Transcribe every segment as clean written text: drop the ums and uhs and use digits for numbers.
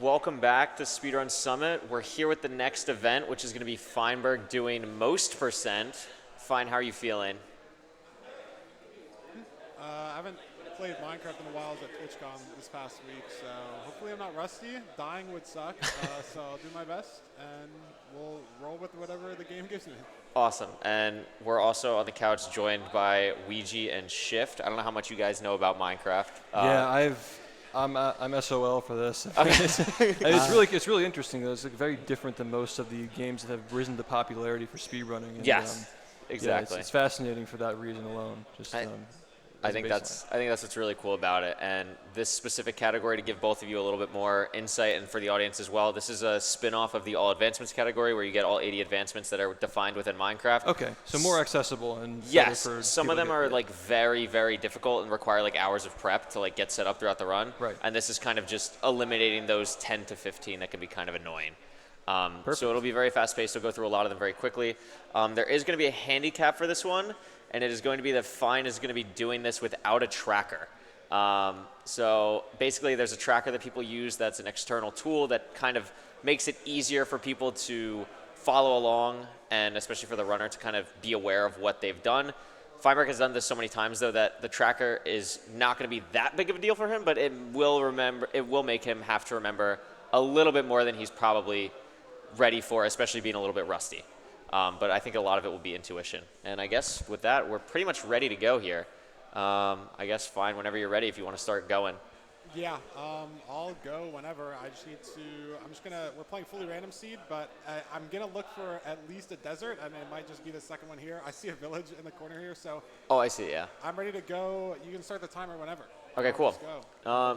welcome back to Speedrun Summit. We're here with the next event, which is going to be Feinberg doing most percent. Fine, how are you feeling? I haven't played Minecraft in a while. I was at TwitchCon this past week, so hopefully I'm not rusty. Dying would suck, so I'll do my best, and we'll roll with whatever the game gives me. Awesome. And we're also on the couch joined by Ouija and Shift. I don't know how much you guys know about Minecraft. Yeah, I'm SOL for this. Okay. It's really interesting though. It's like very different than most of the games that have risen to popularity for speedrunning. And, Yes, exactly. Yeah, it's fascinating for that reason alone. I think that's what's really cool about it. And this specific category, to give both of you a little bit more insight and for the audience as well, this is a spin-off of the all advancements category where you get all 80 advancements that are defined within Minecraft. Okay, so more accessible and yes, for some of them are like very, very difficult and require like hours of prep to like get set up throughout the run. Right. And this is kind of just eliminating those 10 to 15 that can be kind of annoying. So it'll be very fast-paced. We'll go through a lot of them very quickly. There is going to be a handicap for this one, and it is going to be that Fine is going to be doing this without a tracker. So basically there's a tracker that people use that's an external tool that kind of makes it easier for people to follow along, and especially for the runner to kind of be aware of what they've done. Feinberg has done this so many times, though, that the tracker is not going to be that big of a deal for him, but it will make him have to remember a little bit more than he's probably ready for, especially being a little bit rusty. But I think a lot of it will be intuition. And I guess with that, we're pretty much ready to go here. I guess Fine, whenever you're ready, if you want to start going. Yeah, I'll go whenever. I just need to, we're playing fully random seed, but I'm going to look for at least a desert, and it might just be the second one here. I see a village in the corner here, so. Oh, I see, yeah. I'm ready to go. You can start the timer whenever. Okay, cool.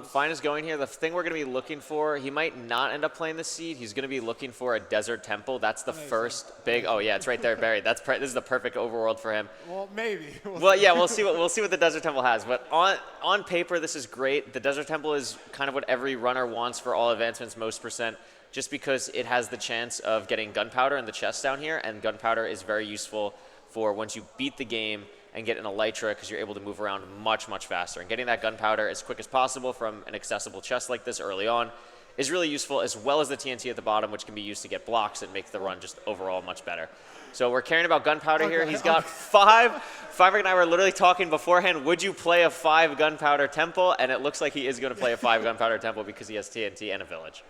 Fine is going here. The thing we're going to be looking for, he might not end up playing the seed. He's going to be looking for a desert temple. That's the first big. Oh yeah, it's right there buried. This is the perfect overworld for him. Well, maybe. Well, yeah, we'll see what the desert temple has. But on paper, this is great. The desert temple is kind of what every runner wants for all advancements, most percent, just because it has the chance of getting gunpowder in the chest down here, and gunpowder is very useful for once you beat the game and get an elytra, because you're able to move around much, much faster. And getting that gunpowder as quick as possible from an accessible chest like this early on is really useful, as well as the TNT at the bottom, which can be used to get blocks and make the run just overall much better. So we're caring about gunpowder here. He's got 5. Feinberg and I were literally talking beforehand, would you play a 5 gunpowder temple? And it looks like he is going to play a 5 gunpowder temple because he has TNT and a village.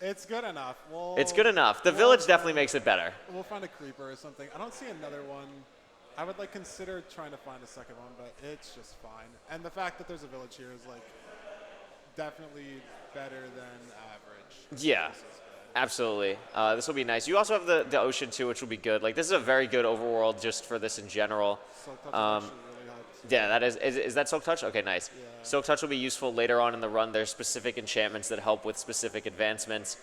It's good enough. It's good enough. The village definitely makes it better. We'll find a creeper or something. I don't see another one. I would consider trying to find a second one, but it's just fine. And the fact that there's a village here is definitely better than average. Yeah, absolutely. This will be nice. You also have the ocean too, which will be good. This is a very good overworld just for this in general. Silk Touch actually really helps. Yeah, that is that Silk Touch? Okay, nice. Yeah. Silk Touch will be useful later on in the run. There's specific enchantments that help with specific advancements.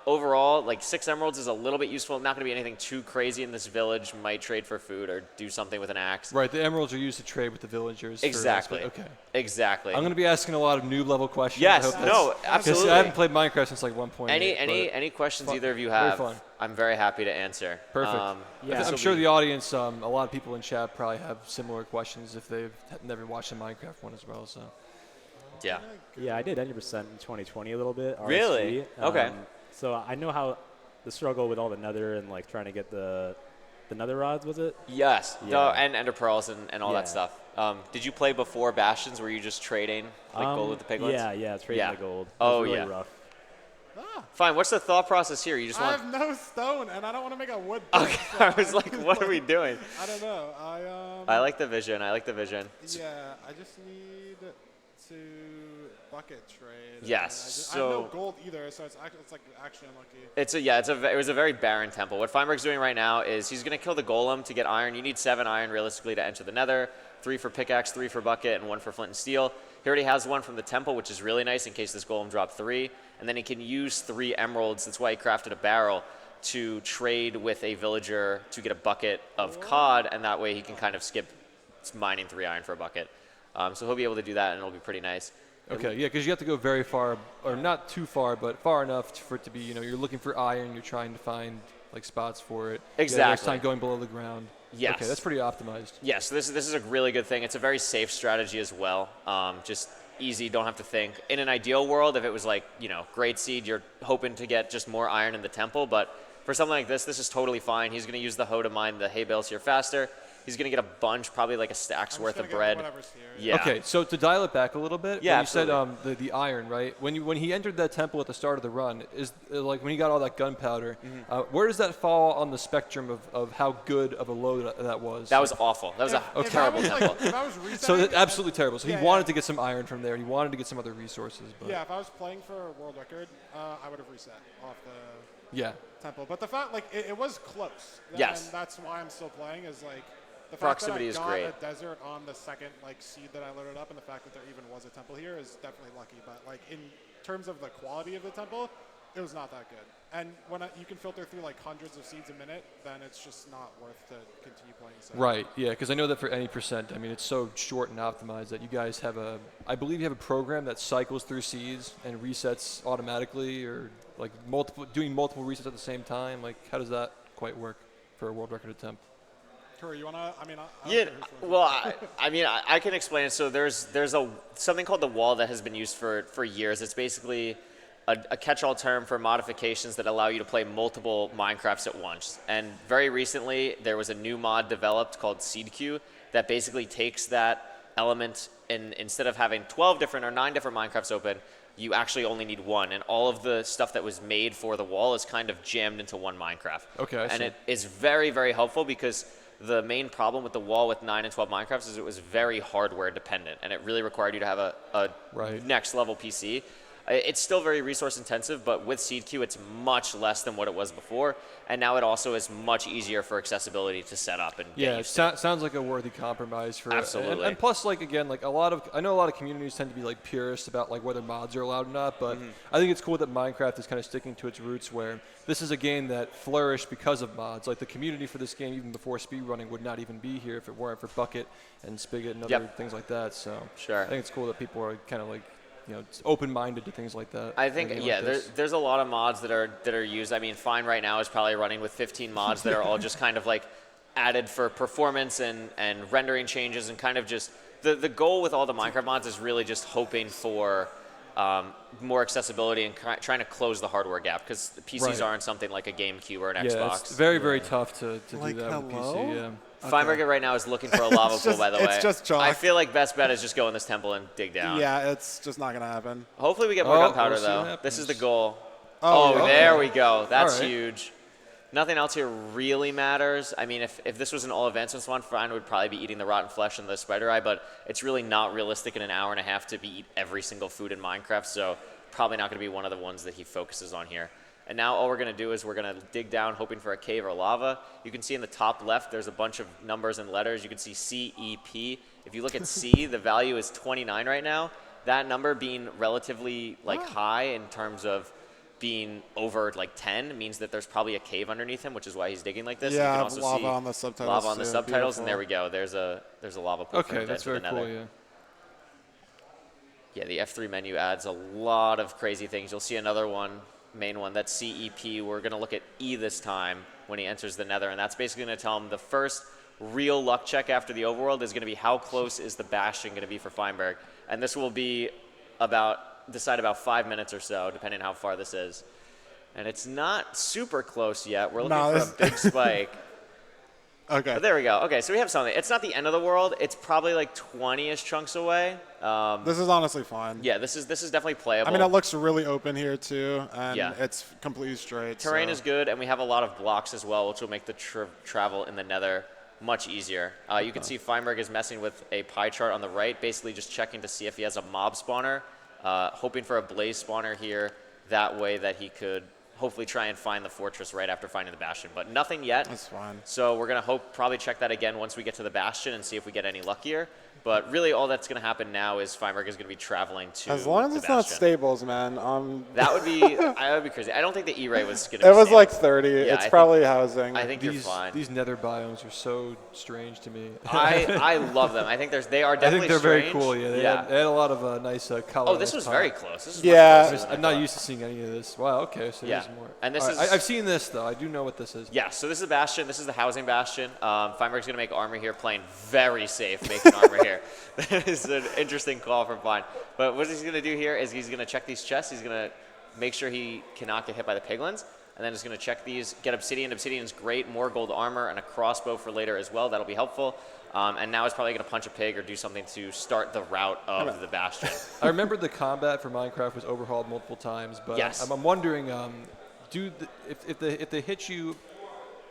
Overall, 6 emeralds is a little bit useful. Not going to be anything too crazy in this village. Might trade for food or do something with an axe. Right, the emeralds are used to trade with the villagers. Exactly. Okay. Exactly. I'm going to be asking a lot of noob level questions. Yes. No. Absolutely. I haven't played Minecraft since 1.8. Any questions either of you have? Very fun. I'm very happy to answer. Perfect. Yeah. I'm sure the audience, a lot of people in chat probably have similar questions if they've never watched a Minecraft one as well. So. Yeah. Yeah, I did 90% in 2020 a little bit. RSG. Really? Okay. So I know how the struggle with all the nether and trying to get the nether rods, was it? Yes. Yeah. No, and ender pearls and all that stuff. Did you play before Bastions? Were you just trading gold with the piglets? Yeah, trading the gold. Oh, really yeah. Rough. Fine. What's the thought process here? You just I want? have no stone, and I don't want to make a wood. Okay. So I was like, what are we doing? I don't know. I like the vision. I Yeah, I just need to bucket trade. Yes. I have no gold either, so it's actually unlucky. It was a very barren temple. What Feinberg's doing right now is he's going to kill the golem to get iron. You need 7 iron realistically to enter the nether, 3 for pickaxe, 3 for bucket, and 1 for flint and steel. He already has 1 from the temple, which is really nice in case this golem dropped 3. And then he can use 3 emeralds. That's why he crafted a barrel to trade with a villager to get a bucket of cod, and that way he can kind of skip mining 3 iron for a bucket. So he'll be able to do that, and it'll be pretty nice. Okay, yeah, because you have to go very far, or not too far, but far enough for it to be, you're looking for iron, you're trying to find spots for it. Exactly. Yeah, there's time going below the ground. Yes. Okay, that's pretty optimized. Yes, this is a really good thing. It's a very safe strategy as well. Just easy, don't have to think. In an ideal world, if it was like, great seed, you're hoping to get just more iron in the temple, but for something like this is totally fine. He's going to use the hoe to mine the hay bales here faster. He's going to get a bunch, probably like a stack's worth of bread. Yeah. Okay, so to dial it back a little bit, Yeah, when you said the iron, right? When he entered that temple at the start of the run, is like when he got all that gunpowder, where does that fall on the spectrum of how good of a load that was? That was awful. That was a terrible temple. If I was So absolutely terrible. So he Yeah, wanted yeah. to get some iron from there. He wanted to get some other resources. But Yeah, if I was playing for a world record, I would have reset off the yeah. temple. But the fact, like, it was close. Yes. And that's why I'm still playing is, like, the Proximity fact is that I great. got a desert on the second, like, seed that I loaded up, and the fact that there even was a temple here is definitely lucky. But, like, in terms of the quality of the temple, it was not that good. And when you can filter through, like, hundreds of seeds a minute, then it's just not worth to continue playing. So. Right, yeah, because I know that for any percent, I mean, it's so short and optimized that you guys have I believe you have a program that cycles through seeds and resets automatically, or like doing multiple resets at the same time. Like, how does that quite work for a world record attempt? Curry, you wanna? I mean, I can explain it. So there's something called the wall that has been used for years. It's basically a catch-all term for modifications that allow you to play multiple Minecrafts at once. And very recently, there was a new mod developed called Seed Queue that basically takes that element, and instead of having 12 different or 9 different Minecrafts open, you actually only need one, and all of the stuff that was made for the wall is kind of jammed into one Minecraft. Okay, I see. And it is very, very helpful because the main problem with the wall with 9 and 12 Minecrafts is it was very hardware dependent, and it really required you to have a next level PC. It's still very resource intensive, but with Seed Queue, it's much less than what it was before, and now it also is much easier for accessibility to set up and get used to. Sounds like a worthy compromise for Absolutely. And plus, like, again, like I know a lot of communities tend to be like purists about like whether mods are allowed or not, but I think it's cool that Minecraft is kind of sticking to its roots, where this is a game that flourished because of mods. Like, the community for this game, even before speedrunning, would not even be here if it weren't for Bucket and Spigot and other things like that. So Sure. I think it's cool that people are kind of like, open-minded to things like that. I think, there's a lot of mods that are used. I mean, Fine right now is probably running with 15 mods that are all just kind of like added for performance and rendering changes, and kind of just the goal with all the Minecraft mods is really just hoping for more accessibility and trying to close the hardware gap, because the PCs aren't something like a GameCube or an Xbox. It's very, very tough to Like, do that with PC. Yeah. Feinberg right now is looking for a lava pool, by the way. It's just chalk. I feel like best bet is just go in this temple and dig down. Yeah, it's just not gonna happen. Hopefully we get more Oh, gunpowder, we'll see what though. happens. This is the goal. Oh, yeah. There we go. That's All right. huge. Nothing else here really matters. I mean, if this was an all advancements one, Fine would probably be eating the rotten flesh and the spider eye, but it's really not realistic in an hour and a half to eat every single food in Minecraft, so probably not going to be one of the ones that he focuses on here. And now all we're going to do is we're going to dig down hoping for a cave or lava. You can see in the top left there's a bunch of numbers and letters. You can see CEP. If you look at C, the value is 29 right now. That number being relatively high in terms of being over 10 means that there's probably a cave underneath him, which is why he's digging like this. Yeah, you can also lava see on the subtitles. lava on the too. subtitles, and there Beautiful. we go. There's a lava pool. Okay, that's very cool. Yeah. Yeah, the F3 menu adds a lot of crazy things. You'll see another one, main one, that's CEP. We're going to look at E this time when he enters the Nether, and that's basically going to tell him the first real luck check after the overworld is going to be how close is the Bastion going to be for Feinberg. And this will be decide about 5 minutes or so, depending on how far this is. And it's not super close yet. We're looking for a big spike. Okay. But there we go. Okay, so we have something. It's not the end of the world. It's probably like 20-ish chunks away. This is honestly fine. Yeah, this is definitely playable. I mean, it looks really open here too, and Yeah. it's completely straight. Terrain so. is good, and we have a lot of blocks as well, which will make the travel in the Nether much easier. You can see Feinberg is messing with a pie chart on the right, basically just checking to see if he has a mob spawner, hoping for a blaze spawner here. That way that he could hopefully try and find the fortress right after finding the Bastion, but nothing yet. That's fine. So we're going to probably check that again once we get to the Bastion and see if we get any luckier. But really all that's going to happen now is Feinberg is going to be traveling to As long as the it's not Bastion. stables, man. That would be crazy. I don't think the E-Ray was going to be It was stable. like 30. Yeah, It's probably housing. I think you're fine. These Nether biomes are so strange to me. I love them. I think they are I definitely think they're strange. very cool. Yeah, they had a lot of nice color. Oh, this was very close. This is Yeah. much closer than I I'm not thought. used to seeing any of this. Wow. Okay. So Yeah. some more. And this is I've seen this though. I do know what this is. Yeah, so this is a bastion. This is the housing bastion. Feinberg's going to make armor here, playing very safe, making armor here. That is an interesting call from Fein. But what he's going to do here is he's going to check these chests. He's going to make sure he cannot get hit by the piglins. And then he's going to check these, get obsidian. Obsidian's great, more gold armor, and a crossbow for later as well. That'll be helpful. And now he's probably going to punch a pig or do something to start the route of the bastion. I remember the combat for Minecraft was overhauled multiple times, but Yes. I'm wondering, if they hit you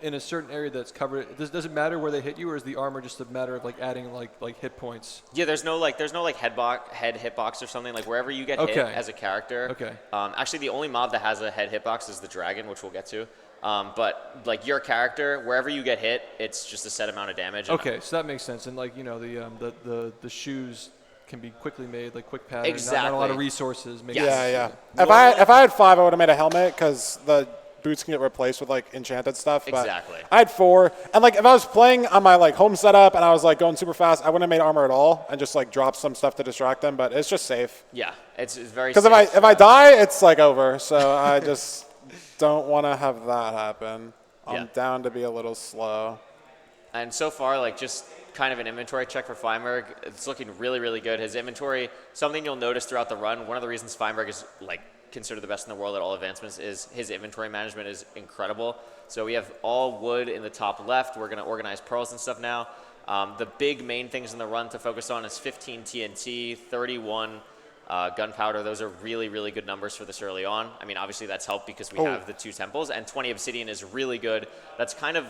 in a certain area that's covered, does it matter where they hit you, or is the armor just a matter of like adding like hit points? Yeah, there's no head hitbox or something, like wherever you get hit as a character. Okay. Actually, the only mob that has a head hitbox is the dragon, which we'll get to. But like your character, wherever you get hit, it's just a set amount of damage. Okay, so that makes sense. And like the shoes can be quickly made, like quick pattern. Exactly. Not a lot of resources. Yeah. If I had 5, I would have made a helmet because the boots can get replaced with like enchanted stuff. But Exactly. I had 4, and like if I was playing on my like home setup and I was like going super fast, I wouldn't have made armor at all and just like drop some stuff to distract them. But it's just safe. Yeah, it's very. Because if I die, it's like over. So I just don't want to have that happen. I'm down to be a little slow. And so far, like just kind of an inventory check for Feinberg. It's looking really, really good. His inventory, something you'll notice throughout the run, one of the reasons Feinberg is like considered the best in the world at all advancements is his inventory management is incredible. So we have all wood in the top left. We're going to organize pearls and stuff now. The big main things in the run to focus on is 15 TNT, 31 gunpowder. Those are really, really good numbers for this early on. I mean, obviously that's helped because we have the 2 temples, and 20 obsidian is really good. That's kind of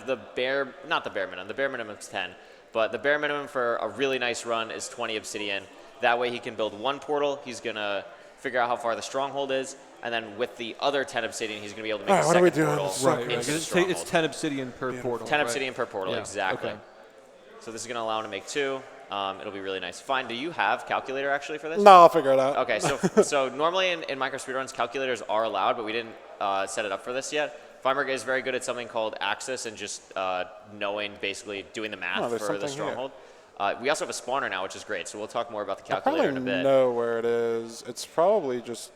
not the bare minimum. The bare minimum is 10, but the bare minimum for a really nice run is 20 obsidian. That way he can build 1 portal. He's going to figure out how far the stronghold is, and then with the other 10 obsidian, he's going to be able to make a second portal. Right. It's 10 obsidian per portal. 10 obsidian per portal, Yeah. exactly. Okay. So this is going to allow him to make 2. It'll be really nice. Fine. Do you have calculator actually for this? No, I'll figure it out. Okay, so normally in Minecraft speedruns, calculators are allowed, but we didn't set it up for this yet. Feinberg is very good at something called Axis and just knowing, basically doing the math for the stronghold. We also have a spawner now, which is great, so we'll talk more about the calculator in a bit. I probably know where it is. It's probably just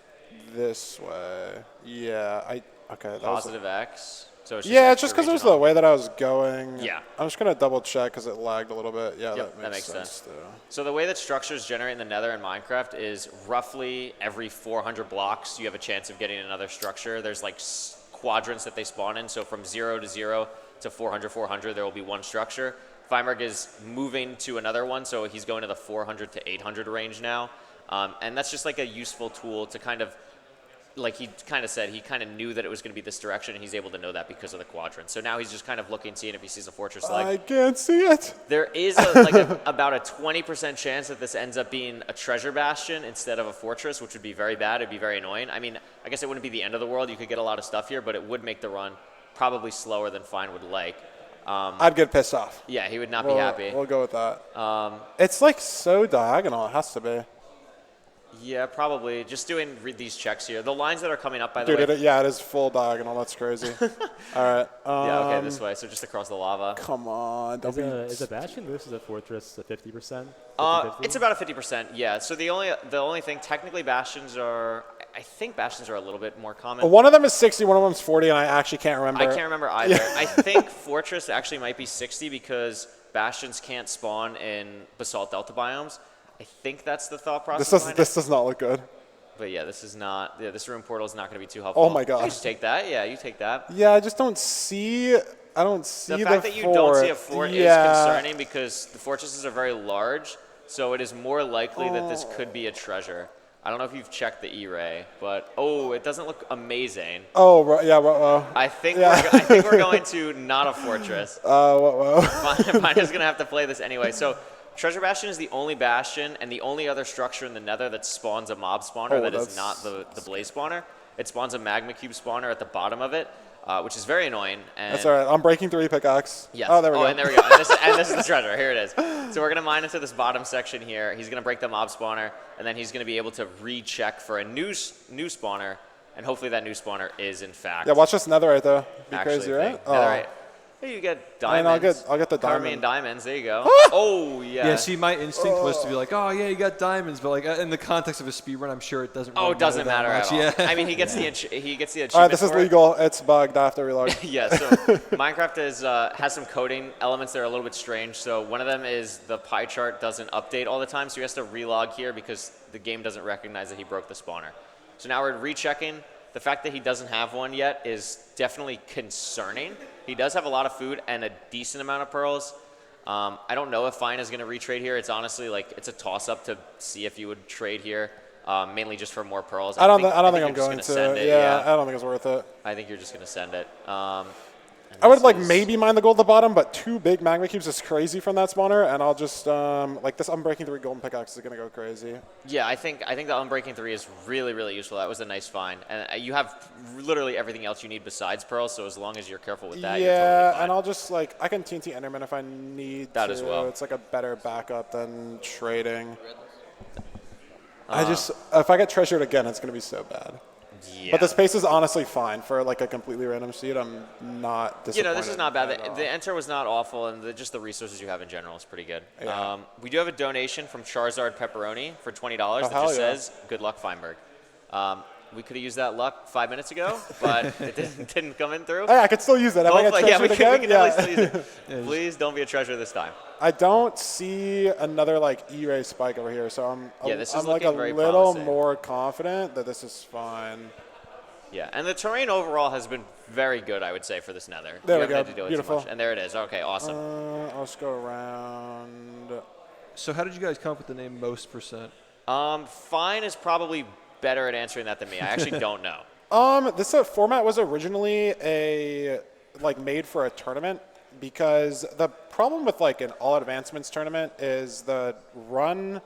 this way. Yeah, okay. Positive X. So it's just because it was the way that I was going. Yeah. I'm just going to double check because it lagged a little bit. Yeah, that makes sense. Too. So the way that structures generate in the Nether in Minecraft is roughly every 400 blocks you have a chance of getting another structure. There's like quadrants that they spawn in. So from 0 to 0 to 400, 400, there will be 1 structure. Feinberg is moving to another one, so he's going to the 400 to 800 range now. And that's just like a useful tool to kind of, like he kind of said, he kind of knew that it was going to be this direction, and he's able to know that because of the quadrant. So now he's just kind of looking, seeing if he sees a fortress leg. I can't see it. There is about a 20% chance that this ends up being a treasure bastion instead of a fortress, which would be very bad. It'd be very annoying. I mean, I guess it wouldn't be the end of the world. You could get a lot of stuff here, but it would make the run probably slower than Fine would like. I'd get pissed off. Yeah, he would not be happy. We'll go with that. It's like so diagonal. It has to be. Yeah, probably. Just doing these checks here. The lines that are coming up, by the way. Dude, it is full diagonal. That's crazy. All right. Yeah, okay, this way. So just across the lava. Come on. Is a bastion versus a fortress a 50%? It's about a 50%, yeah. So the only thing, technically bastions are, I think bastions are a little bit more common. One of them is 60, one of them is 40, and I actually can't remember. I can't remember either. I think fortress actually might be 60 because bastions can't spawn in basalt delta biomes. I think that's the thought process. This does not look good. But yeah, this is not. Yeah, this room portal is not going to be too helpful. Oh my gosh! You just take that. Yeah, you take that. Yeah, I just don't see. I don't see the fact that you don't see a fort is concerning because the fortresses are very large, so it is more likely that this could be a treasure. I don't know if you've checked the E-ray, but it doesn't look amazing. Oh, right, yeah. I think we're going to not a fortress. Mine is going to have to play this anyway. So. Treasure Bastion is the only bastion and the only other structure in the Nether that spawns a mob spawner that is not the blaze spawner. It spawns a magma cube spawner at the bottom of it, which is very annoying. And that's all right. I'm breaking 3 pickaxe. Yes. Oh, there we go. And there we go. And this is the treasure. Here it is. So we're going to mine into this bottom section here. He's going to break the mob spawner, and then he's going to be able to recheck for a new spawner, and hopefully that new spawner is, in fact... Yeah, watch this Netherite, though. Be crazy, right? Netherite. Hey, you get And diamonds. I'll get the Cover me in diamond. diamonds. There you go. Oh, yeah. Yeah, see, my instinct was to be like, oh, yeah, you got diamonds. But, like, in the context of a speedrun, I'm sure it doesn't really Oh, it doesn't matter that at much. all. Yeah. I mean, he gets the achievement. All right, this is for it. legal. It's bugged. I have to reload. Yeah, so Minecraft has some coding elements that are a little bit strange. So one of them is the pie chart doesn't update all the time, so he has to relog here because the game doesn't recognize that he broke the spawner. So now we're rechecking. The fact that he doesn't have one yet is definitely concerning. He does have a lot of food and a decent amount of pearls. I don't know if Fine is going to retrade here. It's honestly like it's a toss-up to see if you would trade here, mainly just for more pearls. I don't think I'm you're going just to. Send it. Yeah, I don't think it's worth it. I think you're just going to send it. I would like maybe mine the gold at the bottom, but 2 big magma cubes is crazy from that spawner, and I'll just like this Unbreaking 3 golden pickaxe is gonna go crazy. Yeah, I think the Unbreaking 3 is really, really useful. That was a nice find, and you have literally everything else you need besides pearls. So as long as you're careful with that, you're totally fine. And I'll just like I can TNT Enderman if I need that to. as well. It's like a better backup than trading. I just if I get treasured again, it's gonna be so bad. Yeah. But the space is honestly fine for like a completely random seed. I'm not disappointed. This is not bad. at all. The enter was not awful, and just the resources you have in general is pretty good. Yeah. We do have a donation from Charizard Pepperoni for $20 that hell just yeah. says, "Good luck, Feinberg." We could have used that luck 5 minutes ago, but it didn't come in through. Hey, I could still use it. If I get Hopefully, treasured we can again, definitely still use it. Please don't be a treasure this time. I don't see another like E-ray spike over here, so I'm This is I'm like a looking very little promising. more confident that this is fine. Yeah, and the terrain overall has been very good, I would say, for this Nether. There You we haven't go. had to deal with too Beautiful. much. And there it is. Okay, awesome. I'll just go around. So how did you guys come up with the name Most Percent? Fine is probably better at answering that than me. I actually don't know. This format was originally made for a tournament because the problem with like an all advancements tournament is the run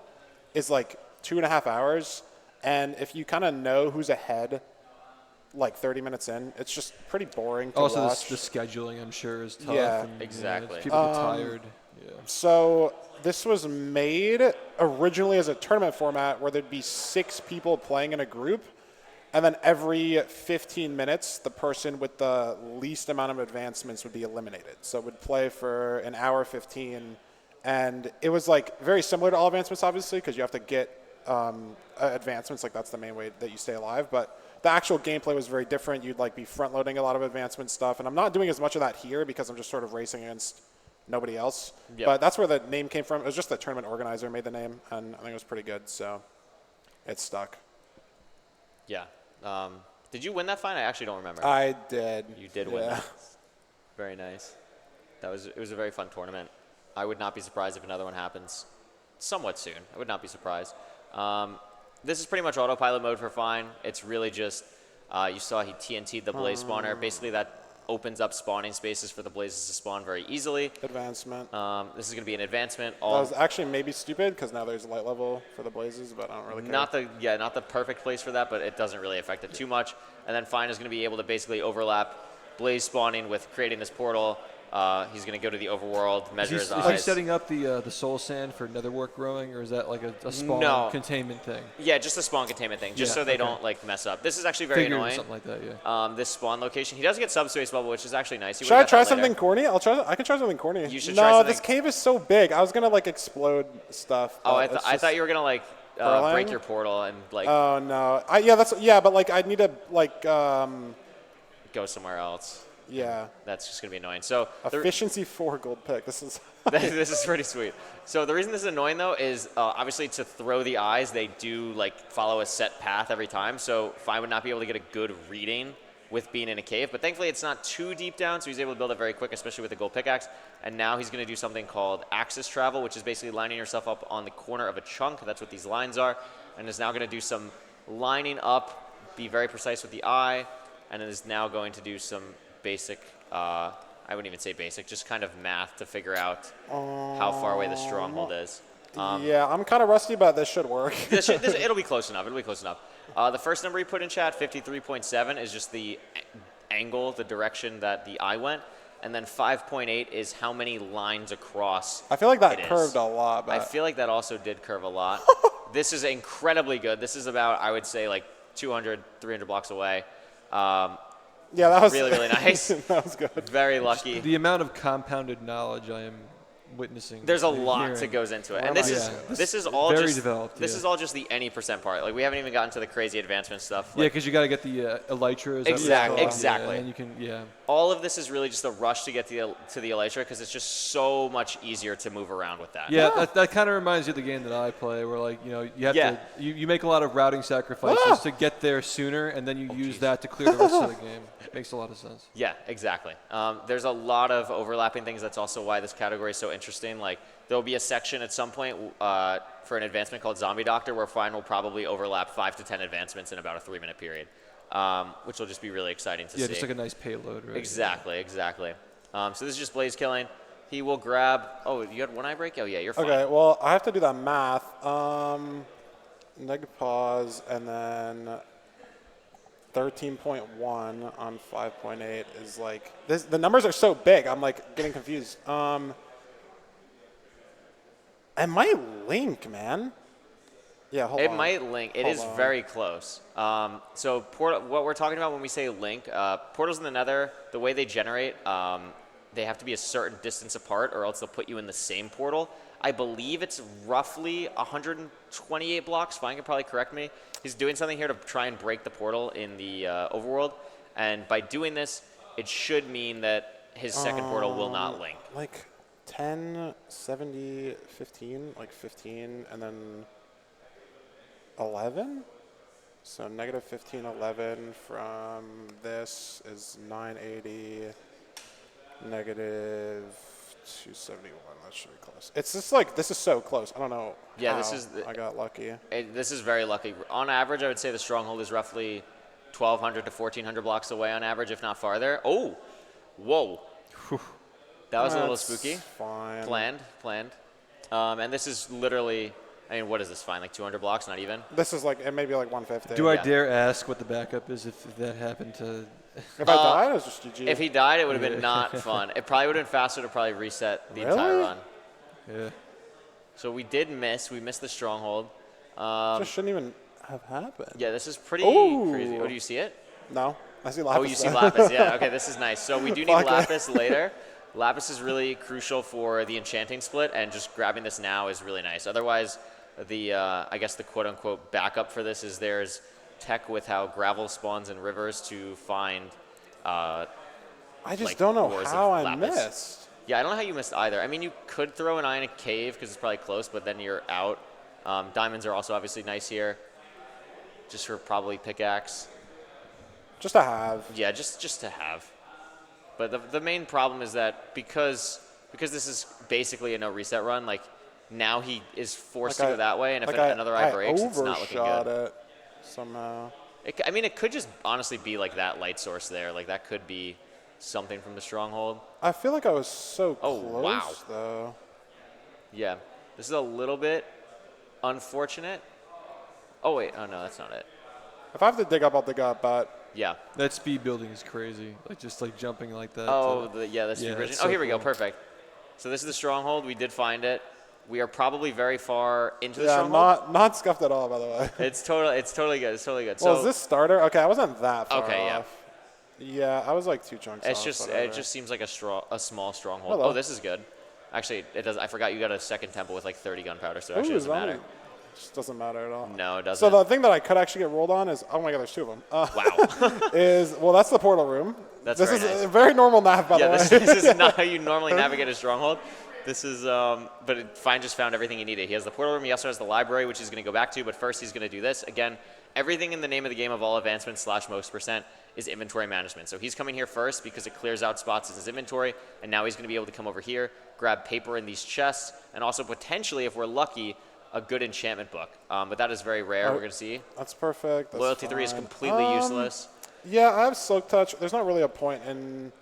is like 2.5 hours, and if you kind of know who's ahead like 30 minutes in, it's just pretty boring to Also, watch. the scheduling, I'm sure, is tough. Yeah. and, Exactly. people get tired. Yeah. So this was made originally as a tournament format where there'd be 6 people playing in a group, and then every 15 minutes, the person with the least amount of advancements would be eliminated. So it would play for an hour 15, and it was like very similar to all advancements, obviously, because you have to get advancements. Like that's the main way that you stay alive. But the actual gameplay was very different. You'd like be front loading a lot of advancement stuff, and I'm not doing as much of that here because I'm just sort of racing against nobody else. Yep. But that's where the name came from. It was just the tournament organizer made the name, and I think it was pretty good. So it stuck. Yeah. Did you win that fight? I actually don't remember. I did. You did win that. Very nice. It was a very fun tournament. I would not be surprised if another one happens somewhat soon. I would not be surprised. This is pretty much autopilot mode for Fine. It's really just, you saw he TNT'd the blaze spawner. Basically that opens up spawning spaces for the blazes to spawn very easily. Advancement. This is going to be an advancement. That was actually maybe stupid because now there's a light level for the blazes, but I don't really care. Not the perfect place for that, but it doesn't really affect it too much. And then Fine is going to be able to basically overlap blaze spawning with creating this portal. He's going to go to the overworld, measure his eyes. Is he setting up the soul sand for netherwork growing, or is that like a spawn containment thing? Yeah, just a spawn containment thing, just so they don't like mess up. This is actually very annoying. Something like that, yeah. This spawn location, he does get subspace bubble, which is actually nice. Should I try something corny? I can try something corny. You should try something. No, this cave is so big. I was gonna like explode stuff. Oh, I thought you were gonna like break your portal and like. Oh no. But like I need to like. Go somewhere else. Yeah. That's just gonna be annoying. So efficiency 4 gold pick. This is. This is pretty sweet. So the reason this is annoying though is obviously to throw the eyes, they do like follow a set path every time. So Fine would not be able to get a good reading with being in a cave, but thankfully it's not too deep down, so he's able to build it very quick, especially with the gold pickaxe. And now he's going to do something called axis travel, which is basically lining yourself up on the corner of a chunk. That's what these lines are. And is now going to do some lining up, be very precise with the eye, and it is now going to do some basic, I wouldn't even say basic, just kind of math to figure out how far away the stronghold is. Yeah, I'm kind of rusty, but this should work. It'll be close enough. It'll be close enough. The first number he put in chat, 53.7, is just the angle, the direction that the eye went. And then 5.8 is how many lines across. I feel like that curved a lot. But I feel like that also did curve a lot. This is incredibly good. This is about, I would say, like 200, 300 blocks away. Yeah, that was really, really nice. That was good. Very lucky. The amount of compounded knowledge I am witnessing. There's a and lot hearing. that goes into it, Where and am this I is going? this is all very just developed, this yeah. is all just the any percent part. Like we haven't even gotten to the crazy advancement stuff. Yeah, Like, because you got to get the elytras. Exactly, Yeah, exactly. and then you can, yeah. all of this is really just a rush to get to the elytra because it's just so much easier to move around with that. Yeah, that kind of reminds you of the game that I play, where like you have Yeah. to you make a lot of routing sacrifices to get there sooner, and then you use that to clear the rest of the game. Makes a lot of sense. Yeah, exactly. There's a lot of overlapping things. That's also why this category is so interesting. Like there'll be a section at some point for an advancement called Zombie Doctor, where Fine will probably overlap 5 to 10 advancements in about a 3-minute period, which will just be really exciting to see. Yeah, just like a nice payload, right? Exactly, exactly. So this is just Blaze killing. He will grab. Oh, you had one eye break? Oh yeah, you're fine. Okay, well, I have to do that math. Neg pause and then 13.1 on 5.8 is like this. The numbers are so big. I'm like getting confused. It might link, man. Yeah, hold on. It might link. It is very close. So what we're talking about when we say link, portals in the Nether, the way they generate, they have to be a certain distance apart, or else they'll put you in the same portal. I believe it's roughly 128 blocks. Fine can probably correct me. He's doing something here to try and break the portal in the overworld, and by doing this, it should mean that his second portal will not link. Like 10, 70, 15, like 15, and then 11? So negative 15, 11 from this is 980, negative 271. That should be close. It's just like, this is so close. I don't know Yeah, how this is I got lucky. This is very lucky. On average, I would say the stronghold is roughly 1,200 to 1,400 blocks away on average, if not farther. Oh, whoa. That was a little That's spooky. Fine. Planned. And this is literally, I mean, what is this fine? Like 200 blocks, not even? This is like, it may be like 150. Do I Yeah. dare ask what the backup is if that happened to? If I died, it was just GG. If he died, it would have been not fun. It probably would have been faster to probably reset the entire Really? run. Yeah. So we did miss. We missed the stronghold. just shouldn't even have happened. Yeah, this is pretty Ooh. crazy. Oh, do you see it? No, I see Lapis. Oh, you see Lapis. Yeah, okay, this is nice. So we do need Fuck it. Lapis later. Lapis is really crucial for the enchanting split, and just grabbing this now is really nice. Otherwise, the I guess the quote-unquote backup for this is there's tech with how gravel spawns in rivers to find I just like, don't know ores of how I Lapis. missed. Yeah, I don't know how you missed either. I mean, you could throw an eye in a cave because it's probably close, but then you're out. Diamonds are also obviously nice here, just for probably pickaxe. Just to have. Yeah, just to have. But the main problem is that because this is basically a no reset run, like now he is forced to go that way, and if another eye breaks, it's not looking overshot good. it somehow. I mean, it could just honestly be like that light source there. Like that could be something from the stronghold. I feel like I was so Oh, close wow. though. Yeah, this is a little bit unfortunate. Oh wait, oh no, that's not it. If I have to dig up, I'll dig up, but Yeah. That speed building is crazy. Like just like jumping like that. Oh, yeah, that's yeah, the original. it's Oh, so here we go. cool. Perfect. So this is the stronghold. We did find it. We are probably very far into the yeah, stronghold. not scuffed at all, by the way. It's totally good. It's totally good. Well, So is this starter? Okay, I wasn't that far Okay, yeah. off. Yeah, I was like 2 chunks it's off. just whatever. it just seems like a small stronghold. Hello. Oh, this is good. Actually, it does. I forgot you got a second temple with like 30 gunpowder, so it Ooh, actually doesn't that matter. one just doesn't matter at all. No, it doesn't. So the thing that I could actually get rolled on is, oh my god, there's 2 of them. Wow. Well, that's the portal room. That's this very is nice. a very normal nav, by Yeah, the way. this is not how you normally navigate a stronghold. This is, but Fine just found everything he needed. He has the portal room. He also has the library, which he's going to go back to. But first, he's going to do this. Again, everything in the name of the game of all advancements / most percent is inventory management. So he's coming here first because it clears out spots in his inventory. And now he's going to be able to come over here, grab paper in these chests, and also potentially, if we're lucky, a good enchantment book. But that is very rare. We're going to see. That's perfect. That's Loyalty 3 is fine. completely useless. Yeah, I have Silk Touch. There's not really a point in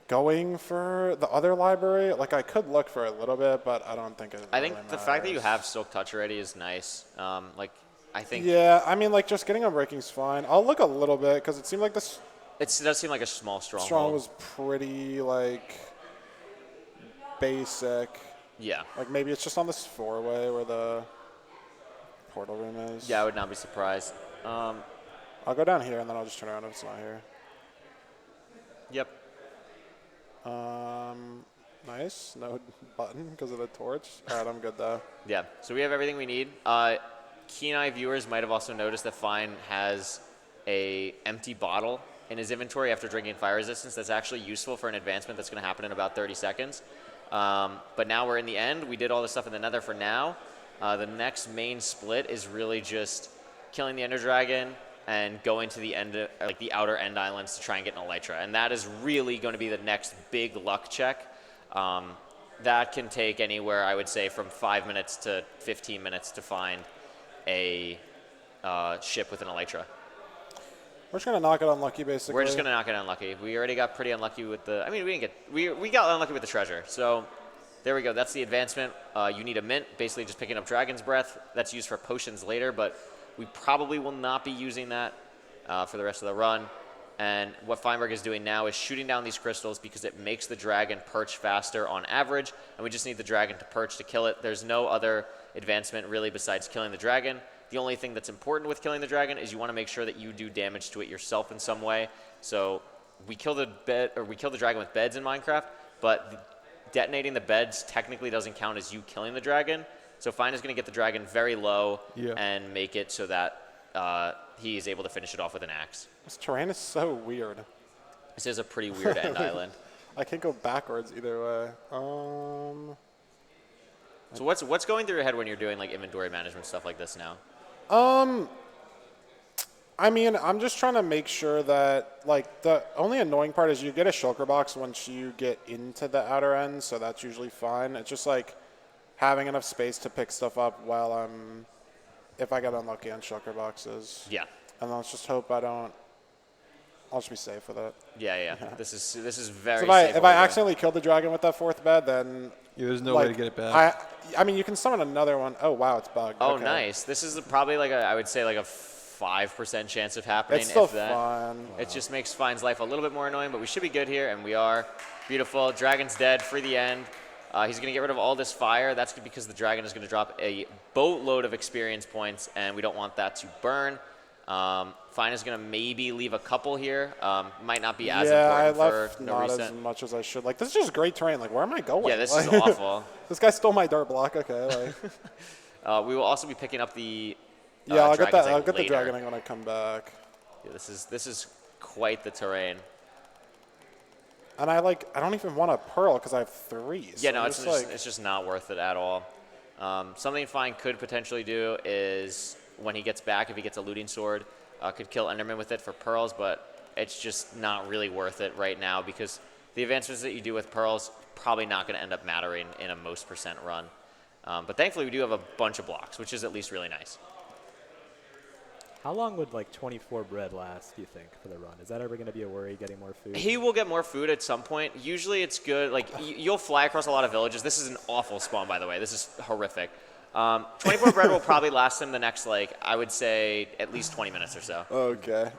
going for the other library. Like, I could look for a little bit, but I don't think it I think really the fact that you matters. have Silk Touch already is nice. Like, I think Yeah, I mean, like, just getting Unbreaking's fine. I'll look a little bit, because it seemed like this it does seem like a small stronghold. strong was pretty, like, basic. Yeah. Like, maybe it's just on this 4-way where the portal room is. Yeah, I would not be surprised. I'll go down here, and then I'll just turn around if it's not here. Yep. Nice. No button because of the torch. All right, I'm good though. Yeah, so we have everything we need. Keen Eye viewers might have also noticed that Fine has a empty bottle in his inventory after drinking fire resistance. That's actually useful for an advancement that's going to happen in about 30 seconds. But now we're in the end. We did all this stuff in the Nether for now. The next main split is really just killing the Ender Dragon and going to the end, like the outer end islands to try and get an Elytra. And that is really going to be the next big luck check. That can take anywhere, I would say, from 5 minutes to 15 minutes to find a ship with an Elytra. We're just gonna knock it unlucky, basically. We're just gonna knock it unlucky. We already got pretty unlucky with the. I mean, we got unlucky with the treasure. So there we go. That's the advancement. You need a mint, basically just picking up Dragon's Breath. That's used for potions later, but we probably will not be using that for the rest of the run. And what Feinberg is doing now is shooting down these crystals because it makes the dragon perch faster on average, and we just need the dragon to perch to kill it. There's no other advancement really besides killing the dragon. The only thing that's important with killing the dragon is you want to make sure that you do damage to it yourself in some way. So we kill the dragon with beds in Minecraft, but detonating the beds technically doesn't count as you killing the dragon. So Fine is going to get the dragon very low and make it so that he is able to finish it off with an axe. This terrain is so weird. This is a pretty weird end island. I can't go backwards either way. So what's going through your head when you're doing like inventory management stuff like this now? I mean, I'm just trying to make sure that, like, the only annoying part is you get a shulker box once you get into the outer end, so that's usually fine. It's just, like, having enough space to pick stuff up while if I get unlucky on shulker boxes. Yeah. And let's just hope I'll just be safe with it. Yeah. This is very So safe. if I accidentally killed the dragon with that fourth bed, then... Yeah, there's no way to get it back. I mean, you can summon another one. Oh, wow, it's bugged. Oh, okay. nice. This is probably like I would say like a 5% chance of happening. It's still if that. fun. It just makes Fine's life a little bit more annoying, but we should be good here, and we are. Beautiful. Dragon's dead for the end. He's going to get rid of all this fire. That's because the dragon is going to drop a boatload of experience points, and we don't want that to burn. Fine is going to maybe leave a couple here. Might not be as important for no not reset. as much as I should. Like, this is just great terrain. Like, where am I going? Yeah, this is awful. This guy stole my dirt block. Okay. Like. We will also be picking up the I'll get dragon's egg I'll get the later. dragon egg when I come back. Yeah, this is quite the terrain. And I don't even want a pearl because I have 3. So Yeah, no, it's just not worth it at all. Something Fine could potentially do is when he gets back, if he gets a looting sword, could kill Enderman with it for pearls, but it's just not really worth it right now because the advancements that you do with pearls probably not going to end up mattering in a most % run. But thankfully, we do have a bunch of blocks, which is at least really nice. How long would like 24 bread last, do you think, for the run? Is that ever going to be a worry, getting more food? He will get more food at some point. Usually it's good. Like, you'll fly across a lot of villages. This is an awful spawn, by the way. This is horrific. 24 bread will probably last him the next, I would say, at least 20 minutes or so. Okay.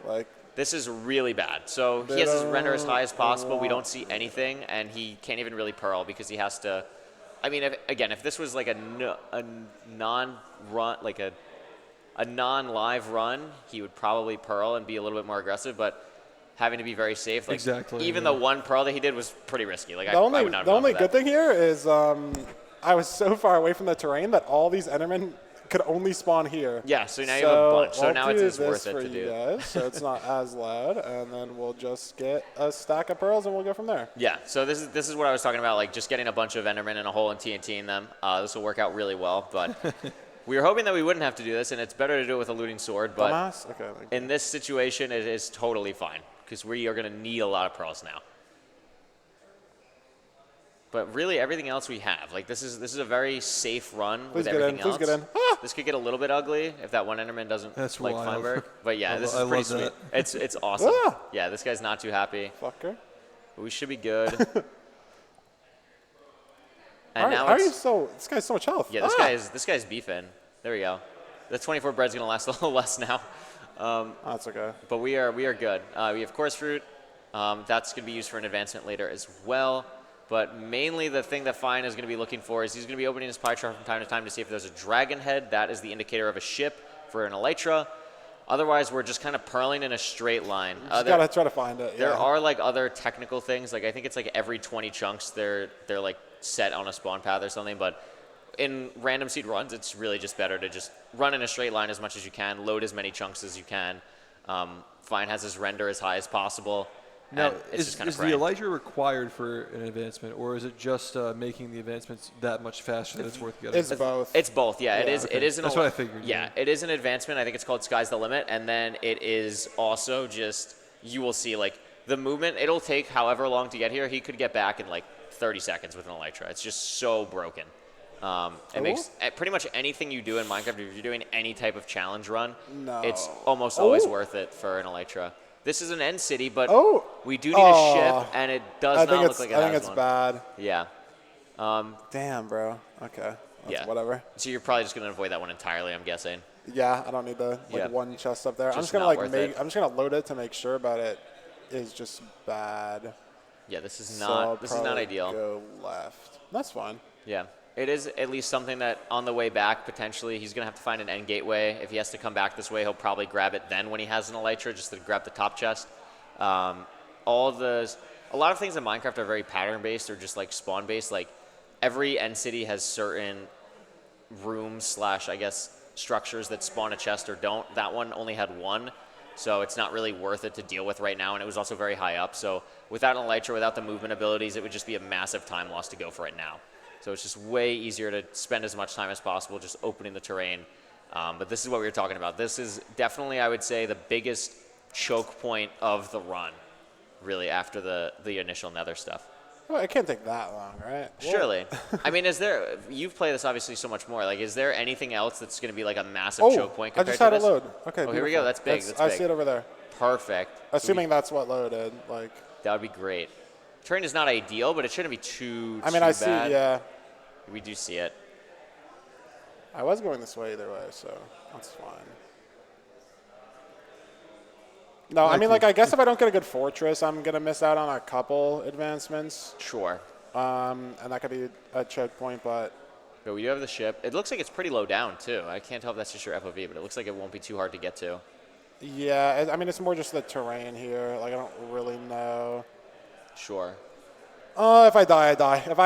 This is really bad. So he has his render as high as possible. We don't see anything, and he can't even really pearl because he has to... I mean, if this was like a non-run, like a non-live run, he would probably pearl and be a little bit more aggressive, but having to be very safe. Like, exactly. Even the one pearl that he did was pretty risky. Like, the only good thing here is I was so far away from the terrain that all these Endermen could only spawn here. Yeah, so now you have a bunch. So I'll now do it's worth it for to you do. guys, so it's not as loud, and then we'll just get a stack of pearls and we'll go from there. Yeah, so this is what I was talking about, like just getting a bunch of Endermen in a hole and TNTing them. This will work out really well, but we were hoping that we wouldn't have to do this, and it's better to do it with a looting sword, but Okay, in this situation, it is totally fine, because we are going to need a lot of pearls now. But really, everything else we have, like this is a very safe run with everything else. Please get in. Ah! This could get a little bit ugly if that one Enderman doesn't That's like wild. Feinberg. But yeah, this I is pretty love sweet. that. It's awesome. Ah! Yeah, this guy's not too happy. Fucker. But we should be good. And How now are you it's, this guy's so much health. yeah, this guy's beefing. There we go. The 24 bread's gonna last a little less now. That's okay. But we are good. We have coarse fruit. That's going to be used for an advancement later as well. But mainly the thing that Fine is going to be looking for is he's going to be opening his pie chart from time to time to see if there's a dragon head. That is the indicator of a ship for an elytra. Otherwise, we're just kind of purling in a straight line. Just gotta try to find it. There yeah. are like other technical things. Like I think it's like every 20 chunks they're like set on a spawn path or something. But in random seed runs, it's really just better to just run in a straight line as much as you can, load as many chunks as you can. Fine has his render as high as possible. Now, is the Elytra required for an advancement, or is it just making the advancements that much faster that it's worth getting? It's both. It's both, yeah. It is. Okay. It is. That's what I figured. Yeah, it is an advancement. I think it's called Sky's the Limit, and then it is also just you will see like the movement. It'll take however long to get here. He could get back in like 30 seconds with an Elytra. It's just so broken. It makes pretty much anything you do in Minecraft. If you're doing any type of challenge run, it's almost always worth it for an Elytra. This is an end city, but we do need a ship, and it does not look like it has one. I think it's bad. Yeah. Damn, bro. Okay. Yeah. Whatever. So you're probably just gonna avoid that one entirely, I'm guessing. Yeah, I don't need the one chest up there. I'm just gonna I'm just gonna load it to make sure, but it is just bad. Yeah, this is not ideal. Go left. That's fine. Yeah. It is at least something that on the way back, potentially, he's going to have to find an end gateway. If he has to come back this way, he'll probably grab it then when he has an Elytra, just to grab the top chest. A lot of things in Minecraft are very pattern-based or just like spawn-based. Like every end city has certain rooms / I guess structures that spawn a chest or don't. That one only had one, so it's not really worth it to deal with right now, and it was also very high up. So without an Elytra, without the movement abilities, it would just be a massive time loss to go for it now. So it's just way easier to spend as much time as possible just opening the terrain. But this is what we were talking about. This is definitely, I would say, the biggest choke point of the run, really, after the initial Nether stuff. Well, it can't take that long, right? Surely. I mean, you've played this obviously so much more. Like, is there anything else that's going to be like a massive choke point compared to this? I just had it load. Okay, here we go. That's big. That's big. I see it over there. Perfect. Assuming that's what loaded. Like. That would be great. Terrain is not ideal, but it shouldn't be too I bad. See, yeah. We do see it. I was going this way either way, so that's fine. No, I mean, like, I guess if I don't get a good fortress, I'm going to miss out on a couple advancements. Sure. And that could be a choke point, but we do have the ship. It looks like it's pretty low down, too. I can't tell if that's just your FOV, but it looks like it won't be too hard to get to. Yeah, I mean, it's more just the terrain here. Like, I don't really know. Sure. If I die, I die. If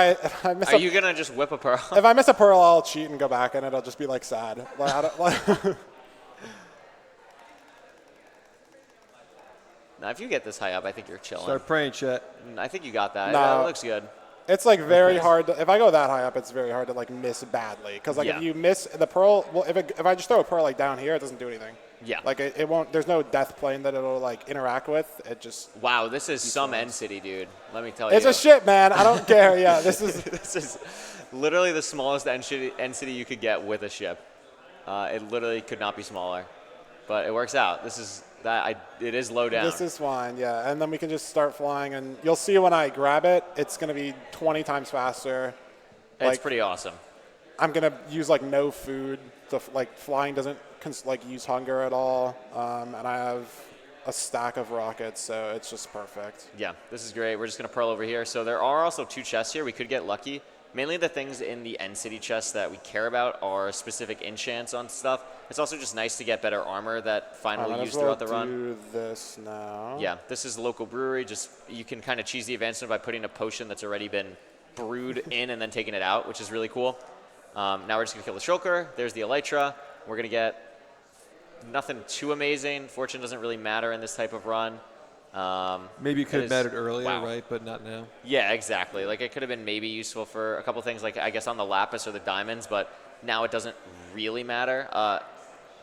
I miss Are you going to just whip a pearl? If I miss a pearl, I'll cheat and go back, and it'll just be, like, sad. Now, if you get this high up, I think you're chilling. Start praying, Chet. I think you got that. No. That looks good. It's, like, very hard. If I go that high up, it's very hard to, like, miss badly. Because, like, if you miss the pearl, well, if I just throw a pearl, like, down here, it doesn't do anything. Yeah. Like, it won't, there's no death plane that it'll, like, interact with. It just. Wow, this is some end city, dude. Let me tell you. It's a ship, man. I don't care. Yeah, this is. This is literally the smallest end city you could get with a ship. It literally could not be smaller. But it works out. It is low down. This is fine, yeah. And then we can just start flying, and you'll see when I grab it, it's going to be 20 times faster. It's pretty awesome. I'm going to use, like, no food. Like, flying doesn't, like, use hunger at all. And I have a stack of rockets, so it's just perfect. Yeah, this is great. We're just going to pearl over here. So there are also 2 chests here. We could get lucky. Mainly the things in the end city chests that we care about are specific enchants on stuff. It's also just nice to get better armor that Fine will use throughout the run. Do this now. Yeah, this is the local brewery. Just you can kind of cheese the advancement by putting a potion that's already been brewed in and then taking it out, which is really cool. Now we're just going to kill the shulker. There's the Elytra. We're going to get nothing too amazing. Fortune doesn't really matter in this type of run. Maybe it could have mattered earlier, right? But not now. Yeah, exactly. Like, it could have been maybe useful for a couple things, like, I guess, on the lapis or the diamonds, but now it doesn't really matter.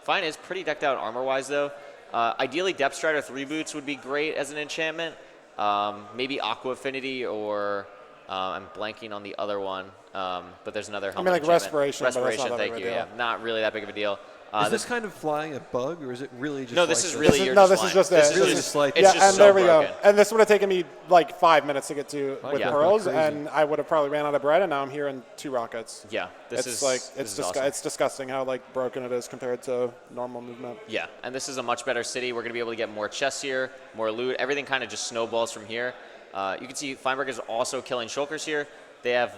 Fine is pretty decked out armor-wise, though. Ideally, Depth Strider 3 boots would be great as an enchantment. Maybe Aqua Affinity or I'm blanking on the other one, but there's another helmet like enchantment. Respiration. Respiration, thank you. Yeah, not really that big of a deal. Is this kind of flying a bug, or is it really just? No, this is really this is just This it. is just like it's just and so there we broken. go. And this would have taken me like 5 minutes to get to with pearls, crazy. and I would have probably ran out of bread, and now I'm here in 2 rockets. Yeah, It's awesome. It's disgusting how like broken it is compared to normal movement. Yeah, and this is a much better city. We're going to be able to get more chests here, more loot. Everything kind of just snowballs from here. You can see Feinberg is also killing shulkers here. They have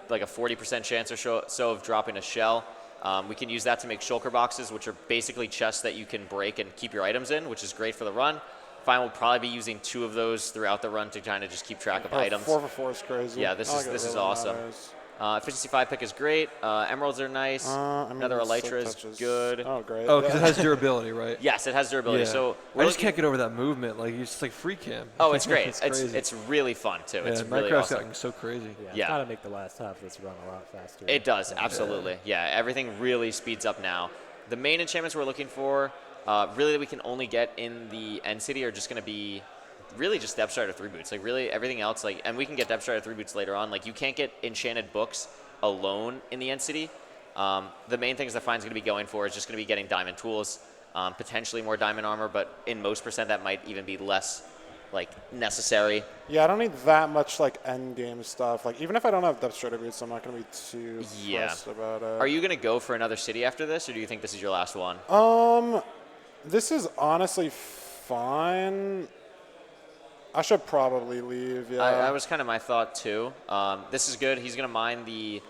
like a 40% chance or so of dropping a shell. We can use that to make shulker boxes, which are basically chests that you can break and keep your items in, which is great for the run. Fine, we'll probably be using 2 of those throughout the run to kind of just keep track of items. 4 for 4 is crazy. Yeah, this is awesome. Efficiency 5 pick is great. Emeralds are nice. Nether Elytra is good. Oh, great. Oh, because it has durability, right? Yes, it has durability. Yeah. So I just can't get over that movement. Like, it's just like free cam. Oh, it's great. It's crazy. It's really fun too. Yeah, it's really Minecraft's awesome. gotten so crazy. Yeah, it's Yeah. got to make the last half of this run a lot faster. It does, absolutely. Yeah, everything really speeds up now. The main enchantments we're looking for, really that we can only get in the end city, are just going to be really just Depth Strider 3 boots. Like really everything else, like, and we can get Depth Strider 3 boots later on. Like you can't get enchanted books alone in the end city. The main things that Fine's going to be going for is just going to be getting diamond tools, potentially more diamond armor, but in most percent that might even be less like necessary. Yeah, I don't need that much like end game stuff. Like even if I don't have Depth Strider boots, I'm not gonna be too stressed about it. Are you going to go for another city after this, or do you think this is your last one? This is honestly fine. I should probably leave. Yeah. That was kind of my thought too. This is good. He's going to mine the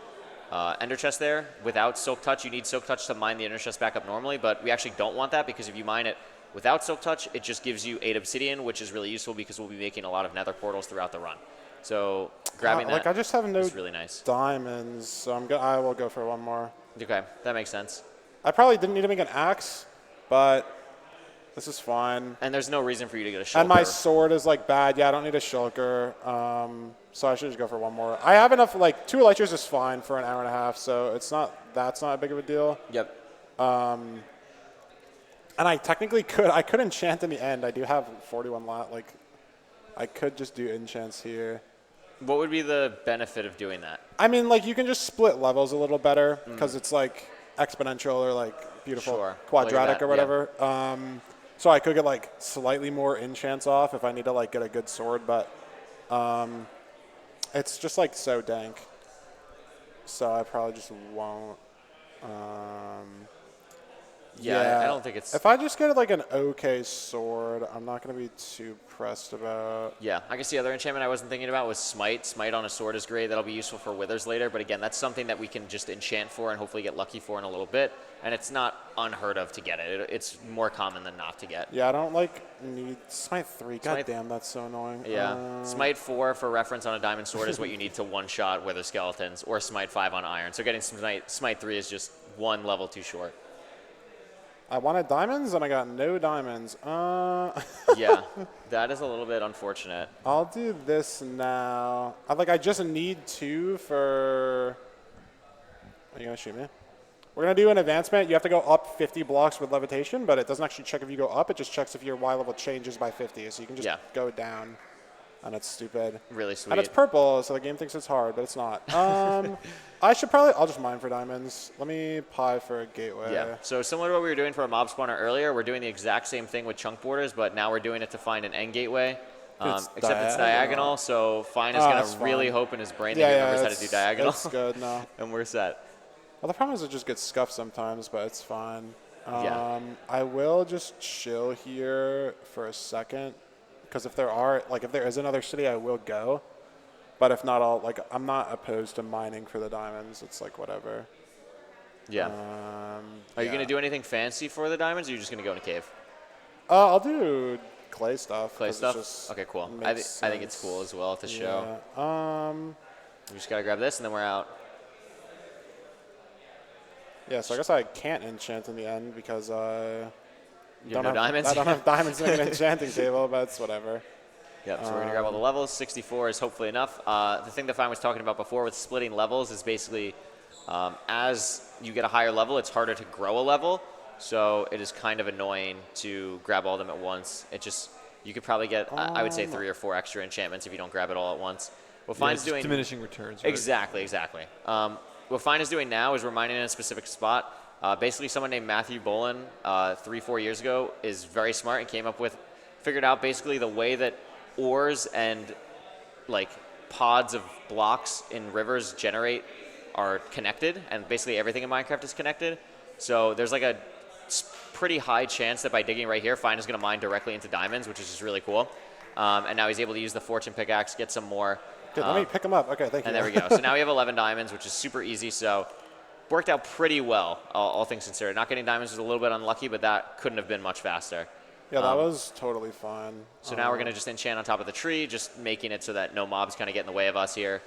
Ender chest there. Without Silk Touch, you need Silk Touch to mine the Ender chest back up normally, but we actually don't want that because if you mine it without Silk Touch, it just gives you 8 obsidian, which is really useful because we'll be making a lot of Nether portals throughout the run. So grabbing that like I just have no is really nice. diamonds, so I will go for one more. Okay, that makes sense. I probably didn't need to make an axe, but this is fine. And there's no reason for you to get a shulker. And my sword is like bad. Yeah, I don't need a shulker. So I should just go for one more. I have enough, like 2 elytras is fine for an hour and a half, so that's not big of a deal. Yep. And I technically I could enchant in the end. I do have 41 lot. Like I could just do enchants here. What would be the benefit of doing that? I mean, like you can just split levels a little better because it's like exponential or like beautiful Sure. quadratic Look or at that, whatever. So I could get like slightly more enchants off if I need to like get a good sword, but it's just like so dank. So I probably just won't. Yeah, I don't think it's... If I just get like an okay sword, I'm not going to be too pressed about. Yeah, I guess the other enchantment I wasn't thinking about was Smite. Smite on a sword is great. That'll be useful for Withers later. But again, that's something that we can just enchant for and hopefully get lucky for in a little bit. And it's not unheard of to get it. It's more common than not to get. Yeah, I don't need Smite 3. God Smite- damn, that's so annoying. Yeah, Smite 4 for reference on a diamond sword is what you need to one-shot Wither Skeletons, or Smite 5 on iron. So getting Smite 3 is just one level too short. I wanted diamonds and I got no diamonds. Yeah, that is a little bit unfortunate. I'll do this now. I just need 2 for... Are you going to shoot me? We're going to do an advancement. You have to go up 50 blocks with levitation, but it doesn't actually check if you go up. It just checks if your Y level changes by 50. So you can just go down. And it's stupid. Really sweet. And it's purple, so the game thinks it's hard, but it's not. I'll just mine for diamonds. Let me pie for a gateway. Yeah, so similar to what we were doing for a mob spawner earlier, we're doing the exact same thing with chunk borders, but now we're doing it to find an end gateway. Except it's diagonal, so Fine is going to really hope in his brain that he remembers how to do diagonal. That's good now. And we're set. Well, the problem is it just gets scuffed sometimes, but it's fine. Yeah. I will just chill here for a second. Because if there is another city, I will go. But if not, I'm not opposed to mining for the diamonds. It's like whatever. Yeah. Are you going to do anything fancy for the diamonds, or are you just going to go in a cave? I'll do clay stuff. Clay stuff? Okay, cool. I think it's cool as well to show. We just got to grab this, and then we're out. Yeah, so I guess I can't enchant in the end because You have no diamonds? I don't have diamonds to make an enchanting table, but it's whatever. Yep, so we're going to grab all the levels. 64 is hopefully enough. The thing that Fine was talking about before with splitting levels is basically as you get a higher level, it's harder to grow a level. So it is kind of annoying to grab all of them at once. You could probably get, I would say, 3 or 4 extra enchantments if you don't grab it all at once. What Fine's doing... diminishing returns, right? Exactly. What Fine is doing now is we're mining in a specific spot. Basically, someone named Matthew Bolin 3-4 years ago is very smart and figured out basically the way that ores and like pods of blocks in rivers are connected, and basically everything in Minecraft is connected. So there's like a pretty high chance that by digging right here, Fine is going to mine directly into diamonds, which is just really cool. And now he's able to use the fortune pickaxe, get some more. Good, let me pick them up. Okay, thank you. And there we go. So now we have 11 diamonds, which is super easy. So worked out pretty well, all things considered. Not getting diamonds was a little bit unlucky, but that couldn't have been much faster. Yeah, that was totally fine. So now we're going to just enchant on top of the tree, just making it so that no mobs kind of get in the way of us here.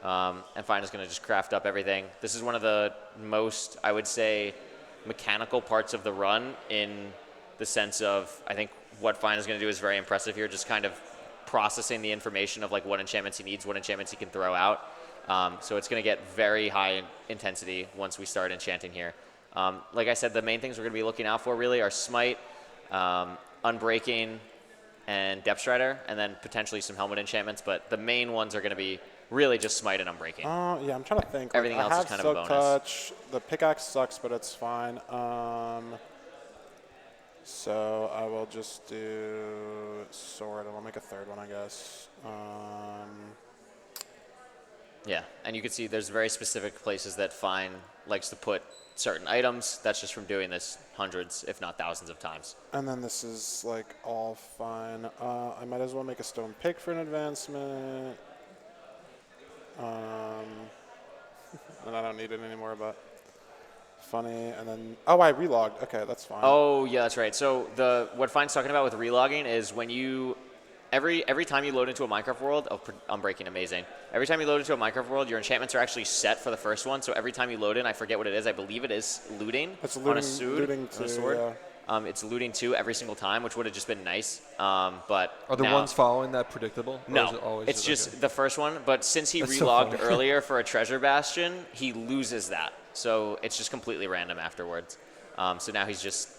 And Fine is going to just craft up everything. This is one of the most, I would say, mechanical parts of the run in the sense of, I think what Fine is going to do is very impressive here, just kind of processing the information of like what enchantments he needs, what enchantments he can throw out. So it's going to get very high intensity once we start enchanting here. Like I said, the main things we're going to be looking out for really are Smite, Unbreaking, and Depth Strider, and then potentially some helmet enchantments, but the main ones are going to be really just Smite and Unbreaking. Yeah, I'm trying to think. Everything like, else is kind of a bonus. Touch. The pickaxe sucks, but it's fine. So I will just do sword, and I'll make a third one, I guess. Yeah, and you can see there's very specific places that Fine likes to put certain items. That's just from doing this hundreds, if not thousands of times. And then this is like all fine. I might as well make a stone pick for an advancement. And I don't need it anymore, but funny. And then, oh, I relogged. Okay, that's fine. Oh, yeah, that's right. So what Fine's talking about with relogging is when you, every time you load into a Minecraft world, Unbreaking, amazing. Every time you load into a Minecraft world, your enchantments are actually set for the first one. So every time you load in, I forget what it is. I believe it is looting. It's on a sword. Looting too, sword. yeah. It's looting 2 every single time, which would have just been nice. But Are the now, ones following that predictable? Or No, is it always it's just okay? the first one. But since he That's so relogged funny. earlier for a treasure bastion, he loses that. So it's just completely random afterwards. So now he's just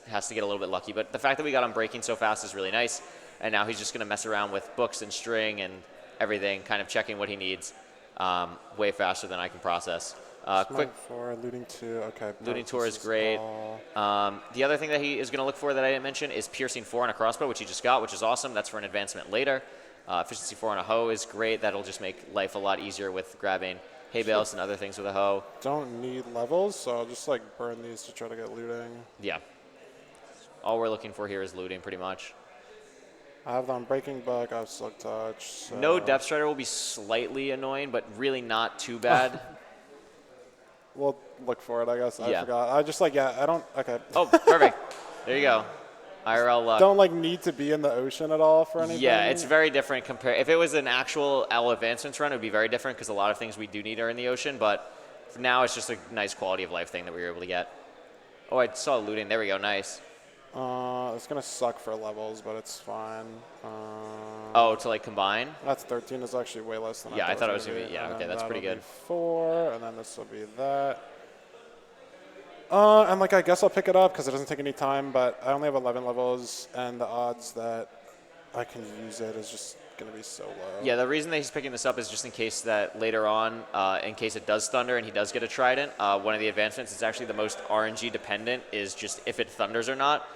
has to get a little bit lucky. But the fact that we got him breaking so fast is really nice. And now he's just going to mess around with books and string and everything, kind of checking what he needs way faster than I can process. Quick. For looting 2. Okay. Looting tour is great. The other thing that he is going to look for that I didn't mention is piercing 4 on a crossbow, which he just got, which is awesome. That's for an advancement later. Efficiency 4 on a hoe is great. That'll just make life a lot easier with grabbing hay bales and other things with a hoe. Don't need levels, so I'll just like burn these to try to get looting. Yeah. All we're looking for here is looting, pretty much. I have the Unbreaking book. I have Slug Touch. So. No Depth Strider will be slightly annoying, but really not too bad. We'll look for it, I guess. Yeah. I forgot. I just like, yeah, I don't, okay. Oh, perfect. There you go. IRL luck. Don't like need to be in the ocean at all for anything? Yeah, it's very different compared. If it was an actual L advancements run, it would be very different because a lot of things we do need are in the ocean. But for now, it's just a nice quality of life thing that we were able to get. Oh, I saw looting. There we go. Nice. It's going to suck for levels, but it's fine. Oh, to like combine? That's 13 is actually way less than Yeah, I thought it was going going to be. Yeah, And okay, then that's pretty that'll good. be 4, and then this will be that. And like I guess I'll pick it up because it doesn't take any time, but I only have 11 levels, and the odds that I can use it is just going to be so low. Yeah, the reason that he's picking this up is just in case that later on, in case it does thunder and he does get a trident, one of the advancements is actually the most RNG dependent is just if it thunders or not.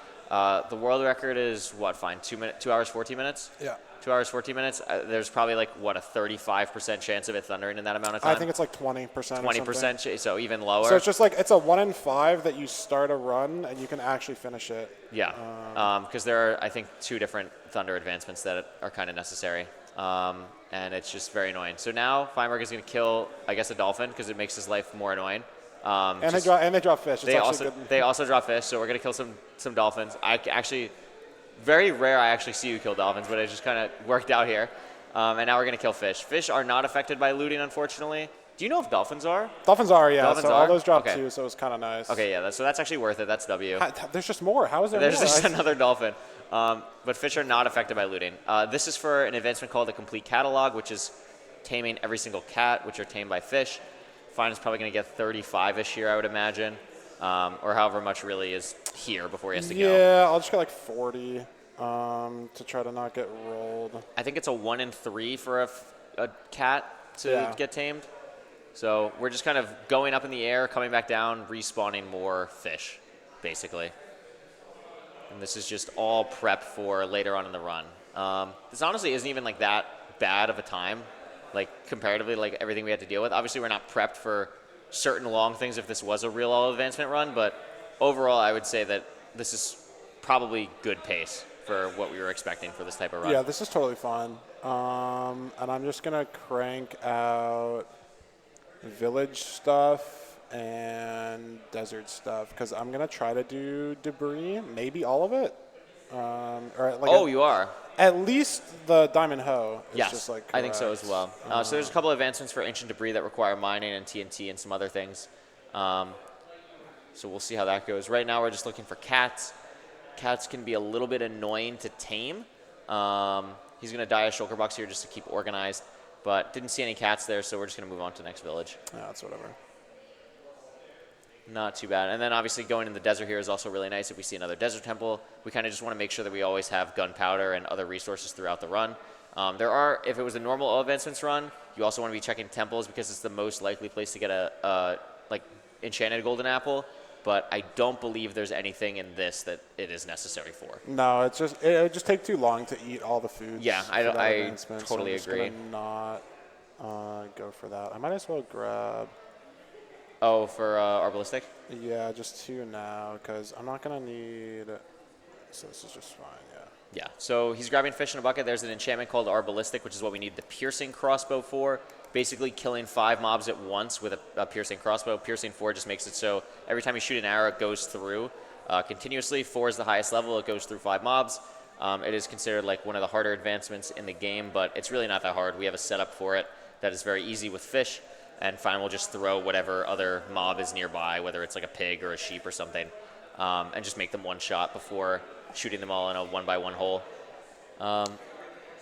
The world record is what, Fine? 2 hours, 14 minutes? Yeah. 2 hours, 14 minutes. There's probably like, what, a 35% chance of it thundering in that amount of time? I think it's like 20%. 20%, so even lower. So it's just like, it's a 1 in 5 that you start a run and you can actually finish it. Yeah, because there are, I think, 2 different thunder advancements that are kind of necessary. And it's just very annoying. So now Feinberg is going to kill, I guess, a dolphin because it makes his life more annoying. And they drop fish. It's they also drop fish, so we're going to kill some dolphins. I actually, very rare I actually see you kill dolphins, but it just kind of worked out here. And now we're going to kill fish. Fish are not affected by looting, unfortunately. Do you know if dolphins are? Dolphins are, yeah. Dolphins so are? all those drop Okay. too, so it's kind of nice. Okay, yeah, so that's actually worth it. That's W. There's just more. How is there There's more? just another dolphin. But fish are not affected by looting. This is for an advancement called the Complete Catalog, which is taming every single cat, which are tamed by fish. Fine is probably going to get 35-ish here, I would imagine, or however much really is here before he has to go. Yeah, I'll just get like 40 to try to not get rolled. I think it's a 1 in 3 for a cat to get tamed. So we're just kind of going up in the air, coming back down, respawning more fish, basically. And this is just all prep for later on in the run. This honestly isn't even like that bad of a time, like comparatively, like everything we had to deal with. Obviously, we're not prepped for certain long things if this was a real all advancement run, but overall, I would say that this is probably good pace for what we were expecting for this type of run. Yeah, this is totally fine. And I'm just gonna crank out village stuff and desert stuff because I'm gonna try to do debris, maybe all of it. Or like Oh, you are? at least the diamond hoe is Yes, just like I think so correct. as well. So there's a couple of advancements for ancient debris that require mining and TNT and some other things. So we'll see how that goes. Right now we're just looking for cats. Cats can be a little bit annoying to tame. He's going to die a shulker box here just to keep organized, but didn't see any cats there, so we're just going to move on to the next village. Yeah, that's whatever. Not too bad. And then obviously going in the desert here is also really nice. If we see another desert temple, we kind of just want to make sure that we always have gunpowder and other resources throughout the run. If it was a normal advancements run, you also want to be checking temples because it's the most likely place to get a enchanted golden apple. But I don't believe there's anything in this that it is necessary for. No, it would just take too long to eat all the foods. Yeah, I totally so agree. I'm just gonna not go for that. I might as well grab. Oh, for Arbalistic? Yeah, just 2 now because I'm not gonna need. So this is just fine. Yeah. Yeah, so he's grabbing fish in a bucket. There's an enchantment called Arbalistic, which is what we need the piercing crossbow for. Basically killing 5 mobs at once with a piercing crossbow. Piercing 4 just makes it so every time you shoot an arrow, it goes through continuously. 4 is the highest level. It goes through 5 mobs. It is considered like one of the harder advancements in the game, but it's really not that hard. We have a setup for it that is very easy with fish, and Fine will just throw whatever other mob is nearby, whether it's like a pig or a sheep or something, and just make them one shot before shooting them all in a 1-by-1 hole.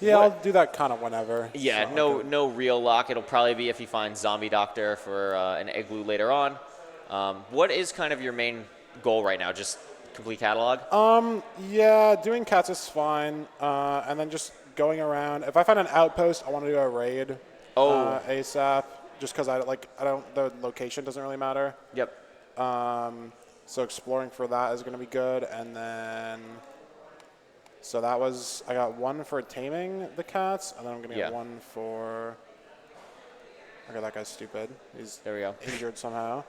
Yeah, I'll do that kind of whenever. Yeah, So, no real lock. It'll probably be if he finds Zombie Doctor for an igloo later on. What is kind of your main goal right now? Just complete catalog? Yeah, doing cats is fine, and then just going around. If I find an outpost, I want to do a raid. ASAP. Just because the location doesn't really matter. Yep. So exploring for that is going to be good, and then. So I got 1 for taming the cats, and then I'm going to get 1 for. Okay, that guy's stupid. There we go. Injured somehow.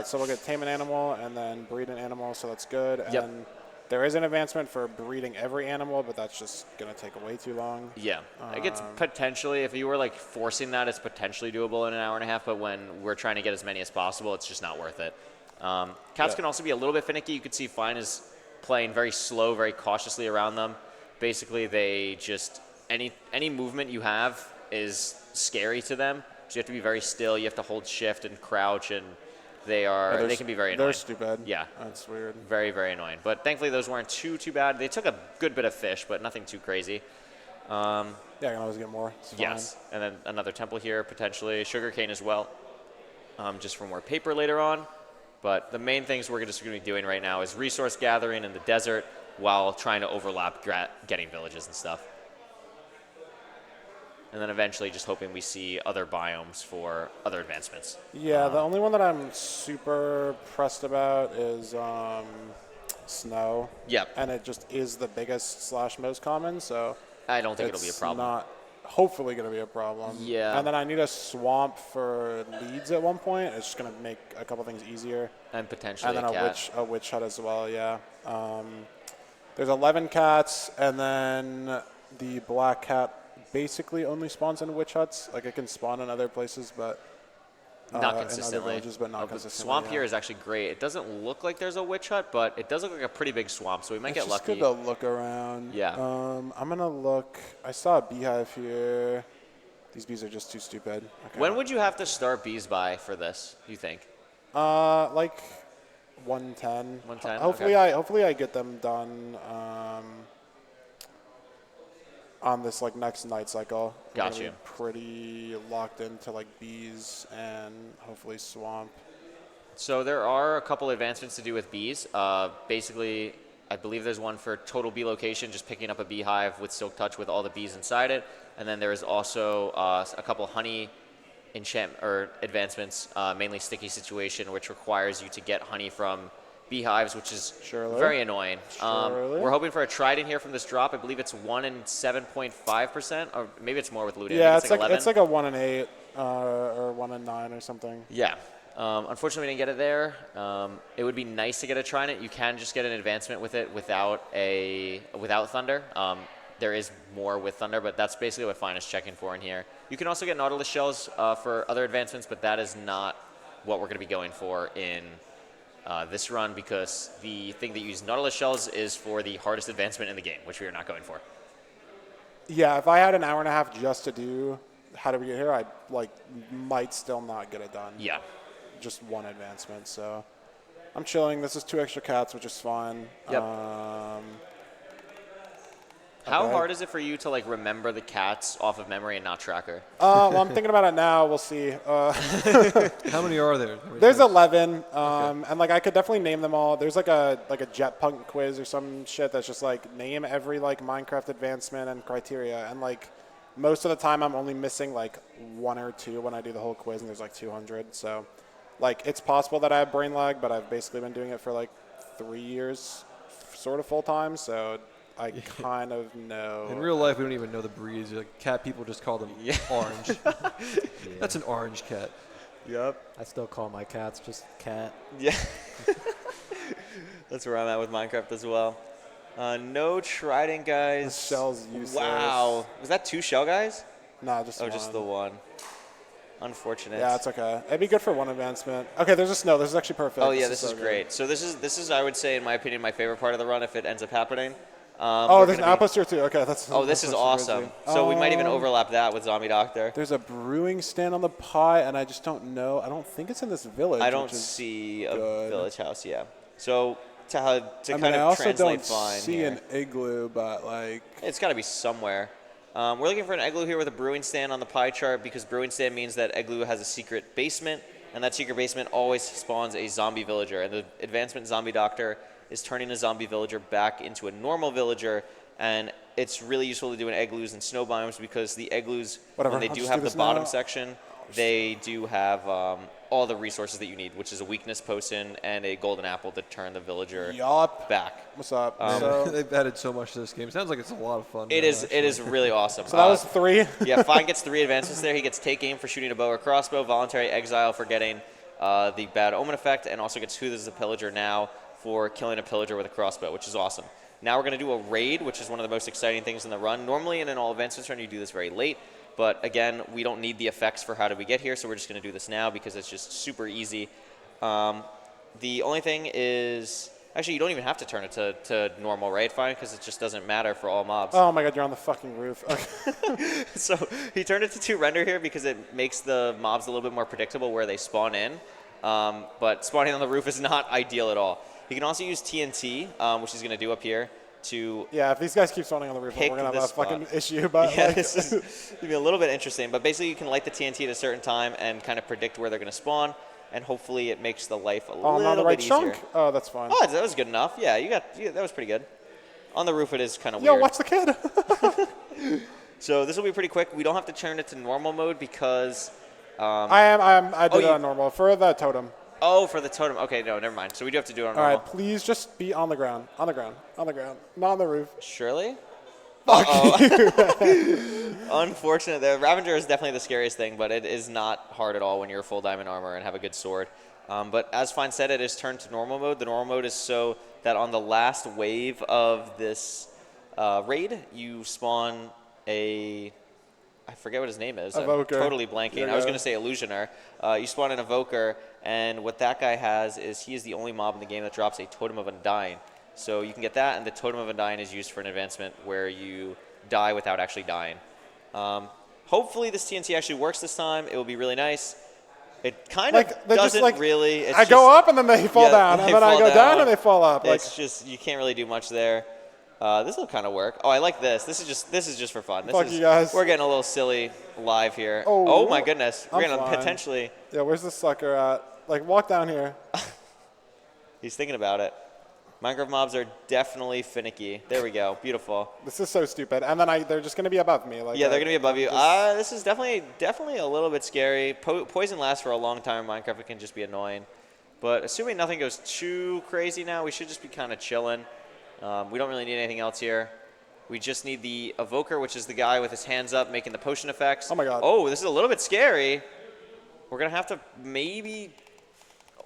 So we'll get tame an animal and then breed an animal, so that's good. And there is an advancement for breeding every animal, but that's just going to take way too long. Yeah. It's potentially, if you were like forcing that, it's potentially doable in an hour and a half, but when we're trying to get as many as possible, it's just not worth it. Cats can also be a little bit finicky. You could see Fine is playing very slow, very cautiously around them. Basically, they just, any movement you have is scary to them. So you have to be very still. You have to hold shift and crouch, and they can be very annoying. They're stupid. Yeah. That's weird. Very, very annoying. But thankfully, those weren't too bad. They took a good bit of fish, but nothing too crazy. Yeah, I can always get more. Yes. And then another temple here, potentially. Sugarcane as well, just for more paper later on. But the main things we're just going to be doing right now is resource gathering in the desert while trying to overlap getting villages and stuff. And then eventually just hoping we see other biomes for other advancements. Yeah, the only one that I'm super pressed about is snow. Yep. And it just is the biggest / most common, so I don't think it'll be a problem. Not hopefully going to be a problem. Yeah. And then I need a swamp for leads at one point. It's just going to make a couple things easier. And potentially and then a witch hut as well, yeah. There's 11 cats, and then the black cat basically only spawns in witch huts. Like, it can spawn in other places, but not in consistently. other villages, but not consistently. Swamp here is actually great. It doesn't look like there's a witch hut, but it does look like a pretty big swamp, so we might get lucky. It's just good to look around. Yeah. I'm going to look. I saw a beehive here. These bees are just too stupid. Okay. When would you have to start bees by for this, do you think? Like 110. 110? Hopefully I get them done on this like next night cycle. Got you. Pretty locked into like bees and hopefully swamp. So there are a couple advancements to do with bees. Basically, I believe there's one for total bee location, just picking up a beehive with Silk Touch with all the bees inside it. And then there is also a couple honey advancements, mainly sticky situation, which requires you to get honey from beehives, which is very annoying. We're hoping for a trident here from this drop. I believe it's 1 in 7.5%, or maybe it's more with looting. Yeah, it's like a 1 in 8 or 1 in 9 or something. Yeah. Unfortunately, we didn't get it there. It would be nice to get a trident. You can just get an advancement with it without thunder. There is more with thunder, but that's basically what Fine is checking for in here. You can also get Nautilus shells for other advancements, but that is not what we're going to be going for in this run, because the thing that you use Nautilus shells is for the hardest advancement in the game, which we are not going for. Yeah, if I had an hour and a half just to do how do we get here, I might still not get it done. Yeah. Just one advancement, so I'm chilling. This is 2 extra cats, which is fine. Yep. How okay. hard is it for you to like remember the cats off of memory and not tracker? Well, I'm thinking about it now. We'll see. How many are there? There's 11, and like I could definitely name them all. There's like a Jetpunk quiz or some shit that's just like name every like Minecraft advancement and criteria, and like most of the time I'm only missing like 1 or 2 when I do the whole quiz, and there's like 200. So like it's possible that I have brain lag, but I've basically been doing it for like 3 years, sort of full time. So I kind of know. In real life, we don't even know the breeds. Like, cat people just call them orange. That's an orange cat. Yep. I still call my cats just cat. Yeah. That's where I'm at with Minecraft as well. No trident, guys. The shell's useless. Wow. Was that 2 shell guys? Nah, just Oh, one. just the one. Unfortunate. Yeah, it's okay. It'd be good for 1 advancement. Okay, there's a snow. This is actually perfect. Oh yeah, this is so great. So this is I would say, in my opinion, my favorite part of the run if it ends up happening. Oh, there's an outpost here too. Okay, that's. Oh, this is awesome. So we might even overlap that with Zombie Doctor. There's a brewing stand on the pie, and I just don't know. I don't think it's in this village. I don't which is see a good. village house. Yeah. So to I kind mean, I of also translate don't fine see here. an igloo, but like. It's got to be somewhere. We're looking for an igloo here with a brewing stand on the pie chart, because brewing stand means that igloo has a secret basement, and that secret basement always spawns a zombie villager. And the advancement Zombie Doctor is turning a zombie villager back into a normal villager, and it's really useful to do in igloos and snow biomes, because the igloos, Whatever, when they I'll do just have do the this bottom now. section, they do have all the resources that you need, which is a weakness potion and a golden apple to turn the villager Yup. back. What's up? They've added so much to this game. Sounds like it's a lot of fun. It now, is. actually. It is really awesome. So that was 3. Yeah, Fine gets 3 advancements there. He gets take aim for shooting a bow or crossbow, voluntary exile for getting the bad omen effect, and also gets Who is the Pillager now for killing a pillager with a crossbow, which is awesome. Now we're going to do a raid, which is one of the most exciting things in the run. Normally in an all advancements run you do this very late, but again, we don't need the effects for how did we get here, so we're just going to do this now because it's just super easy. The only thing is, actually you don't even have to turn it to normal, right? Fine, because it just doesn't matter for all mobs. Oh my god, you're on the fucking roof. Okay. So he turned it to 2 render here because it makes the mobs a little bit more predictable where they spawn in. But spawning on the roof is not ideal at all. He can also use TNT, which he's going to do up here, to Yeah, if these guys keep spawning on the roof, we're pick gonna have this a fucking spot. issue. But yeah, like, this is going to be a little bit interesting. But basically you can light the TNT at a certain time and kind of predict where they're going to spawn, and hopefully it makes the life a oh, I'm little on the right bit easier. chunk. Oh, that's fine. Oh, that was good enough. Yeah, that was pretty good. On the roof it is kind of Yo, weird. watch the kid. So this will be pretty quick. We don't have to turn it to normal mode because... I did it you- on normal for the totem. Oh, for the totem. Okay, no, never mind. So we do have to do it on All normal. right, please just be on the ground, on the ground, on the ground, not on the roof. Surely? Uh-oh. Unfortunate. The Ravager is definitely the scariest thing, but it is not hard at all when you're full diamond armor and have a good sword. But as Fine said, it is turned to normal mode. The normal mode is so that on the last wave of this raid, you spawn a... I forget what his name is. Evoker. I'm totally blanking. Yeah. I was going to say Illusioner. You spawn an Evoker, and what that guy has is he is the only mob in the game that drops a Totem of Undying. So you can get that, and the Totem of Undying is used for an advancement where you die without actually dying. Hopefully this TNT actually works this time. It will be really nice. It kind of They're just, doesn't really. It's I go up and then they fall down, they and then I fall go down and they fall up. Like, It's just you can't really do much there. This will kind of work. Oh, I like this. This is just for fun. Fuck you guys. We're getting a little silly live here. Oh, my goodness. We're I'm going to fine. potentially. yeah, where's the sucker at? Like, walk down here. He's thinking about it. Minecraft mobs are definitely finicky. There we go. Beautiful. This is so stupid. And then they're just gonna be above me. Like, Yeah, they're going to be above you. just- This is definitely a little bit scary. Poison lasts for a long time in Minecraft. It can just be annoying. But assuming nothing goes too crazy now, we should just be kind of chilling. We don't really need anything else here. We just need the Evoker, which is the guy with his hands up making the potion effects. Oh my god. Oh, this is a little bit scary. We're going to have to maybe...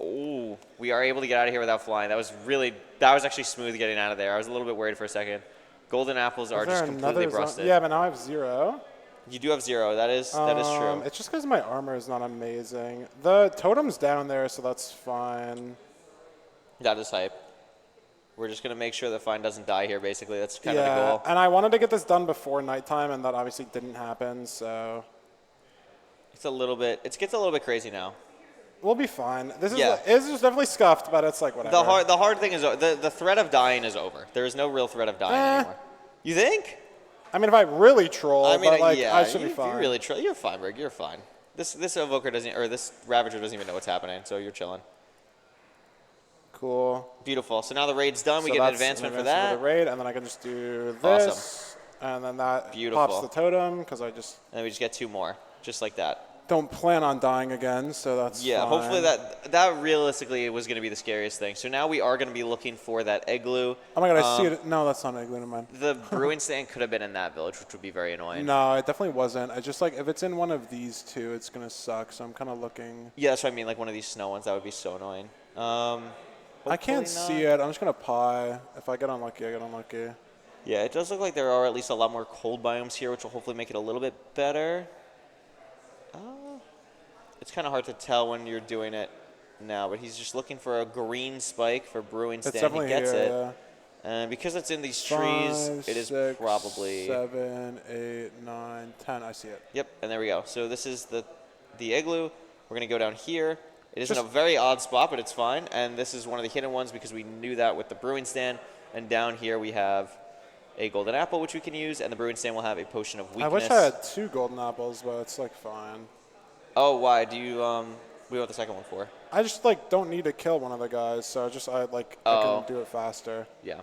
Oh, we are able to get out of here without flying. That was actually smooth getting out of there. I was a little bit worried for a second. Golden apples are Is there just completely another zone? busted. Yeah, but now I have 0. You do have 0. That is true. It's just because my armor is not amazing. The totem's down there, so that's fine. That is hype. We're just going to make sure that Fine doesn't die here, basically. That's kind of the Yeah, goal. and I wanted to get this done before nighttime, and that obviously didn't happen, so It's a little bit, it gets a little bit crazy now. we'll be fine. This is Yeah. this is definitely scuffed, but it's like whatever. The hard thing is, the threat of dying is over. There is no real threat of dying anymore. You think? I mean, if I really troll, I mean, but like yeah, I should be if fine. you really you're Feinberg, you're fine. This evoker doesn't, or this Ravager doesn't even know what's happening, so you're chilling. Cool. Beautiful. So now the raid's done. We So get an that's advancement for For that. the raid, and then I can just do Awesome. this, and then that Beautiful. pops the totem because I just And then we just get 2 more, just like that. don't plan on dying again, so that's Yeah, fine. hopefully that realistically was going to be the scariest thing. So now we are going to be looking for that igloo. Oh my god, I see it. No, that's not an igloo. Never mind. The brewing stand could have been in that village, which would be very annoying. No, it definitely wasn't. I just like if it's in one of these two, it's gonna suck. So I'm kind of looking. Yeah, that's what I mean. Like one of these snow ones, that would be so annoying. I can't see it. I'm just gonna pie. If I get unlucky, I get unlucky. Yeah, it does look like there are at least a lot more cold biomes here, which will hopefully make it a little bit better. It's kind of hard to tell when you're doing it now, but he's just looking for a green spike for brewing It's stand. definitely He gets here. it. Yeah. And because it's in these trees, 5, it is 6, probably... 7, 8, 9, 10. I see it. Yep, and there we go. So this is the igloo. We're going to go down here. It is in a Just- very odd spot, but it's fine. And this is one of the hidden ones because we knew that with the brewing stand. And down here we have a golden apple, which we can use, and the brewing stand will have a potion of weakness. I wish I had 2 golden apples, but it's like fine. Oh, why? Do you, what do you want the second one for? I just like don't need to kill one of the guys, so I Oh. can do it faster. Yeah.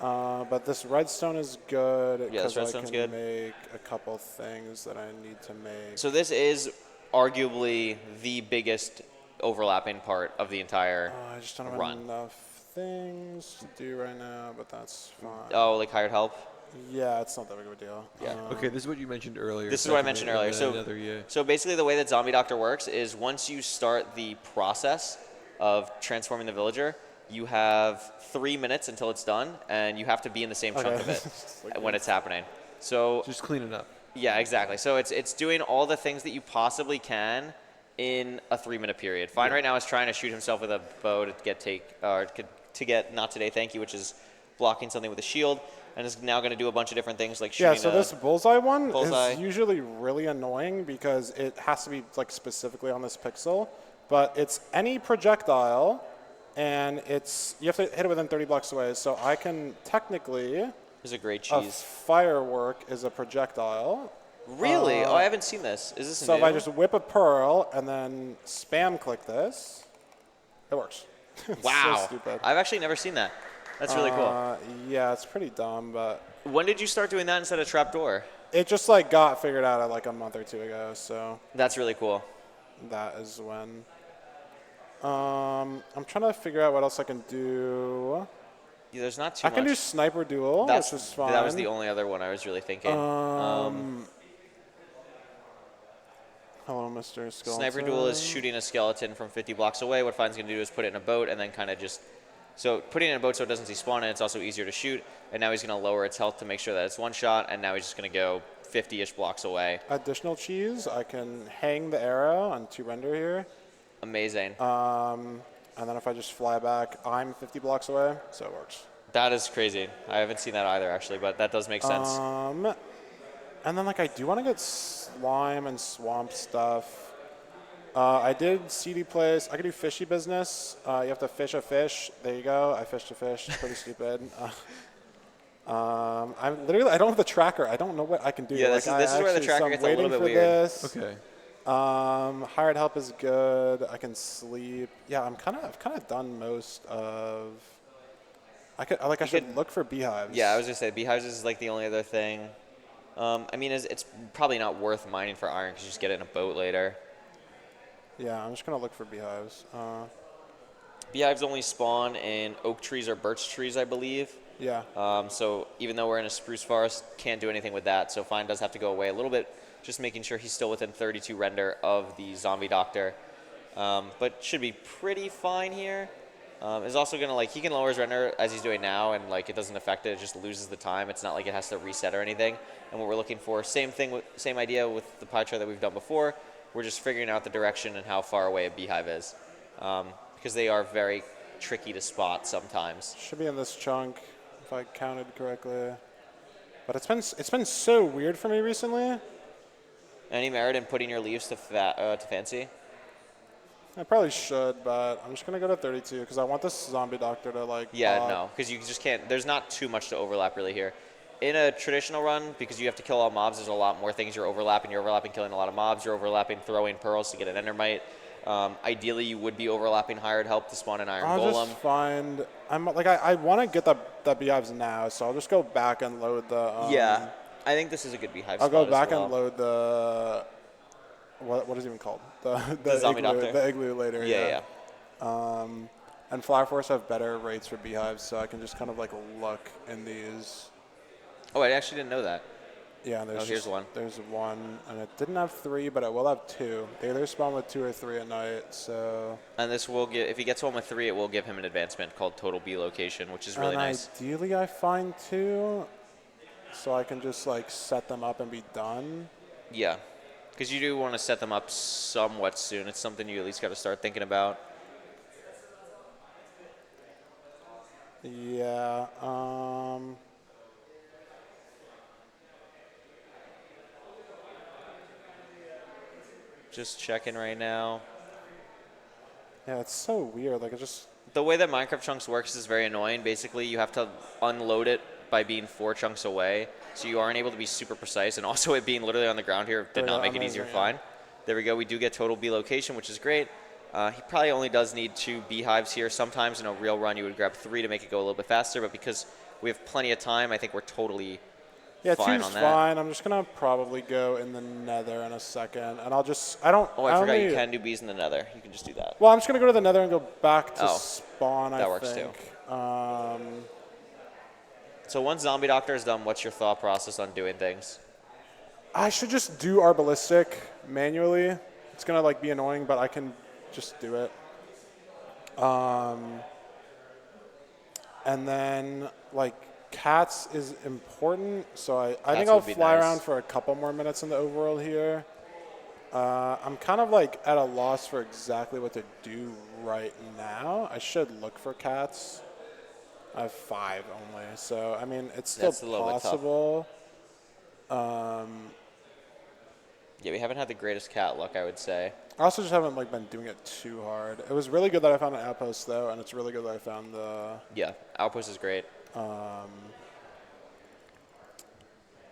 But this redstone is good Yeah, this because I redstone's can good. make a couple things that I need to make. So this is arguably the biggest overlapping part of the entire I just don't have run. enough things to do right now, but that's fine. Oh, like hired help? Yeah, it's not that big of a deal. Yeah. Okay, this is what you mentioned earlier. This is what I mentioned earlier. So basically the way that Zombie Doctor works is once you start the process of transforming the villager, you have 3 minutes until it's done, and you have to be in the same chunk of it Like when it's happening. So Just clean it up. yeah, exactly. So it's doing all the things that you possibly can in a 3-minute period. Fine right now is trying to shoot himself with a bow to get not today, thank you, which is blocking something with a shield, and is now going to do a bunch of different things like shooting. Yeah, so this bullseye one bullseye. is usually really annoying because it has to be like specifically on this pixel, but it's any projectile, and you have to hit it within 30 blocks away. So I can technically is a great a cheese. firework is a project's Really? Oh, I haven't seen this. Is this a So if new I just whip a pearl and then spam click this, it works. It's Wow. So stupid. I've actually never seen that. That's really cool. Yeah, it's pretty dumb, but When did you start doing that instead of trapdoor? it just like got figured out like a month or 2 ago. So That's really cool. that is when. I'm trying to figure out what else I can do. Yeah, there's not too I much. can do sniper duel, which is fine. That was the only other one I was really thinking. Hello, Mr. Skeleton. Sniper duel is shooting a skeleton from 50 blocks away. What Fine's going to do is put it in a boat and then kind of just... So putting it in a boat so it doesn't despawn, and it's also easier to shoot. And now he's going to lower its health to make sure that it's one shot, and now he's just going to go 50-ish blocks away. Additional cheese, I can hang the arrow on 2 render here. Amazing. And then if I just fly back, I'm 50 blocks away, so it works. That is crazy. I haven't seen that either, actually, but that does make sense. And then like I do want to get slime and swamp stuff. I did CD plays. I could do fishy business. You have to fish a fish. There you go. I fished a fish. Pretty stupid. I don't have the tracker. I don't know what I can do. Yeah, like, this is where the tracker I'm gets a little waiting bit for weird. This. Okay. Hired help is good. I can sleep. Yeah, I've kind of done most of. I should look for beehives. Yeah, I was going to say, beehives is like the only other thing. I mean, it's probably not worth mining for iron because you just get it in a boat later. Yeah, I'm just gonna look for beehives. Beehives only spawn in oak trees or birch trees, I believe. Yeah. So even though we're in a spruce forest, can't do anything with that. So Fine does have to go away a little bit, just making sure he's still within 32 render of the zombie doctor. But should be pretty fine here. Is also going to, like, he can lower his render as he's doing now, and, like, it doesn't affect it. It just loses the time. It's not like it has to reset or anything. And what we're looking for, same idea with the pie chart that we've done before. We're just figuring out the direction and how far away a beehive is, because they are very tricky to spot sometimes. Should be in this chunk, if I counted correctly. But it's been so weird for me recently. Any merit in putting your leaves to fancy? I probably should, but I'm just gonna go to 32 because I want this zombie doctor to like. Yeah, pop. no, because you just can't. There's not too much to overlap really here. In a traditional run, because you have to kill all mobs, there's a lot more things you're overlapping. You're overlapping killing a lot of mobs. You're overlapping throwing pearls to get an endermite. Ideally, you would be overlapping hired help to spawn an iron I'll golem. just find. I want to get the beehives now, so I'll just go back and load the. Yeah, I think this is a good beehive. I'll go spot back as well. and load the. What is it even called? The zombie igloo, doctor. the igloo later. Yeah. And Flower Force have better rates for beehives, so I can just kind of like look in these. Oh, I actually didn't know that. Yeah, and there's here's one. There's one, and it didn't have 3, but it will have 2. They either spawn with 2 or 3 at night, so. And this will give, if he gets one with 3, it will give him an advancement called Total Bee Location, which is really and nice. Ideally, I find 2, so I can just like set them up and be done. Yeah, because you do want to set them up somewhat soon. It's something you at least got to start thinking about. Yeah. Just checking right now. Yeah, it's so weird. Like, it just. The way that Minecraft Chunks works is very annoying. Basically, you have to unload it by being 4 chunks away, so you aren't able to be super precise. And also, it being literally on the ground here did not make it easier to find. There we go. We do get Total Bee Location, which is great. He probably only does need 2 beehives here. Sometimes in a real run, you would grab 3 to make it go a little bit faster, but because we have plenty of time, I think we're totally fine on that. Fine. I'm just gonna probably go in the Nether in a second, and I'll just. I don't. Oh, I forgot you can do bees in the Nether. You can just do that. Well, I'm just gonna go to the Nether and go back to spawn. That works too. So once Zombie Doctor is done, what's your thought process on doing things? I should just do Arbalistic manually. It's gonna like be annoying, but I can just do it. And then like cats is important, so I think I'll fly around for a couple more minutes in the overworld here. I'm kind of like at a loss for exactly what to do right now. I should look for cats. I have 5 only, so I mean it's still possible. Yeah, we haven't had the greatest cat luck, I would say. I also just haven't like been doing it too hard. It was really good that I found an outpost though, and it's really good that I found the. Yeah, outpost is great.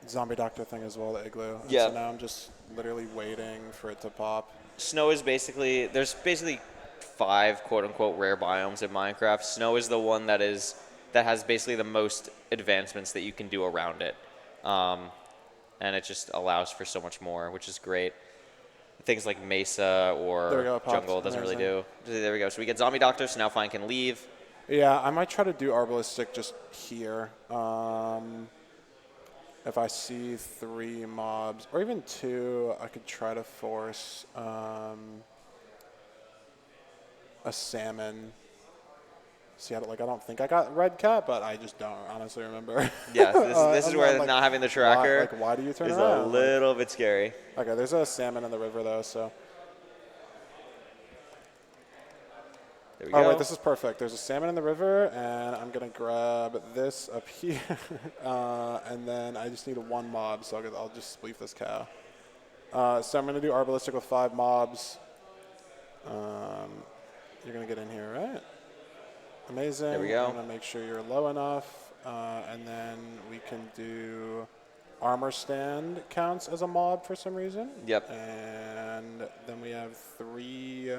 Zombie doctor thing as well, the igloo. Yeah. So now I'm just literally waiting for it to pop. Snow is basically, there's basically 5 quote-unquote rare biomes in Minecraft. Snow is the one that has basically the most advancements that you can do around it. And it just allows for so much more, which is great. Things like Mesa or Jungle doesn't really do. There we go. So we get Zombie Doctor, so now Fine can leave. Yeah, I might try to do Arbalistic just here. If I see 3 mobs, or even 2, I could try to force a salmon. See, I don't think I got red cat, but I just don't honestly remember. Yeah, this is where not having the tracker why do you turn is around? a little bit scary. Okay, there's a salmon in the river though, so. There we go. Oh wait, this is perfect. There's a salmon in the river, and I'm gonna grab this up here, and then I just need 1 mob, so I'll just spleef this cow. So I'm gonna do Arbalistic with 5 mobs. You're gonna get in here, right? Amazing. There we go. I'm gonna make sure you're low enough, and then we can do armor stand counts as a mob for some reason. Yep. And then we have 3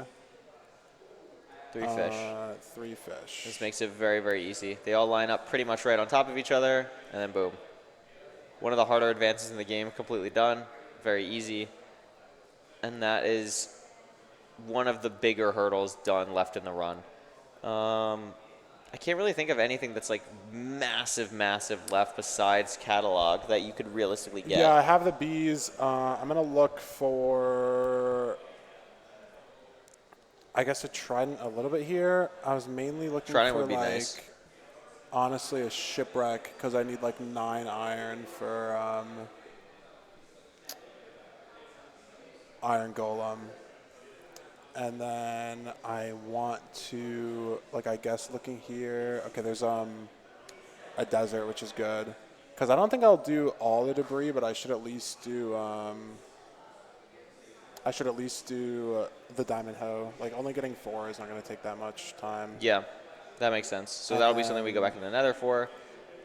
fish. 3 fish. This makes it very, very easy. They all line up pretty much right on top of each other, and then boom. One of the harder advances in the game, completely done. Very easy. And that is one of the bigger hurdles done left in the run. I can't really think of anything that's like massive left besides catalog that you could realistically get. Yeah, I have the bees. I'm gonna look for. I guess a trident a little bit here. I was mainly looking Trident for would be like, nice. honestly, a shipwreck because I need like 9 iron for iron golem. And then I want to, like, I guess looking here. Okay, there's a desert, which is good. Because I don't think I'll do all the debris, but I should at least do the diamond hoe. Like, only getting 4 is not going to take that much time. Yeah, that makes sense. So that'll be something we go back to the Nether for.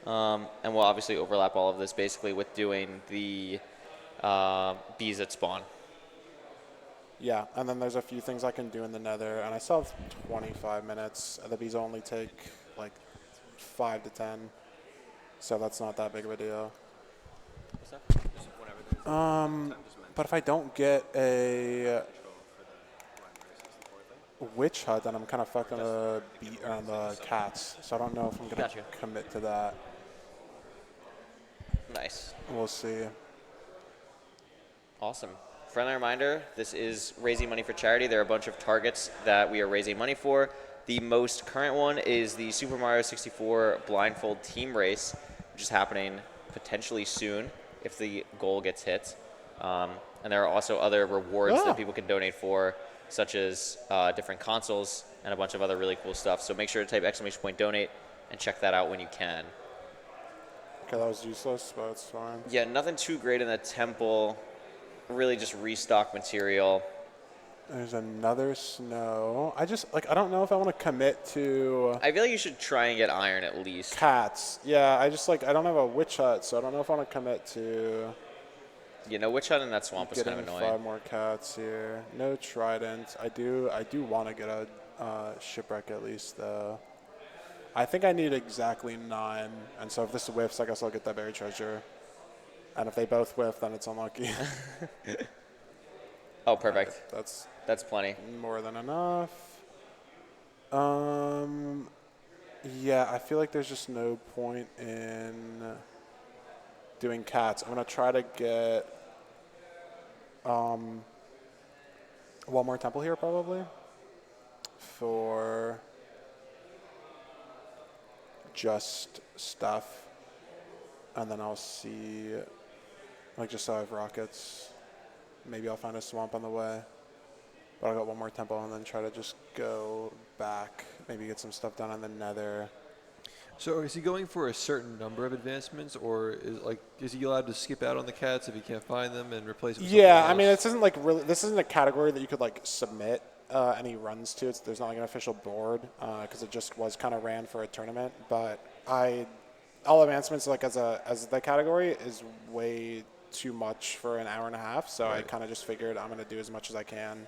And we'll obviously overlap all of this basically with doing the bees at spawn. Yeah, and then there's a few things I can do in the Nether, and I still have 25 minutes. The bees only take like 5 to 10, so that's not that big of a deal. But if I don't get a witch hut, then I'm kind of fucking the cats. So I don't know if I'm gonna Gotcha. commit to that. Nice. We'll see. Awesome. Friendly reminder, this is raising money for charity. There are a bunch of targets that we are raising money for. The most current one is the Super Mario 64 blindfold team race, which is happening potentially soon if the goal gets hit. And there are also other rewards that people can donate for, such as different consoles and a bunch of other really cool stuff. So make sure to type !donate and check that out when you can. Okay, that was useless, but it's fine. Yeah, nothing too great in the temple. Really just restock material. There's another snow. I don't know if I want to commit to I feel like you should try and get iron at least. cats. Yeah, I don't have a witch hut, so I don't know if I want to commit to You know, witch hut in that swamp is kind getting of annoying. 5 more cats here. No trident. I do want to get a shipwreck at least, though. I think I need exactly 9, and so if this whiffs, I guess I'll get that buried treasure. And if they both whiff, then it's unlucky. Oh, perfect. That's Plenty. more than enough. Yeah, I feel like there's just no point in doing cats. I'm gonna try to get one more temple here probably for just stuff, and then I'll see, like, just so I have rockets. Maybe I'll find a swamp on the way. But I'll get one more temple and then try to just go back. Maybe get some stuff done on the Nether. So is he going for a certain number of advancements, or is he allowed to skip out on the cats if he can't find them and replace them with Yeah, something I mean, else? this isn't a category that you could like submit any runs to. There's not like an official board because it just was kind of ran for a tournament. But all advancements like as the category is way too much for an hour and a half. So I kind of just figured I'm gonna do as much as I can.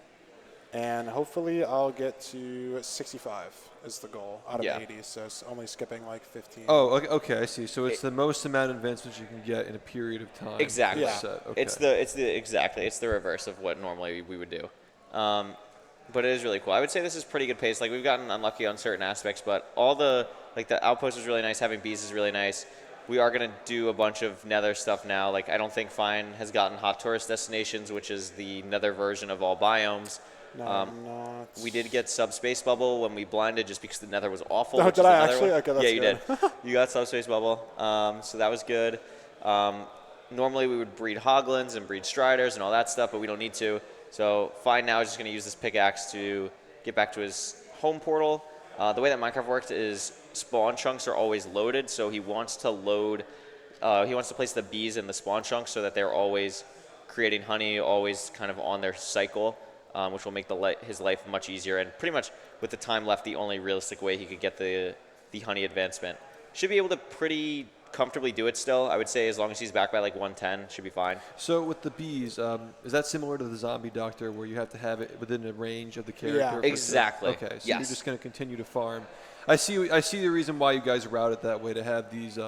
And hopefully I'll get to 65 is the goal out of 80. So it's only skipping like 15. Oh, okay, I see. So it's the most amount of advancements you can get in a period of time. Exactly. Yeah. Set. Okay. It's the reverse of what normally we would do. But it is really cool. I would say this is pretty good pace. Like, we've gotten unlucky on certain aspects, but all the outpost is really nice. Having bees is really nice. We are going to do a bunch of Nether stuff now. Like, I don't think Fine has gotten hot tourist destinations, which is the Nether version of all biomes. No, I'm not. We did get Subspace Bubble when we blinded just because the Nether was awful. Oh, which did is I another actually? one. Okay, that's yeah, you good. did. You got Subspace Bubble, so that was good. Normally we would breed Hoglins and breed Striders and all that stuff, but we don't need to. So Fine now is just going to use this pickaxe to get back to his home portal. The way that Minecraft works is spawn chunks are always loaded, so he wants to place the bees in the spawn chunks so that they're always creating honey, always kind of on their cycle. Which will make his life much easier, and pretty much with the time left, the only realistic way he could get the honey advancement. Should be able to pretty comfortably do it still, I would say, as long as he's back by like 110, should be fine. So with the bees, is that similar to the zombie doctor where you have to have it within the range of the character? Yeah. for it to- Exactly. Okay, so Yes. you're just going to continue to farm. I see the reason why you guys route it that way, to have these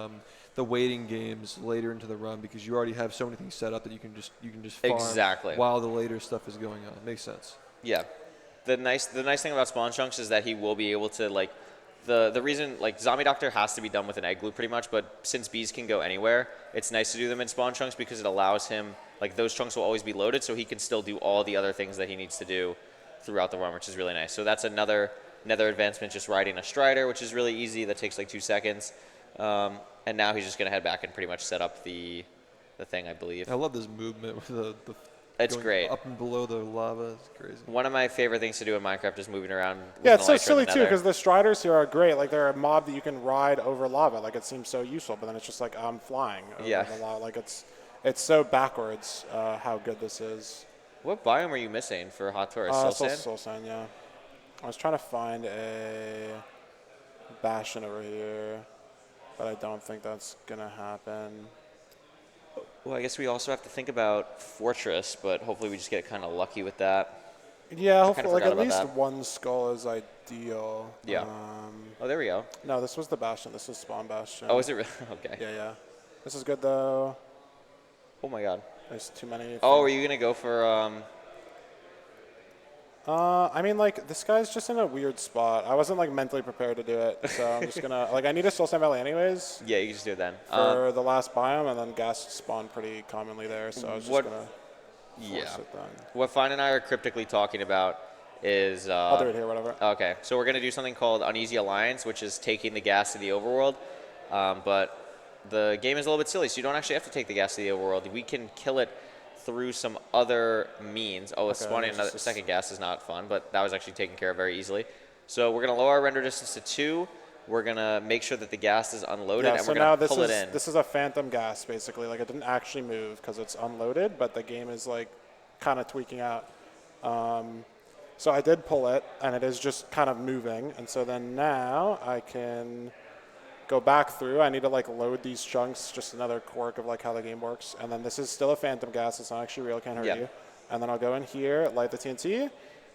the waiting games later into the run, because you already have so many things set up that you can just farm Exactly. while the later stuff is going on. Makes sense. Yeah. The nice thing about spawn chunks is that he will be able to, like, the reason, like, Zombie Doctor has to be done with an egg glue pretty much, but since bees can go anywhere, it's nice to do them in spawn chunks because it allows him, like, those chunks will always be loaded, so he can still do all the other things that he needs to do throughout the run, which is really nice. So that's another Nether advancement, just riding a Strider, which is really easy. That takes like 2 seconds. And now he's just going to head back and pretty much set up the thing, I believe. I love this movement with the It's going great. up and below the lava. It's crazy. One of my favorite things to do in Minecraft is moving around. With Yeah, it's an so elytra in silly the too Nether. because the Striders here are great. Like they're a mob that you can ride over lava. Like it seems so useful, but then it's just like I'm flying over the lava. Like it's so backwards how good this is. What biome are you missing for Hot Tourist? Soul Sand? Soul Sand, yeah. I was trying to find a Bastion over here, but I don't think that's gonna happen. Well, I guess we also have to think about Fortress, but hopefully we just get kind of lucky with that. Yeah, kinda hopefully, like forgot at about least that. one skull is ideal. Yeah. Oh, there we go. No, this was the Bastion. This is Spawn Bastion. Oh, is it really? Okay. Yeah. This is good though. Oh my God. There's too many. Oh, are you gonna go for? I mean, like this guy's just in a weird spot. I wasn't like mentally prepared to do it, so I'm just gonna like I need a Soul Sand Valley anyways Yeah, you can just do it then. for the last biome, and then gas spawn pretty commonly there, so I was just gonna Yeah. force it then. What Fine and I are cryptically talking about is. I'll do it here, whatever. Okay, so we're gonna do something called Uneasy Alliance, which is taking the gas to the overworld, but the game is a little bit silly, so you don't actually have to take the gas to the overworld. We can kill it through some other means. Oh, spawning another second gas is not fun, but that was actually taken care of very easily. So we're gonna lower our render distance to 2. We're gonna make sure that the gas is unloaded, Yeah, and so we're now gonna pull it in. this is a phantom gas basically. Like it didn't actually move because it's unloaded, but the game is like kind of tweaking out. So I did pull it, and it is just kind of moving. And so then now I can go back through. I need to like load these chunks, just another quirk of like how the game works. And then this is still a phantom gas. It's not actually real, can't hurt you. And then I'll go in here, light the TNT.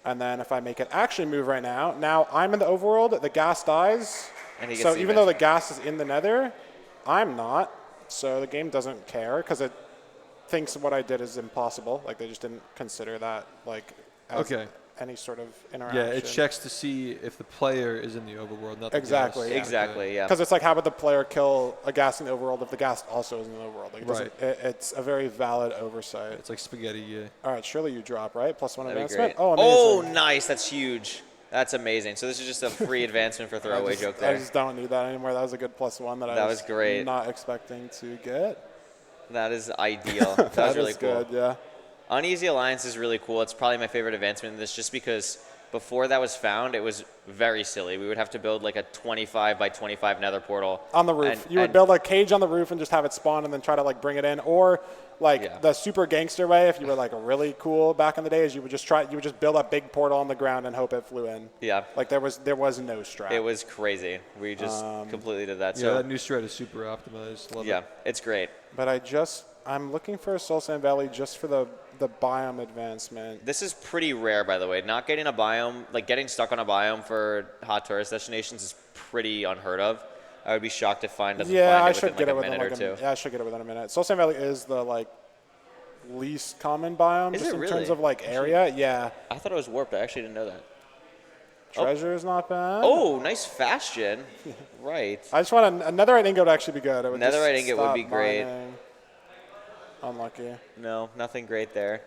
And then if I make it actually move right now I'm in the overworld, the gas dies. And he gets So the even though the advantage. gas is in the Nether, I'm not. So the game doesn't care because it thinks what I did is impossible. Like they just didn't consider that like as any sort of interaction. Yeah, it checks to see if the player is in the overworld, not the Exactly, gas. yeah. Exactly, yeah. Because it's like, how would the player kill a gas in the overworld if the gas also is in the overworld? Like, it doesn't- it's a very valid oversight. It's like spaghetti, yeah. All right, surely you drop, right? +1 That'd be advancement? great. Oh, Oh, amazing. nice. That's huge. That's amazing. So this is just a free advancement for throwaway joke I there. just don't need that anymore. That was a good +1 that I That was great. not expecting to get. That is ideal. That was really is cool. good, yeah. Uneasy Alliance is really cool. It's probably my favorite advancement in this just because before that was found, it was very silly. We would have to build like a 25 by 25 nether portal. On the roof. And- You would and- build a cage on the roof and just have it spawn and then try to like bring it in. Or like Yeah. the super gangster way, if you were like really cool back in the days, you would just build a big portal on the ground and hope it flew in. Yeah. Like there was no strat. It was crazy. We just completely did that. Yeah, So that new strat is super optimized. Love yeah, it. it's great. But I'm looking for a Soul Sand Valley just for the biome advancement. This is pretty rare, by the way. Not getting a biome, like getting stuck on a biome for hot tourist destinations is pretty unheard of. I would be shocked if Fine doesn't Yeah, I find it should within get it like a within minute or two. I should get it within a minute. Soul Sand Valley is the like least common biome Is just it in really? terms of like area. Yeah. I thought it was warped. I actually didn't know that. Treasure is not bad. Oh, nice fast gen. Right. I just want a netherite ingot would actually be good. It would just Netherite ingot would stop be great. mining. Unlucky. No, nothing great there.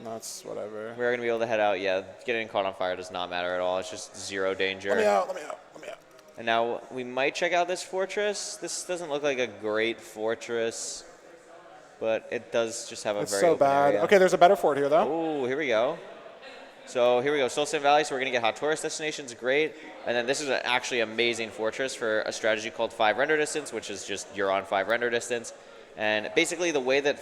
That's whatever. We're going to be able to head out. Yeah, getting caught on fire does not matter at all. It's just zero danger. Let me out. And now we might check out this fortress. This doesn't look like a great fortress, but it does just have a It's very so open bad. area. Okay, there's a better fort here though. Oh, here we go. So here we go, Soul Sand Valley. So we're going to get hot tourist destinations, great. And then this is an actually amazing fortress for a strategy called 5 render distance, which is just you're on 5 render distance. And basically the way that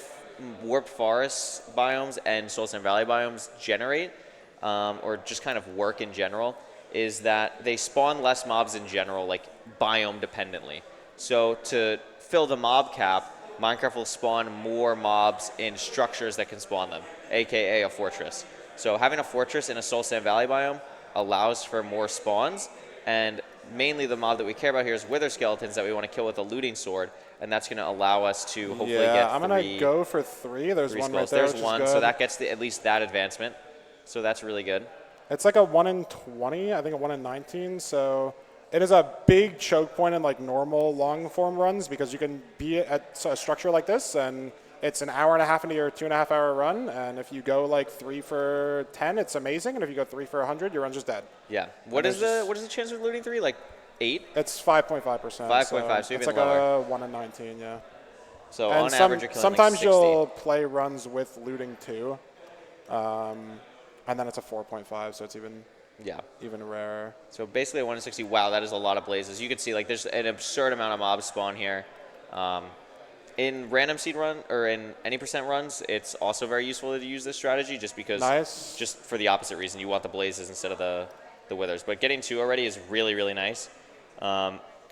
warped forest biomes and Soul Sand Valley biomes generate, or just kind of work in general, is that they spawn less mobs in general, like biome dependently. So to fill the mob cap, Minecraft will spawn more mobs in structures that can spawn them, aka a fortress. So having a fortress in a Soul Sand Valley biome allows for more spawns, and mainly the mob that we care about here is wither skeletons that we want to kill with a looting sword, and that's going to allow us to hopefully get I'm gonna go for 3. There's 3 one skulls. right there. There's which is one, good. so that gets at least that advancement. So that's really good. It's like a 1 in 20, I think a 1 in 19. So it is a big choke point in like normal long form runs because you can be at a structure like this and it's an hour and a half into your 2.5 hour run, and if you go like 3 for 10, it's amazing, and if you go 3 for 100, your run's just dead. Yeah. What is the chance of looting 3? Like 8? It's 5.5%. 5.5, so it's even like lower. a 1 in 19, yeah. So And on average, you're killing sometimes like 60. you'll play runs with looting too, and then it's a 4.5, so it's even rarer. So basically a 1 in 60. Wow, that is a lot of blazes. You can see like there's an absurd amount of mobs spawn here. In random seed run or in any percent runs, it's also very useful to use this strategy just because just for the opposite reason, you want the blazes instead of the withers. But getting 2 already is really, really nice.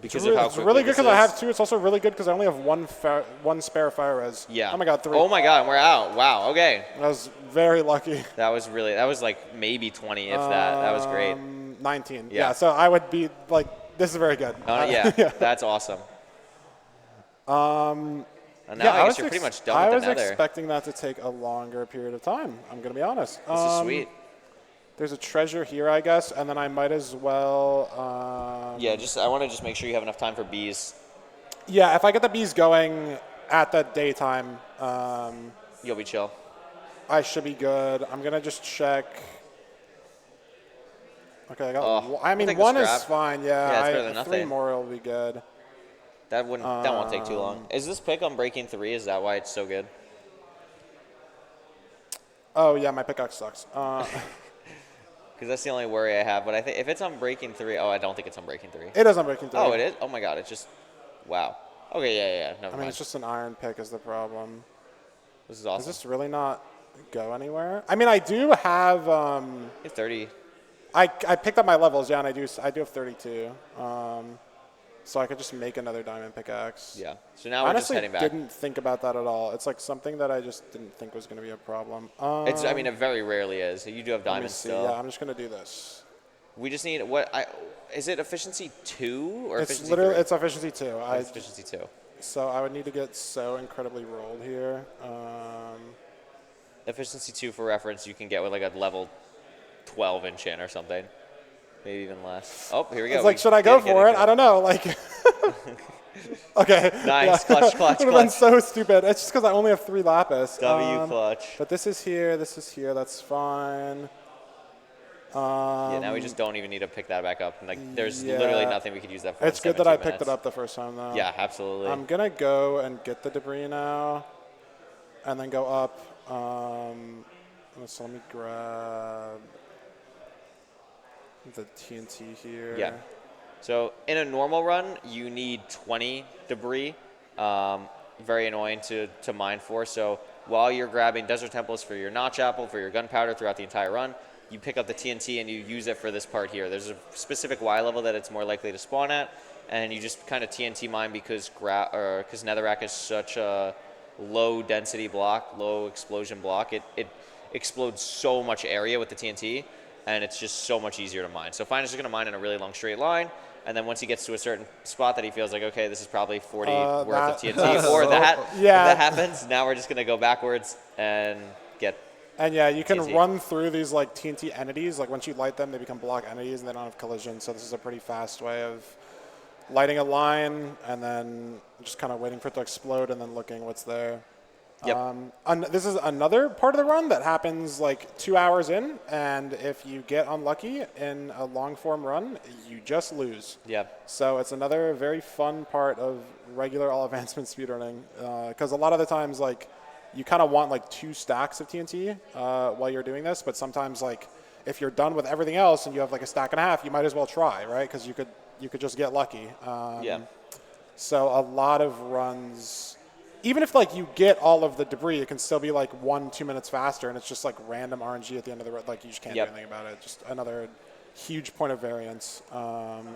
Because of how it's really good because I have 2. It's also really good because I only have one spare fire res. Yeah. Oh my god, 3. Oh my god, we're out. Wow. Okay. I was very lucky. That was like maybe 20 if that. That was great. 19. Yeah. So I would be like, this is very good. Yeah. That's awesome. And now I guess you're pretty much done with the Nether. I was expecting that to take a longer period of time. I'm gonna be honest. This is sweet. There's a treasure here, I guess, and then I might as well. Yeah, I want to just make sure you have enough time for bees. Yeah, if I get the bees going at the daytime, You'll be chill. I should be good. I'm gonna just check. Okay, I got. I mean, 1 is fine. Yeah, it's better than nothing. 3 more will be good. That won't take too long. Is this pick on breaking 3? Is that why it's so good? Oh yeah, my pickaxe sucks. Because that's the only worry I have. But I think if it's on breaking 3, I don't think it's on breaking 3. It is on breaking 3. Oh, it is? Oh my god, it's just, wow. Okay, yeah. Never mind. It's just an iron pick is the problem. This is awesome. Does this really not go anywhere? I mean, I do have. You have 30. I picked up my levels, yeah, and I do have 32. So I could just make another diamond pickaxe. Yeah. So now we're just heading back. I honestly didn't think about that at all. It's like something that I just didn't think was going to be a problem. I mean, it very rarely is. You do have diamonds still. Yeah, I'm just going to do this. We just need is it efficiency 2 or It's efficiency literally 3? it's efficiency 2. It's efficiency 2. So I would need to get so incredibly rolled here. Efficiency 2 for reference, you can get with like a level 12 enchant or something. Maybe even less. Oh, here we go. It's like, should I go for it? I don't know. Like, okay. Nice. Clutch. It would have been so stupid. It's just because I only have 3 lapis. W clutch. But this is here. That's fine. Yeah, now we just don't even need to pick that back up. Like, there's literally nothing we could use that for. It's good that I picked it up the first time, though. Yeah, absolutely. I'm going to go and get the debris now and then go up. So let me grab the TNT here. Yeah. So in a normal run, you need 20 debris. Very annoying to mine for. So while you're grabbing desert temples for your notch apple, for your gunpowder throughout the entire run, you pick up the TNT and you use it for this part here. There's a specific Y level that it's more likely to spawn at, and you just kind of TNT mine because Netherrack is such a low density block, low explosion block. It explodes so much area with the TNT, and it's just so much easier to mine. So Feinberg's going to mine in a really long straight line, and then once he gets to a certain spot that he feels like, okay, this is probably 40 worth of TNT, or if that happens, now we're just going to go backwards and get. And yeah, you can TNT. run through these like TNT entities. Like once you light them, they become block entities, and they don't have collision. So this is a pretty fast way of lighting a line and then just kind of waiting for it to explode and then looking what's there. Yep. This is another part of the run that happens like 2 hours in, and if you get unlucky in a long form run, you just lose. Yeah. So it's another very fun part of regular all advancement speedrunning, because a lot of the times like you kind of want like 2 stacks of TNT while you're doing this, but sometimes like if you're done with everything else and you have like a stack and a half, you might as well try, right? Because you could just get lucky. Yeah. So a lot of runs, even if like you get all of the debris, it can still be like 1-2 minutes faster, and it's just like random RNG at the end of the run. Like you just can't do anything about it. Just another huge point of variance.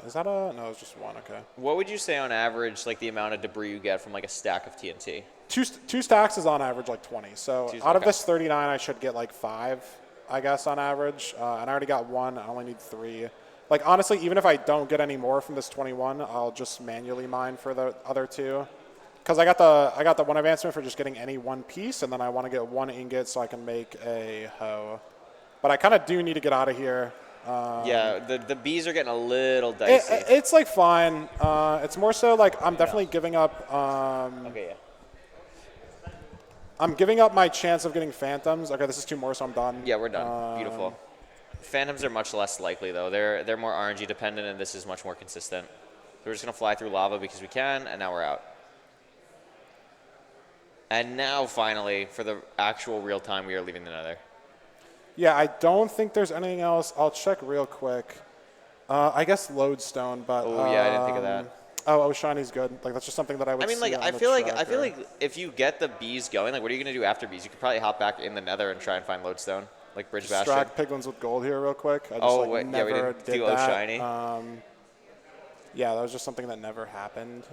Is that no? It's just 1. Okay. What would you say on average, like the amount of debris you get from like a stack of TNT? Two stacks is on average like 20. So out of this 39, I should get like 5, I guess, on average. And I already got 1. I only need 3. Like honestly, even if I don't get any more from this 21, I'll just manually mine for the other 2. Because I got the 1 advancement for just getting any 1 piece, and then I want to get 1 ingot so I can make a hoe. But I kind of do need to get out of here. Yeah, the bees are getting a little dicey. It's like fine. It's more so like I'm definitely giving up. Okay, yeah. I'm giving up my chance of getting phantoms. Okay, this is 2 more, so I'm done. Yeah, we're done. Beautiful. Phantoms are much less likely, though. They're more RNG dependent, and this is much more consistent. So we're just going to fly through lava because we can, and now we're out. And now, finally, for the actual real time, we are leaving the Nether. Yeah, I don't think there's anything else. I'll check real quick. I guess lodestone, but Oh, yeah, I didn't think of that. Oh, shiny's good. Like that's just something that I would. I mean, like see on I the feel like tracker. if you get the bees going, like what are you gonna do after bees? You could probably hop back in the Nether and try and find lodestone, like Bridge Bastion. Distract piglins with gold here real quick. I just Oh, like wait, yeah, never we didn't did do that. shiny. Yeah, that was just something that never happened.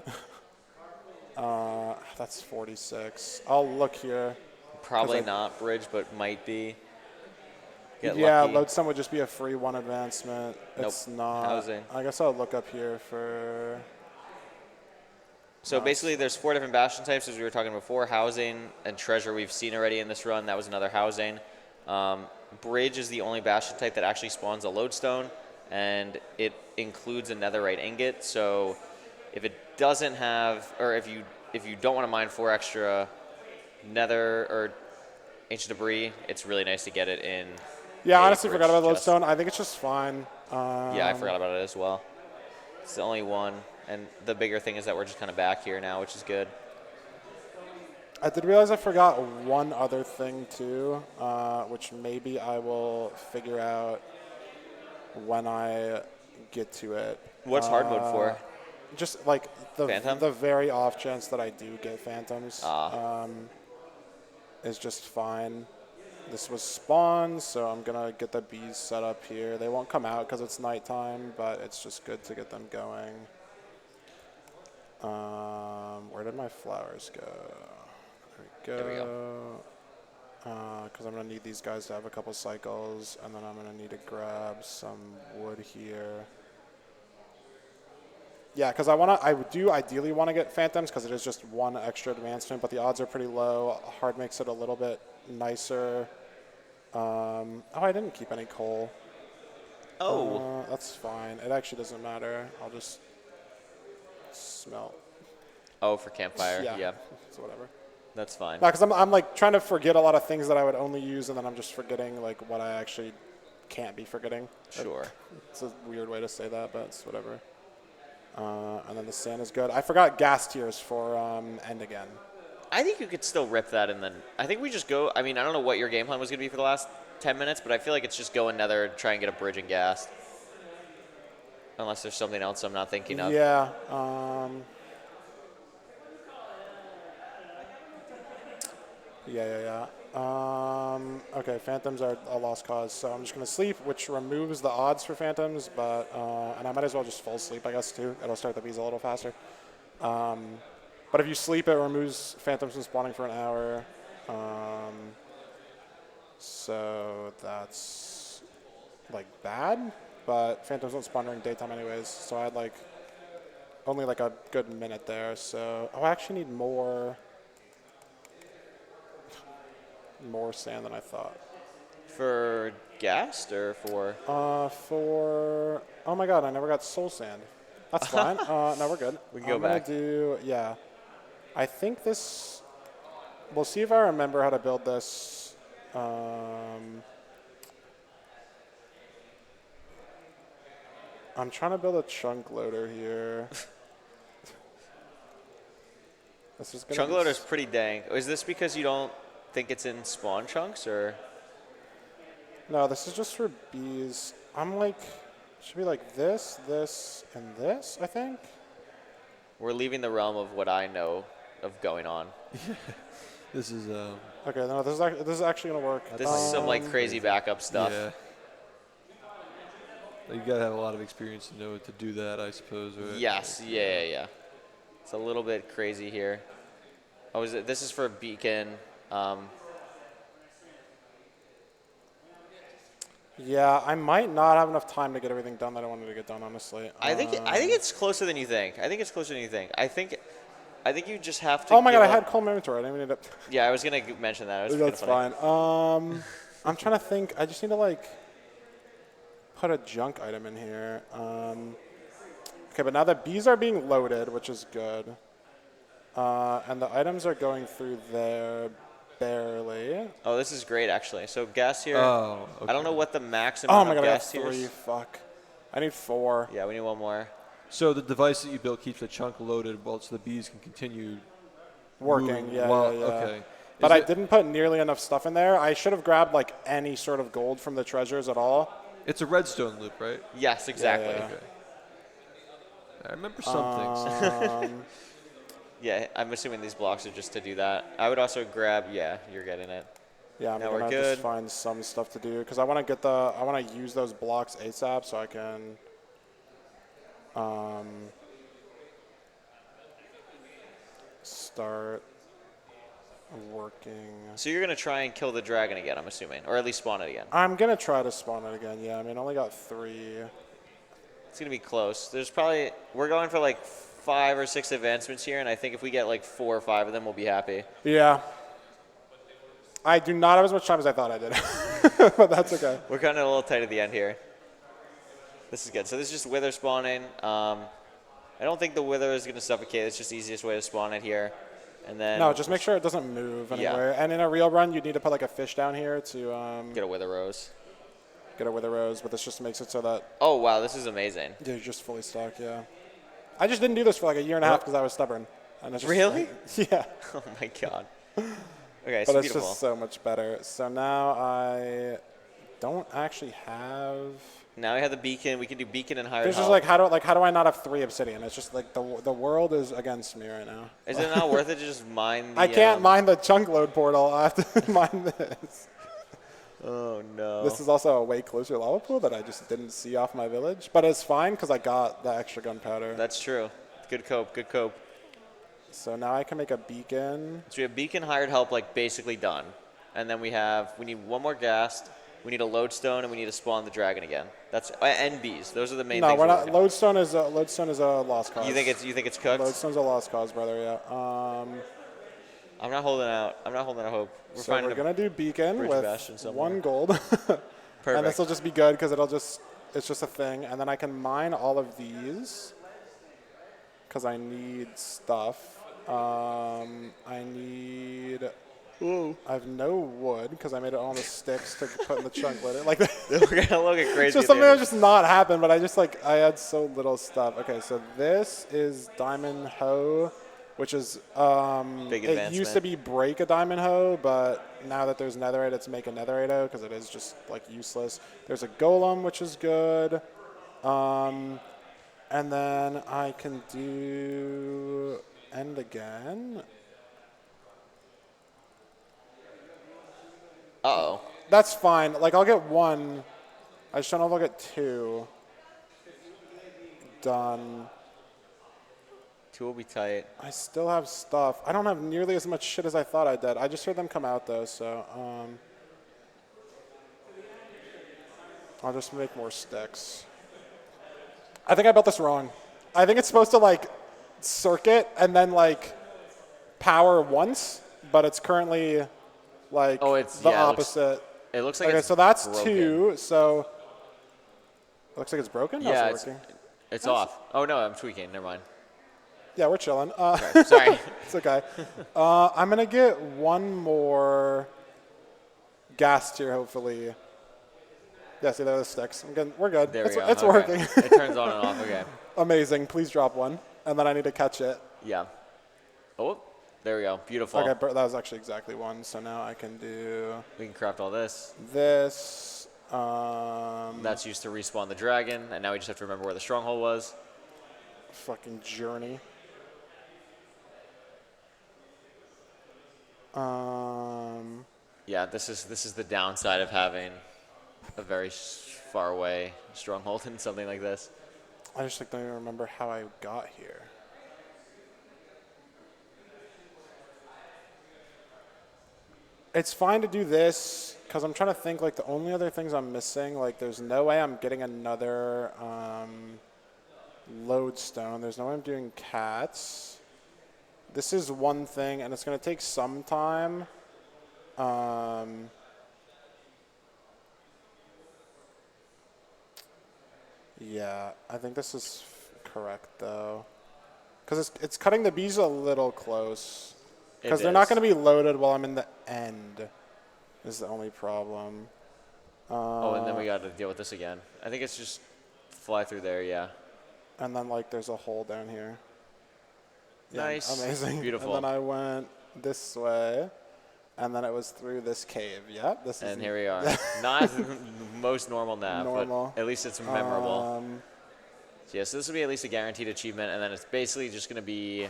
That's 46. I'll look here. Probably not Bridge, but might be. Get Yeah, lucky. lodestone would just be a free 1 advancement. Nope. It's not. Housing. I guess I'll look up here for. So basically, there's 4 different bastion types, as we were talking before. Housing and treasure we've seen already in this run. That was another housing. Bridge is the only bastion type that actually spawns a lodestone, and it includes a netherite ingot. So if it doesn't have, or if you don't want to mine 4 extra nether or ancient debris, it's really nice to get it in. Yeah, a honestly, bridge forgot about chest. lodestone. I think it's just fine. Yeah, I forgot about it as well. It's the only one. And the bigger thing is that we're just kind of back here now, which is good. I did realize I forgot one other thing too, which maybe I will figure out when I get to it. What's hard mode for? Just like Phantom? the very off chance that I do get phantoms Ah. is just fine. This was spawn, so I'm gonna get the bees set up here. They won't come out because it's nighttime, but it's just good to get them going. Where did my flowers go? There we go. Because I'm going to need these guys to have a couple cycles, and then I'm going to need to grab some wood here. Yeah, because I do ideally want to get phantoms because it is just 1 extra advancement, but the odds are pretty low. Hard makes it a little bit nicer. Oh, I didn't keep any coal. Oh. That's fine. It actually doesn't matter. I'll just smelt. Oh, for campfire. Yeah. So whatever. That's fine. No, because I'm like trying to forget a lot of things that I would only use, and then I'm just forgetting like what I actually can't be forgetting. Sure. It's a weird way to say that, but it's whatever. And then the sand is good. I forgot gas tiers for end again. I think you could still rip that, and then I think we just go. I mean, I don't know what your game plan was going to be for the last 10 minutes, but I feel like it's just go in Nether and try and get a bridge and gas. Unless there's something else I'm not thinking of. Yeah. Yeah. Okay, phantoms are a lost cause, so I'm just going to sleep, which removes the odds for phantoms, but and I might as well just full sleep, I guess, too. It'll start the bees a little faster. But if you sleep, it removes phantoms from spawning for an hour. So that's, like, bad, but phantoms don't spawn during daytime anyways, so I had, like, only, like, a good minute there, so... Oh, I actually need more sand than I thought. For gas or for? Oh my god, I never got soul sand. That's fine. No, we're good. We can go back. Yeah. I think this, we'll see if I remember how to build this. I'm trying to build a chunk loader here. This is gonna Chunk be loader's pretty dang. Is this because you don't think it's in spawn chunks, or? No, this is just for bees. I'm like, should be like this, and this, I think. We're leaving the realm of what I know of going on. This is Okay, no, this is actually gonna work. This is some like crazy backup stuff. yeah. You gotta have a lot of experience to know to do that, I suppose, right? Yes, yeah. It's a little bit crazy here. Oh, this is for a beacon. Yeah, I might not have enough time to get everything done that I wanted to get done, honestly. I think it's closer than you think. I think you just have to. Oh my god, I give had up- coal inventory. I didn't even need it. Yeah, I was gonna mention that. It was kinda That's funny. fine. I'm trying to think. I just need to like put a junk item in here. Okay, but now the bees are being loaded, which is good. And the items are going through there. barely. Oh, this is great, actually. So gas here. Oh, I don't okay. know what the max Oh amount my of god, I got gas 3. tiers. Fuck. I need 4. Yeah, we need one more. So the device that you built keeps the chunk loaded, while so the bees can continue Working, moving yeah, while, yeah. Okay. But Is I it- didn't put nearly enough stuff in there. I should have grabbed like any sort of gold from the treasures at all. It's a redstone loop, right? Yes, exactly. yeah. Okay. I remember some things. Yeah, I'm assuming these blocks are just to do that. I would also grab. Yeah, you're getting it. Yeah, I'm Now gonna we're just good. find some stuff to do because I want to use those blocks ASAP so I can start working. So you're gonna try and kill the dragon again, I'm assuming, or at least spawn it again. I'm gonna try to spawn it again. Yeah, I mean, I only got 3. It's gonna be close. There's probably we're going for like 5 or 6 advancements here, and I think if we get like 4 or 5 of them, we'll be happy. Yeah. I do not have as much time as I thought I did, but that's okay. We're kind of a little tight at the end here. This is good. So this is just wither spawning. I don't think the wither is gonna suffocate. It's just the easiest way to spawn it here, and then No, just make sure it doesn't move Yeah. anywhere. And in a real run, you need to put like a fish down here to get a wither rose. get a wither rose, but this just makes it so that Oh wow, this is amazing. you're just fully stuck. Yeah. I just didn't do this for like a year and a half because I was stubborn. And it's just, Really? Yeah. Oh my god. Okay, But so it's beautiful. just so much better. So now I don't actually have. Now we have the beacon. We can do beacon and higher This is health. like how do I not have 3 obsidian? It's just like the world is against me right now. Is it not worth it to just mine the... I can't mine the chunk load portal. I have to mine this. Oh, no. This is also a way closer lava pool that I just didn't see off my village. But it's fine because I got the extra gunpowder. That's true. Good cope, good cope. So now I can make a beacon. So we have beacon, hired help, like, basically done. And then we need one more ghast, we need a lodestone, and we need to spawn the dragon again. That's and bees. Those are the main No, things. we're not. working on. Lodestone is a lost cause. You think it's cooked? Lodestone's a lost cause, brother. Yeah. I'm not holding out. I'm not holding out hope. We're So finding we're gonna do beacon bridge with bastion somewhere. 1 gold, and Perfect. this will just be good because it's just a thing, and then I can mine all of these because I need stuff. I have no wood because I made it all on the sticks to put in the chunk loader. Like We're gonna look at crazy. it's just something that just not happened, but I had so little stuff. Okay, so this is diamond hoe, which is Big it used advancement. to be break a diamond hoe, but now that there's netherite, it's make a netherite hoe because it is just like useless. There's a golem, which is good, and then I can do end again. Uh-oh. That's fine. Like, I'll get 1. I just don't know if I'll get 2. Done. 2 will be tight. I still have stuff. I don't have nearly as much shit as I thought I did. I just heard them come out, though, so I'll just make more sticks. I think I built this wrong. I think it's supposed to, like, circuit and then, like, power once, but it's currently... Like it's- the yeah, opposite. It looks like Okay, it's so that's broken. 2. So it looks like it's broken. No, Yeah, it's working. it's off. Oh, no, I'm tweaking. Never mind. Yeah, we're chilling. Okay, sorry. It's okay. I'm gonna get 1 more gas tier, hopefully. Yeah, see, there are the sticks. We're good. There we go. It's Okay. working. It turns on and off. Okay. Amazing. Please drop 1, and then I need to catch it. Yeah. Oh, there we go. Beautiful. Okay, that was actually exactly 1. So now I can do We can craft all this. this. That's used to respawn the dragon, and now we just have to remember where the stronghold was. Fucking journey. Yeah, this is the downside of having a very far away stronghold in something like this. I just like, don't even remember how I got here. It's fine to do this because I'm trying to think like the only other things I'm missing, like there's no way I'm getting another lodestone. There's no way I'm doing cats. This is one thing, and it's going to take some time. Yeah, I think this is correct though, because it's cutting the bees a little close. Because they're not going to be loaded while I'm in the end is the only problem. Oh, and then we got to deal with this again. I think it's just fly through there, yeah. And then, like, there's a hole down here. Yeah, Nice. amazing. Beautiful. And then I went this way, and then it was through this cave. Yep, this is. And here we are. Not the most normal nav, Normal. but at least it's memorable. So yeah, so this will be at least a guaranteed achievement, and then it's basically just going to be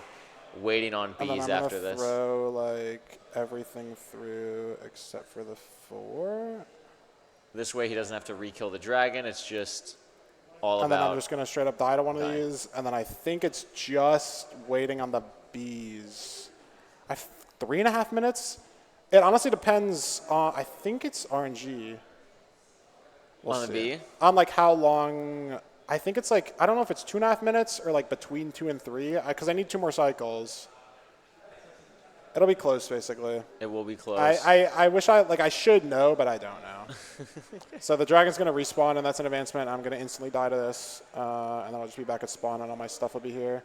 waiting on And then bees I'm after gonna this. throw, like, everything through except for the 4. This way he doesn't have to re-kill the dragon. It's just all And then I'm about. just going to straight up die to one of dying. these. And then I think it's just waiting on the bees. 3.5 minutes? It honestly depends on, I think it's RNG. We'll On the see. bee? On like how long, I think it's like, I don't know if it's 2.5 minutes or like between 2 and 3, because I need 2 more cycles. It'll be close, basically. It will be close. I wish I should know, but I don't know. So the dragon's going to respawn, and that's an advancement. I'm going to instantly die to this, and then I'll just be back at spawn, and all my stuff will be here.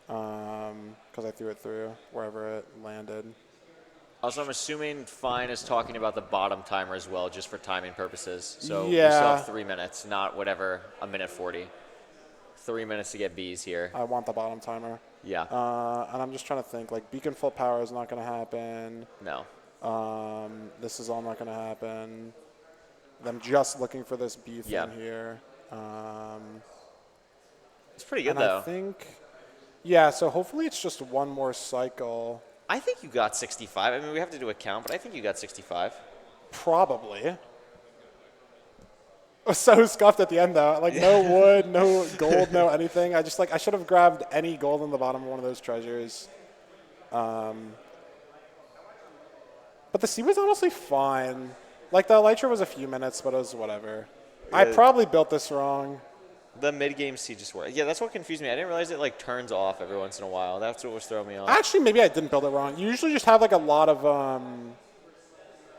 Because I threw it through wherever it landed. Also, I'm assuming Fine is talking about the bottom timer as well, just for timing purposes. So we Yeah. still have 3 minutes, not whatever, a minute 40. 3 minutes to get bees here. I want the bottom timer. Yeah. And I'm just trying to think, like, beacon full power is not going to happen. No. This is all not going to happen. I'm just looking for this bee thing Yeah. here. It's pretty good, And though. I think, yeah, so hopefully it's just one more cycle. I think you got 65. I mean, we have to do a count, but I think you got 65. Probably. I was so scuffed at the end, though. Like, no wood, no gold, no anything. I should have grabbed any gold on the bottom of one of those treasures. But the sea was honestly fine. Like, the elytra was a few minutes, but it was whatever. I probably built this wrong. The mid-game siege just worked. Yeah, that's what confused me. I didn't realize it, like, turns off every once in a while. That's what was throwing me off. Actually, maybe I didn't build it wrong. You usually just have, like, a lot of,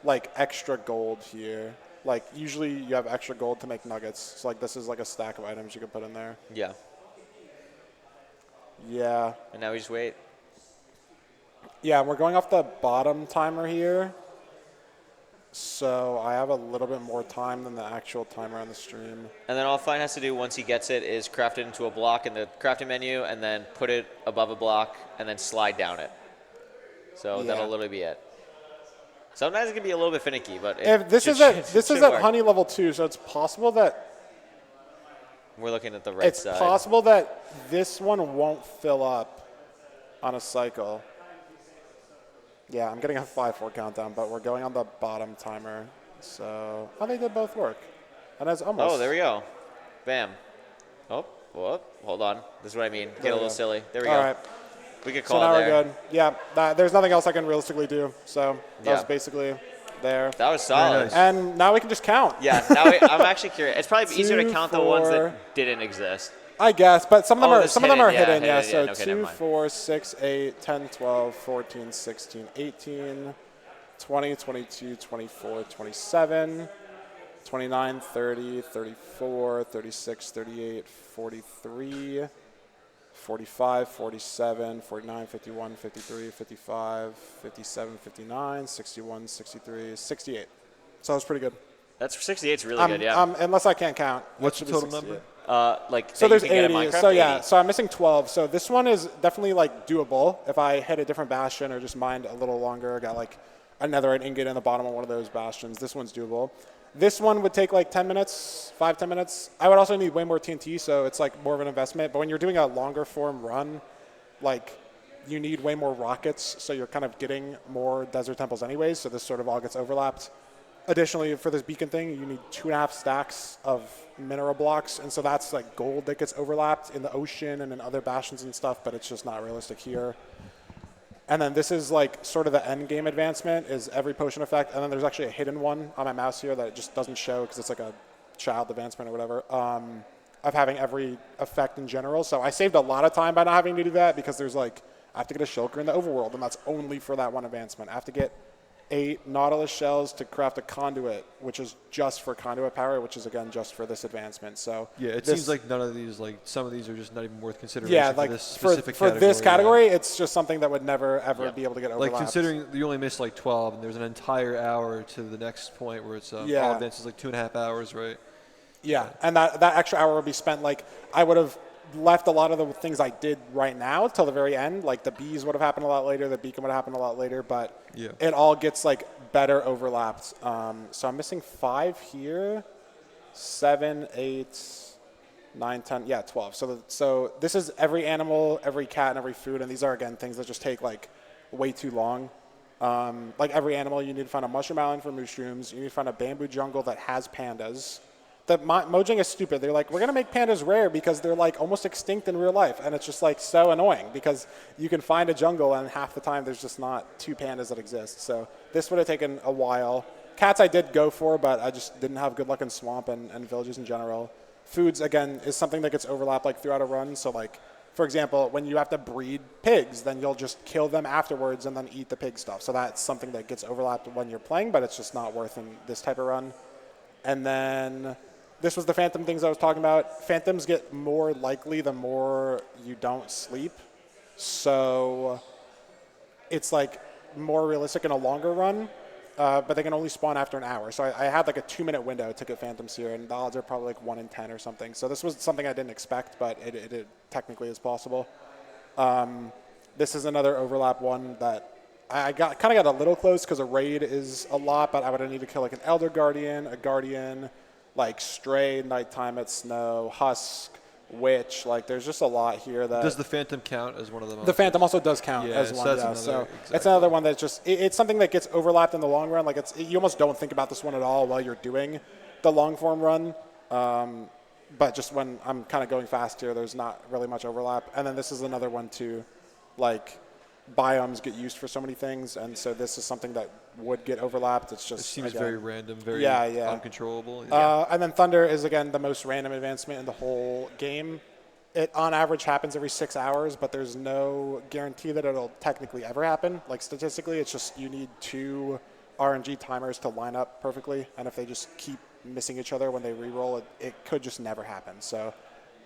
like, extra gold here. Like, usually you have extra gold to make nuggets. So, like, this is, like, a stack of items you could put in there. Yeah. Yeah. And now we just wait. Yeah, we're going off the bottom timer here. So I have a little bit more time than the actual timer on the stream. And then all Fine has to do once he gets it is craft it into a block in the crafting menu and then put it above a block and then slide down it. So Yeah. that'll literally be it. Sometimes it can be a little bit finicky, but If this is at honey level 2, so it's possible that we're looking at the right side. it's possible that this one won't fill up on a cycle. Yeah, I'm getting a 5-4 countdown, but we're going on the bottom timer. So, oh, they did both work. And it's almost. Oh, there we go. Bam. Oh, whoop. Hold on. This is what I mean. Get we a little go. silly. There we All go. right. We could So call now it we're there. good. Yeah, there's nothing else I can realistically do. So that was Yeah. basically there. That was solid. nice. And now we can just count. Yeah, now I'm actually curious. It's probably easier to 2, count the ones 4. that didn't exist. I guess, but some of them Oh, are this some of them are hidden, hidden. yeah, Yeah, hidden, so yeah, okay, never 2, mind. 4, 6, 8, 10, 12, 14, 16, 18, 20, 22, 24, 27, 29, 30, 34, 36, 38, 43, 45, 47, 49, 51, 53, 55, 57, 59, 61, 63, 68. So that was pretty good. That's 68's really good, yeah. Unless I can't count. What's It the should be total 68. number? Like So that there's you can get in 80. Minecraft, So yeah, 80. so I'm missing 12. So this one is definitely like doable if I hit a different bastion or just mined a little longer. Got like a netherite ingot in the bottom of one of those bastions. This one's doable. This one would take like 10 minutes, 5-10 minutes. I would also need way more TNT, so it's like more of an investment. But when you're doing a longer form run, like you need way more rockets, so you're kind of getting more desert temples anyways. So this sort of all gets overlapped. Additionally, for this beacon thing, you need 2.5 stacks of mineral blocks, and so that's like gold that gets overlapped in the ocean and in other bastions and stuff, but it's just not realistic here. And then this is like sort of the end game advancement is every potion effect, and then there's actually a hidden one on my mouse here that it just doesn't show because it's like a child advancement or whatever, of having every effect in general. So I saved a lot of time by not having to do that because there's like, I have to get a shulker in the overworld, and that's only for that one advancement. I have to get 8 Nautilus shells to craft a conduit, which is just for conduit power, which is again just for this advancement. So yeah, it seems like none of these, like some of these are just not even worth consideration. yeah, for like this specific for category. this category, it's just something that would never ever Yep. be able to get overlapped. Like considering you only missed like 12, and there's an entire hour to the next point where it's all advances like 2.5 hours, right? Yeah, and that extra hour would be spent, like, I would have left a lot of the things I did right now till the very end. Like, the bees would have happened a lot later, the beacon would have happened a lot later, but it all gets, like, better overlapped. So I'm missing 5 here, 7, 8, 9, 10, 12. So this is every animal, every cat, and every food, and these are, again, things that just take, like, way too long. Like, every animal, you need to find a mushroom island for mushrooms. You need to find a bamboo jungle that has pandas. The Mojang is stupid. They're like, we're going to make pandas rare because they're like almost extinct in real life. And it's just like so annoying because you can find a jungle and half the time there's just not 2 pandas that exist. So this would have taken a while. Cats I did go for, but I just didn't have good luck in swamp and villages in general. Foods, again, is something that gets overlapped like throughout a run. So like, for example, when you have to breed pigs, then you'll just kill them afterwards and then eat the pig stuff. So that's something that gets overlapped when you're playing, but it's just not worth in this type of run. And then this was the phantom things I was talking about. Phantoms get more likely the more you don't sleep. So it's like more realistic in a longer run, but they can only spawn after an hour. So I had like a 2-minute window to get phantoms here, and the odds are probably like 1 in 10 or something. So this was something I didn't expect, but it technically is possible. This is another overlap one that I kind of got a little close because a raid is a lot, but I would have needed to kill like an Elder Guardian, a Guardian, like Stray, Nighttime at Snow, Husk, Witch. Like there's just a lot here that. Does the Phantom count as one of them? The Phantom also does count as one. So Exactly. It's another one that's just it's something that gets overlapped in the long run. Like you almost don't think about this one at all while you're doing the long form run. But just when I'm kind of going fast here, there's not really much overlap. And then this is another one too, like biomes get used for so many things, and so this is something that would get overlapped. It's just it seems again, very random, very uncontrollable. And then Thunder is again the most random advancement in the whole game. It on average happens every 6 hours, but there's no guarantee that it'll technically ever happen. Like statistically, it's just you need 2 RNG timers to line up perfectly, and if they just keep missing each other when they re-roll, it could just never happen. So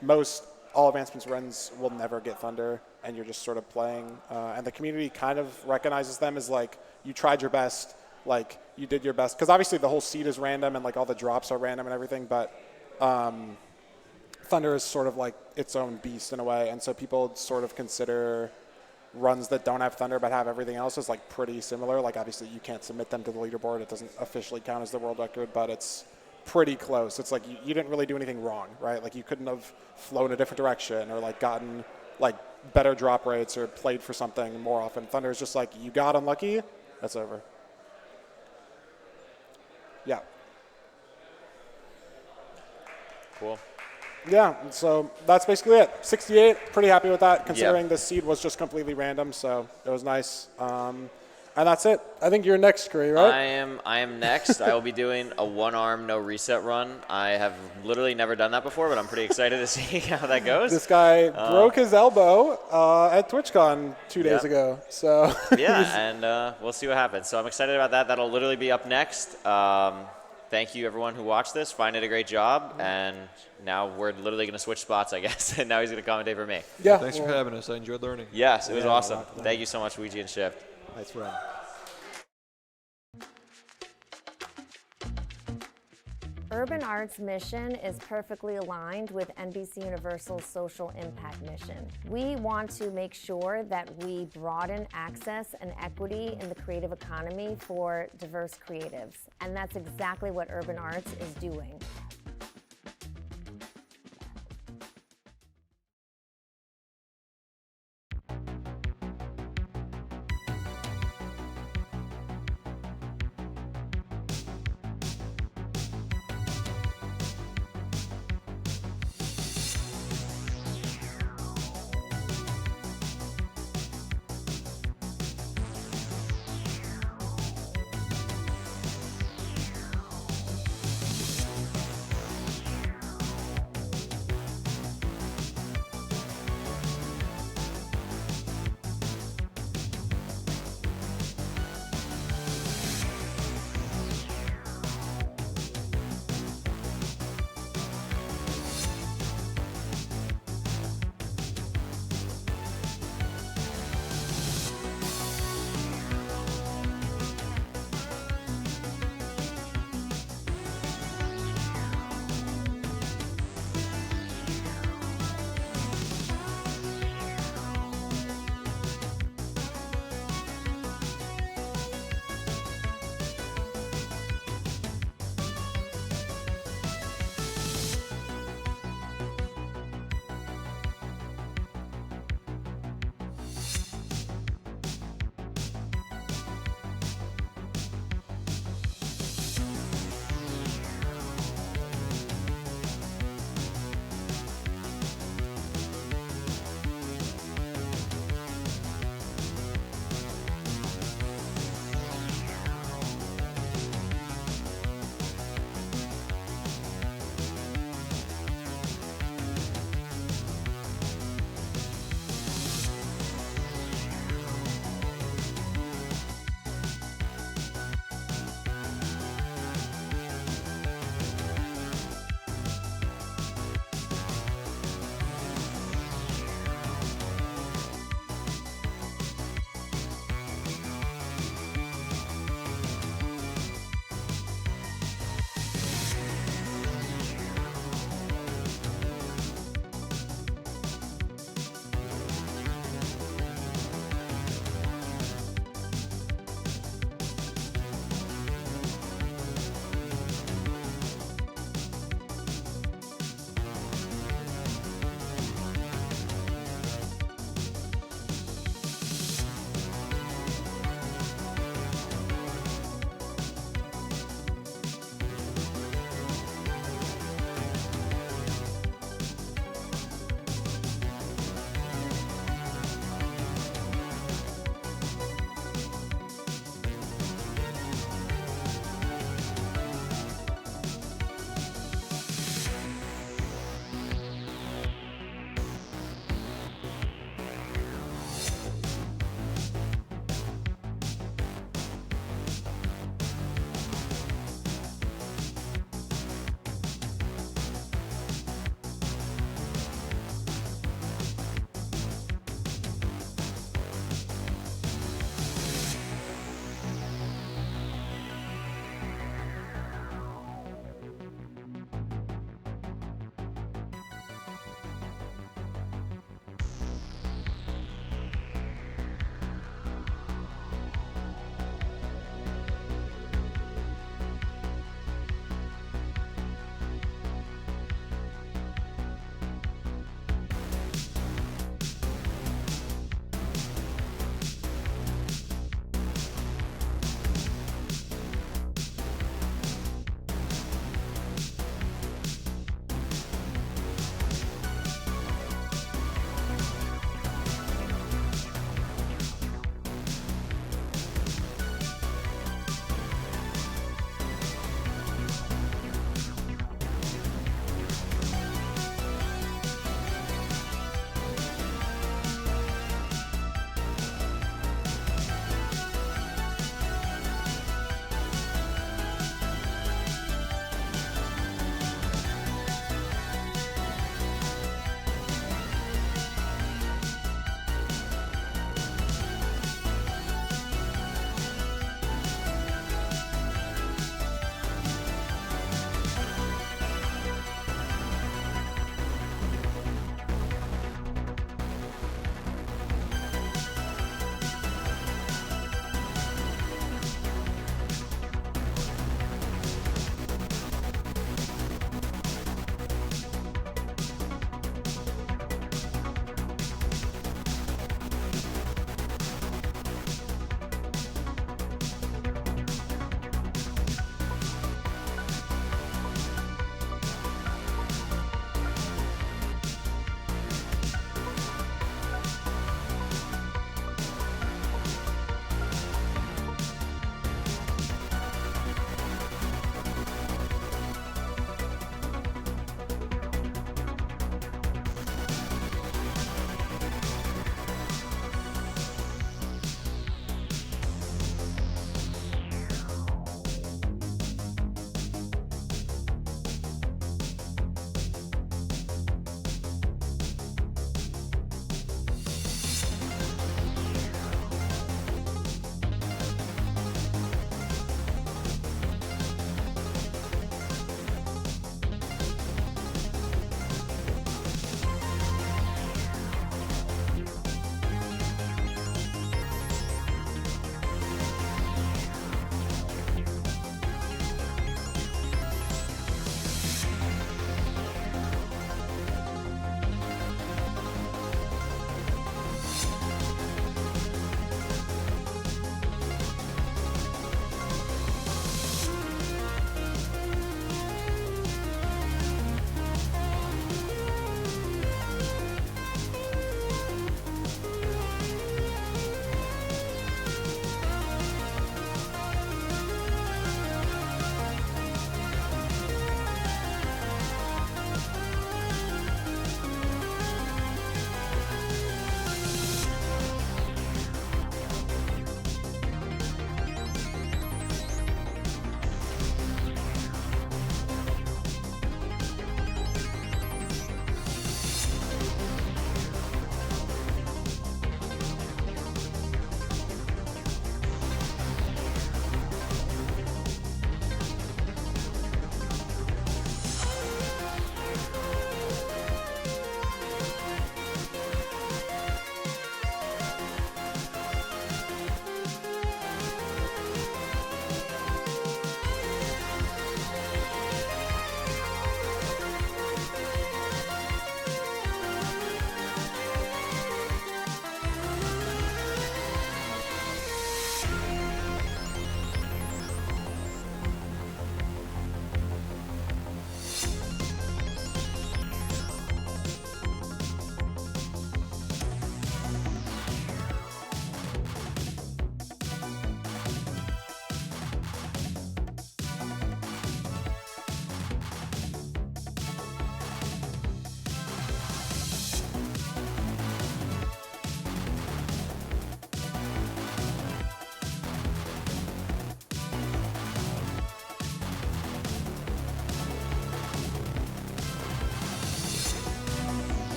most all advancements runs will never get Thunder, and you're just sort of playing. And the community kind of recognizes them as like, you tried your best, like you did your best. Because obviously the whole seed is random and like all the drops are random and everything, but Thunder is sort of like its own beast in a way. And so people sort of consider runs that don't have Thunder but have everything else as like pretty similar. Like obviously you can't submit them to the leaderboard. It doesn't officially count as the world record, but it's pretty close. It's like you didn't really do anything wrong, right? Like you couldn't have flown a different direction or like gotten like better drop rates or played for something more often. Thunder is just like you got unlucky, that's over. Yeah. Cool. Yeah, so that's basically it. 68, pretty happy with that considering the seed was just completely random, so it was nice. And that's it. I think you're next, Curry, right? I am next. I will be doing a 1-arm no reset run. I have literally never done that before, but I'm pretty excited to see how that goes. This guy broke his elbow at TwitchCon 2 days ago. So and we'll see what happens. So I'm excited about that. That'll literally be up next. Thank you, everyone who watched this. Find it a great job. And now we're literally going to switch spots, I guess. And now he's going to commentate for me. Yeah. Thanks for having us. I enjoyed learning. Yes, it was awesome. Thank you so much, Ouija and Shift. Nice run. Urban Art's mission is perfectly aligned with NBC Universal's social impact mission. We want to make sure that we broaden access and equity in the creative economy for diverse creatives, and that's exactly what Urban Arts is doing.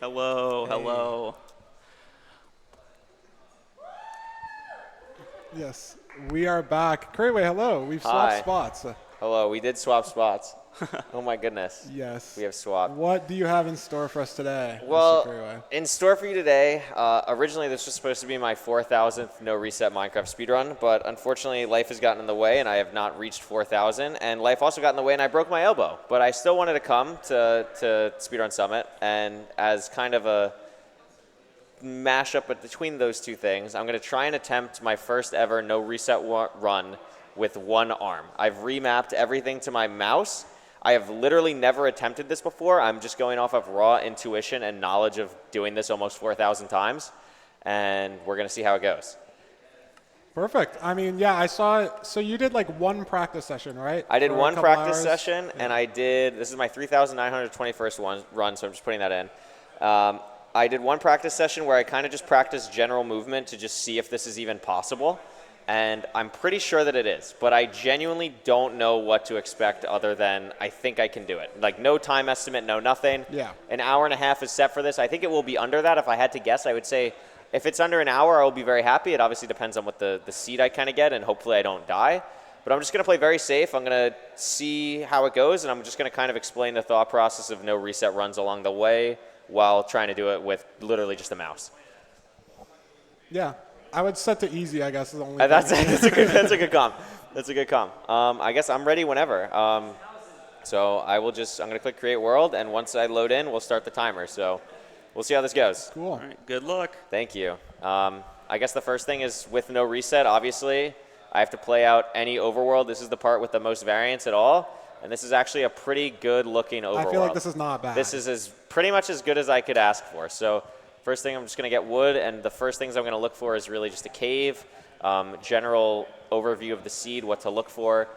Hello, hello. Yes, we are back. Couriway, hello. We've swapped Hi. spots. Hello, we did swap spots. Oh my goodness. Yes. We have swapped. What do you have in store for us today, Mr. Well, Couriway? in store for you today, originally this was supposed to be my 4,000th no reset Minecraft speedrun, but unfortunately life has gotten in the way and I have not reached 4,000, and life also got in the way and I broke my elbow. But I still wanted to come to Speedrun Summit, and as kind of a mashup between those two things, I'm going to try and attempt my first ever no reset run with one arm. I've remapped everything to my mouse. I have literally never attempted this before. I'm just going off of raw intuition and knowledge of doing this almost 4,000 times, and we're going to see how it goes. Perfect. I mean, yeah, I saw it. So you did like one practice session, right? I did For a one couple practice hours? session, and I did, this is my 3,921st run, so I'm just putting that in. I did one practice session where I kind of just practiced general movement to just see if this is even possible. And I'm pretty sure that it is, but I genuinely don't know what to expect other than I think I can do it. Like, no time estimate, no nothing. Yeah. An hour and a half is set for this. I think it will be under that. If I had to guess, I would say if it's under an hour, I'll be very happy. It obviously depends on what the seed I kind of get, and hopefully I don't die. But I'm just going to play very safe. I'm going to see how it goes, and I'm just going to kind of explain the thought process of no reset runs along the way while trying to do it with literally just a mouse. Yeah. I would set to easy, I guess, is the only That's thing. a good comp. That's a good comp. I guess I'm ready whenever. So I'm going to click create world, and once I load in, we'll start the timer. So we'll see how this goes. Cool. All right, good luck. Thank you. I guess the first thing is with no reset, obviously, I have to play out any overworld. This is the part with the most variance at all, and this is actually a pretty good looking overworld. I feel like this is not bad. This is pretty much as good as I could ask for. So first thing, I'm just going to get wood, and the first things I'm going to look for is really just a cave, general overview of the seed, what to look for,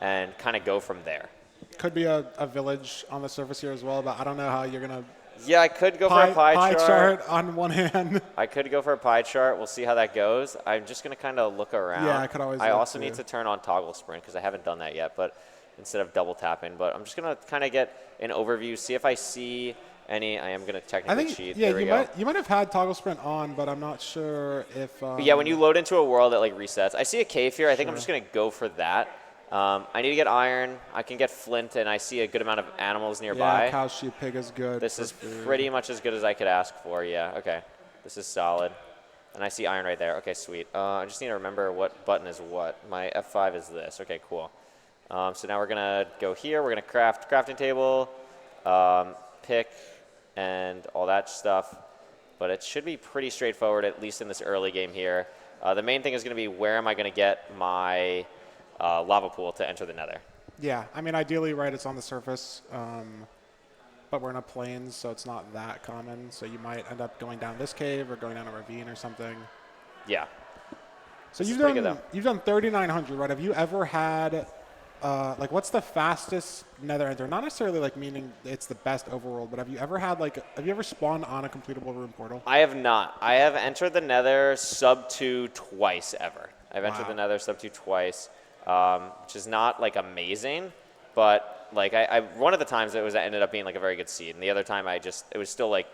and kind of go from there. Could be a village on the surface here as well, but I don't know how you're going to Yeah, I could go for a pie chart. on one hand. I could go for a pie chart. We'll see how that goes. I'm just going to kind of look around. Yeah, I could always I look also too. need to turn on toggle sprint because I haven't done that yet, but instead of double tapping. But I'm just going to kind of get an overview, see if I see any. I am going to technically I think, cheat. yeah, There we go. you might have had toggle sprint on, but I'm not sure if. But yeah, when you load into a world, it like resets. I see a cave here. I think I'm just going to go for that. I need to get iron. I can get flint, and I see a good amount of animals nearby. Yeah, cow, sheep, pig is good. This for is food. pretty much as good as I could ask for. Yeah, okay. This is solid. And I see iron right there. Okay, sweet. I just need to remember what button is what. My F5 is this. Okay, cool. So now we're going to go here. We're going to craft crafting table, pick, and all that stuff. But it should be pretty straightforward, at least in this early game here. The main thing is going to be where am I going to get my lava pool to enter the nether. Yeah, I mean, ideally, right, it's on the surface, but we're in a plains, so it's not that common. So you might end up going down this cave or going down a ravine or something. Yeah. So This you've is pretty done good, you've done 3,900, right? Have you ever had like what's the fastest nether enter? Not necessarily like meaning it's the best overworld, but have you ever had like have you ever spawned on a completable room portal? I have not. I have entered the nether sub 2 twice ever. I've entered the nether sub 2 twice, which is not like amazing, but like I one of the times it ended up being like a very good seed, and the other time it was still like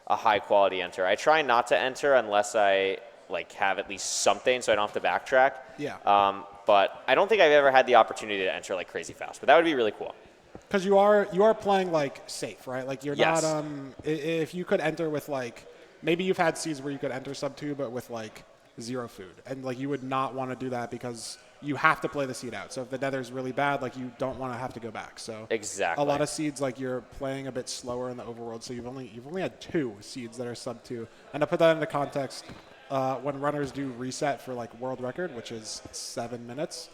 a high quality enter. I try not to enter unless I like have at least something so I don't have to backtrack. Yeah. But I don't think I've ever had the opportunity to enter like crazy fast, but that would be really cool. Because you are playing like safe, right? Like you're Yes. not if you could enter with like maybe you've had seeds where you could enter sub 2 but with like 0 food, and like you would not want to do that because you have to play the seed out. So if the nether's really bad, like you don't want to have to go back. So Exactly. a lot of seeds like you're playing a bit slower in the overworld. So you've only had 2 seeds that are sub 2, and to put that into context. When runners do reset for like world record, which is 7 minutes,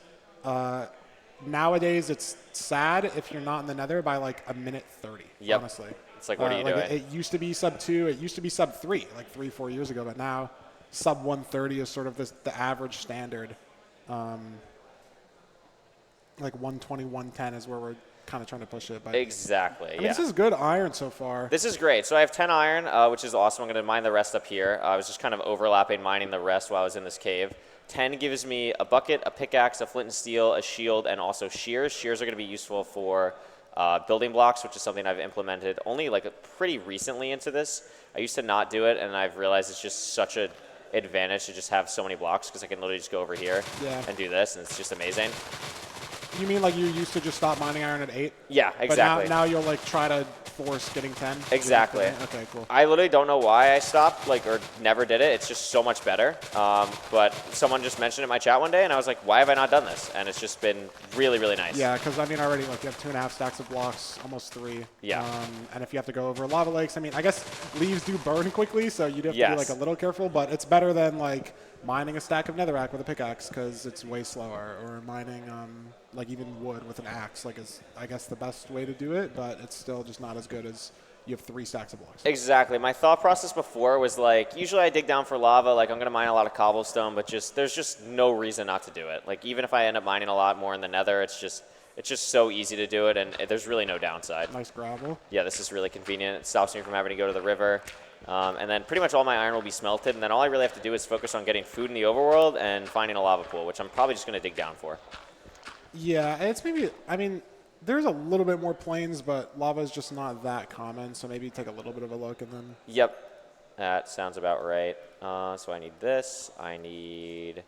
nowadays it's sad if you're not in the nether by like a minute 30. Yep. Honestly, It's like, what are you doing? It used to be sub 2. It used to be sub 3 like 3-4 years ago, but now sub 130 is sort of the average standard. Like 120, 110 is where we're kind of trying to push it. But Exactly. I mean, Yeah. this is good iron so far. This is great. So I have 10 iron, which is awesome. I'm going to mine the rest up here. I was just kind of overlapping mining the rest while I was in this cave. 10 gives me a bucket, a pickaxe, a flint and steel, a shield, and also shears. Shears are going to be useful for building blocks, which is something I've implemented only like pretty recently into this. I used to not do it, and I've realized it's just such an advantage to just have so many blocks because I can literally just go over here and do this, and it's just amazing. You mean like you used to just stop mining iron at 8? Yeah, exactly. But now you'll like try to force getting 10? Exactly. Okay, cool. I literally don't know why I stopped, like, or never did it. It's just so much better. But someone just mentioned it in my chat one day, and I was like, why have I not done this? And it's just been really, really nice. Yeah, because I mean, already like you have 2.5 stacks of blocks, almost 3. Yeah. And if you have to go over lava lakes, I mean, I guess leaves do burn quickly, so you'd have to be like a little careful. But it's better than like mining a stack of netherrack with a pickaxe because it's way slower, or mining like even wood with an axe. Like is I guess the best way to do it, but it's still just not as good as you have 3 stacks of blocks. Exactly. My thought process before was like, usually I dig down for lava, like I'm going to mine a lot of cobblestone, but there's just no reason not to do it. Like even if I end up mining a lot more in the nether, it's just so easy to do it, and there's really no downside. Nice gravel. Yeah, this is really convenient. It stops me from having to go to the river. And then pretty much all my iron will be smelted, and then all I really have to do is focus on getting food in the overworld and finding a lava pool, which I'm probably just going to dig down for. Yeah, it's maybe, I mean, there's a little bit more plains, but lava is just not that common, so maybe take a little bit of a look and then... Yep, that sounds about right. So I need this. I need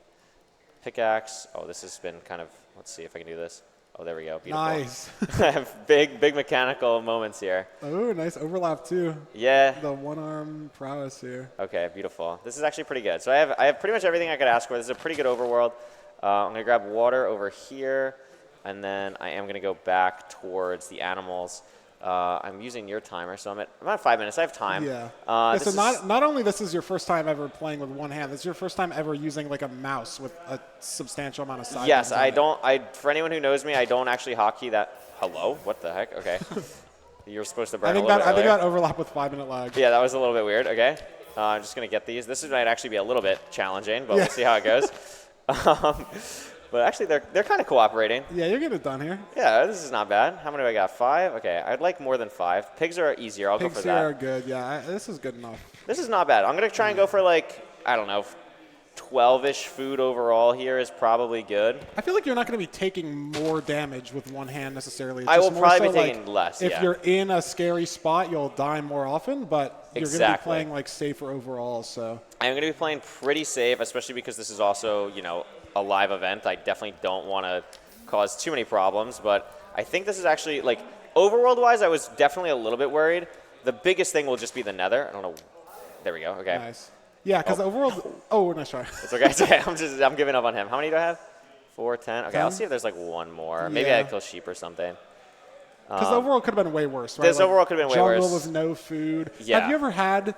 pickaxe. Oh, this has been kind of, let's see if I can do this. Oh, there we go. Beautiful. Nice. I have big mechanical moments here. Oh, nice overlap too. Yeah. The one-arm prowess here. Okay, beautiful. This is actually pretty good. So I have pretty much everything I could ask for. This is a pretty good overworld. I'm going to grab water over here, and then I am going to go back towards the animals. I'm using your timer, so I'm at 5 minutes. I have time. Yeah. So not only this is your first time ever playing with one hand, this is your first time ever using like a mouse with a substantial amount of side. Yes, for anyone who knows me, I don't actually hotkey that. Hello? What the heck? Okay. You're supposed to burn a little bit I think that overlap with 5-minute lag. Yeah, that was a little bit weird. Okay. I'm just going to get these. This might actually be a little bit challenging, but we'll see how it goes. But actually, they're kind of cooperating. Yeah, you're getting it done here. Yeah, this is not bad. How many do I got? 5? Okay, I'd like more than 5. Pigs are easier. I'll go for that. Pigs here are good. Yeah, this is good enough. This is not bad. I'm going to try and go for like, I don't know, 12-ish food overall here is probably good. I feel like you're not going to be taking more damage with one hand necessarily. I will probably be taking less, If you're in a scary spot, you'll die more often, but you're going to be playing like safer overall. So I'm going to be playing pretty safe, especially because this is also, you know, a live event. I definitely don't want to cause too many problems, but I think this is actually, like, overworld-wise, I was definitely a little bit worried. The biggest thing will just be the nether. I don't know. There we go. Okay. Nice. Yeah, because overworld. Oh, nice try. It's okay. It's okay. I'm giving up on him. How many do I have? 4, 10. Okay, 10? I'll see if there's like one more. Maybe I kill sheep or something. Because the overworld could have been way worse, right? This overworld could have been way worse. Jungle with no food. Yeah. Have you ever had?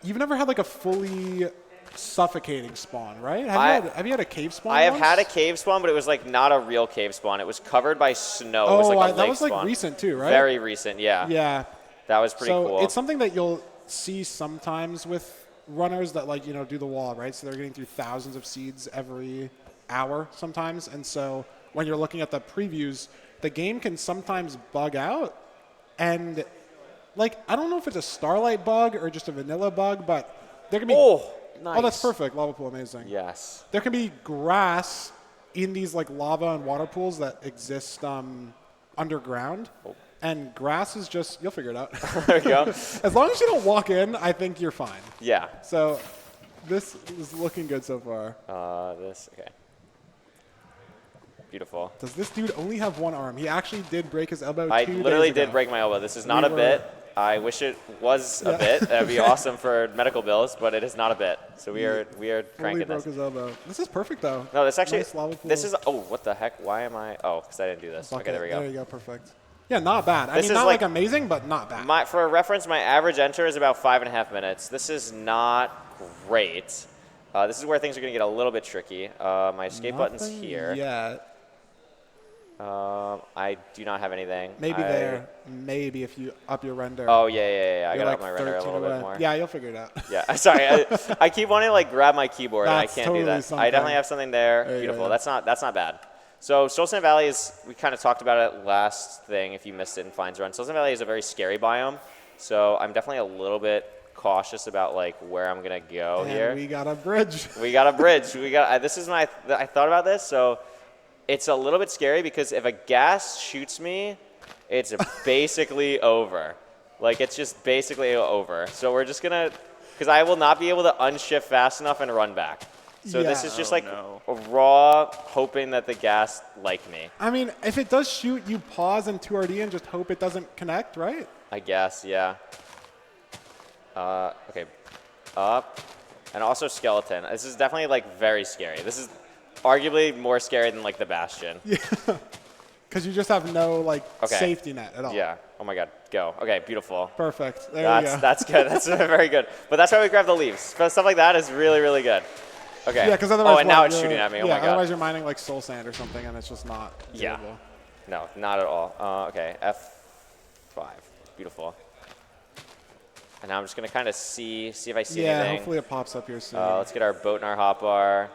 You've never had like a fully suffocating spawn, right? Have you had a cave spawn? I have had a cave spawn, but it was like not a real cave spawn. It was covered by snow. Oh, it was like a that lake was like spawn. recent too, right? Very recent, yeah. Yeah. That was pretty cool. So it's something that you'll see sometimes with runners that like, you know, do the wall, right? So they're getting through thousands of seeds every hour sometimes. And so when you're looking at the previews, the game can sometimes bug out. And like, I don't know if it's a Starlight bug or just a vanilla bug, but there can be... Nice. Oh, that's perfect. Lava pool, amazing. Yes. There can be grass in these like lava and water pools that exist underground. And grass is just, you'll figure it out. There we go. As long as you don't walk in, I think you're fine. Yeah. So this is looking good so far. Okay. Beautiful. Does this dude only have one arm? He actually did break his elbow 2 days ago. I literally did break my elbow. This is not a bit. I wish it was a bit. That'd be awesome for medical bills, but it is not a bit. So we are cranking broke this. his elbow. This is perfect though. No, this actually. Nice lava pool. This is. Oh, what the heck? Why am I? Oh, because I didn't do this. Okay, there we go. There you go. Perfect. Yeah, not bad. I This mean, is not like amazing, but not bad. For a reference, my average enter is about 5.5 minutes. This is not great. This is where things are going to get a little bit tricky. My escape button's here. Yeah. I do not have anything. Maybe there. Maybe if you up your render. Oh, yeah. I got to up my render a 13 little bit away. more. Yeah, you'll figure it out. Yeah, sorry. I keep wanting to like grab my keyboard and I That's can't totally do that. something. I definitely have something there. Beautiful. Yeah. That's not bad. So Soul Sand Valley is, we kind of talked about it last thing if you missed it in Fine's Run. Soul Sand Valley is a very scary biome. So I'm definitely a little bit cautious about like where I'm going to go here. We got a bridge. We got a bridge. This is I thought about this. So it's a little bit scary because if a ghast shoots me, it's basically over. Like, it's just basically over. So we're just going to, because I will not be able to unshift fast enough and run back. So this is just a raw hoping that the gas like me. I mean, if it does shoot, you pause in 2RD and just hope it doesn't connect, right? I guess, yeah. Okay, up. And also skeleton. This is definitely, like, very scary. This is arguably more scary than, like, the Bastion. Yeah. Because you just have no, like, safety net at all. Yeah. Oh, my God. Go. Okay, beautiful. Perfect. There you go. That's good. That's very good. But that's why we grab the leaves. Stuff like that is really, really good. Okay. Yeah, because otherwise, and now it's shooting at me. Oh my God. Otherwise you're mining like soul sand or something, and it's just not doable. Yeah. No, not at all. Okay, F5. Beautiful. And now I'm just gonna kind of see if I see anything. Yeah, hopefully it pops up here soon. Let's get our boat in our hotbar.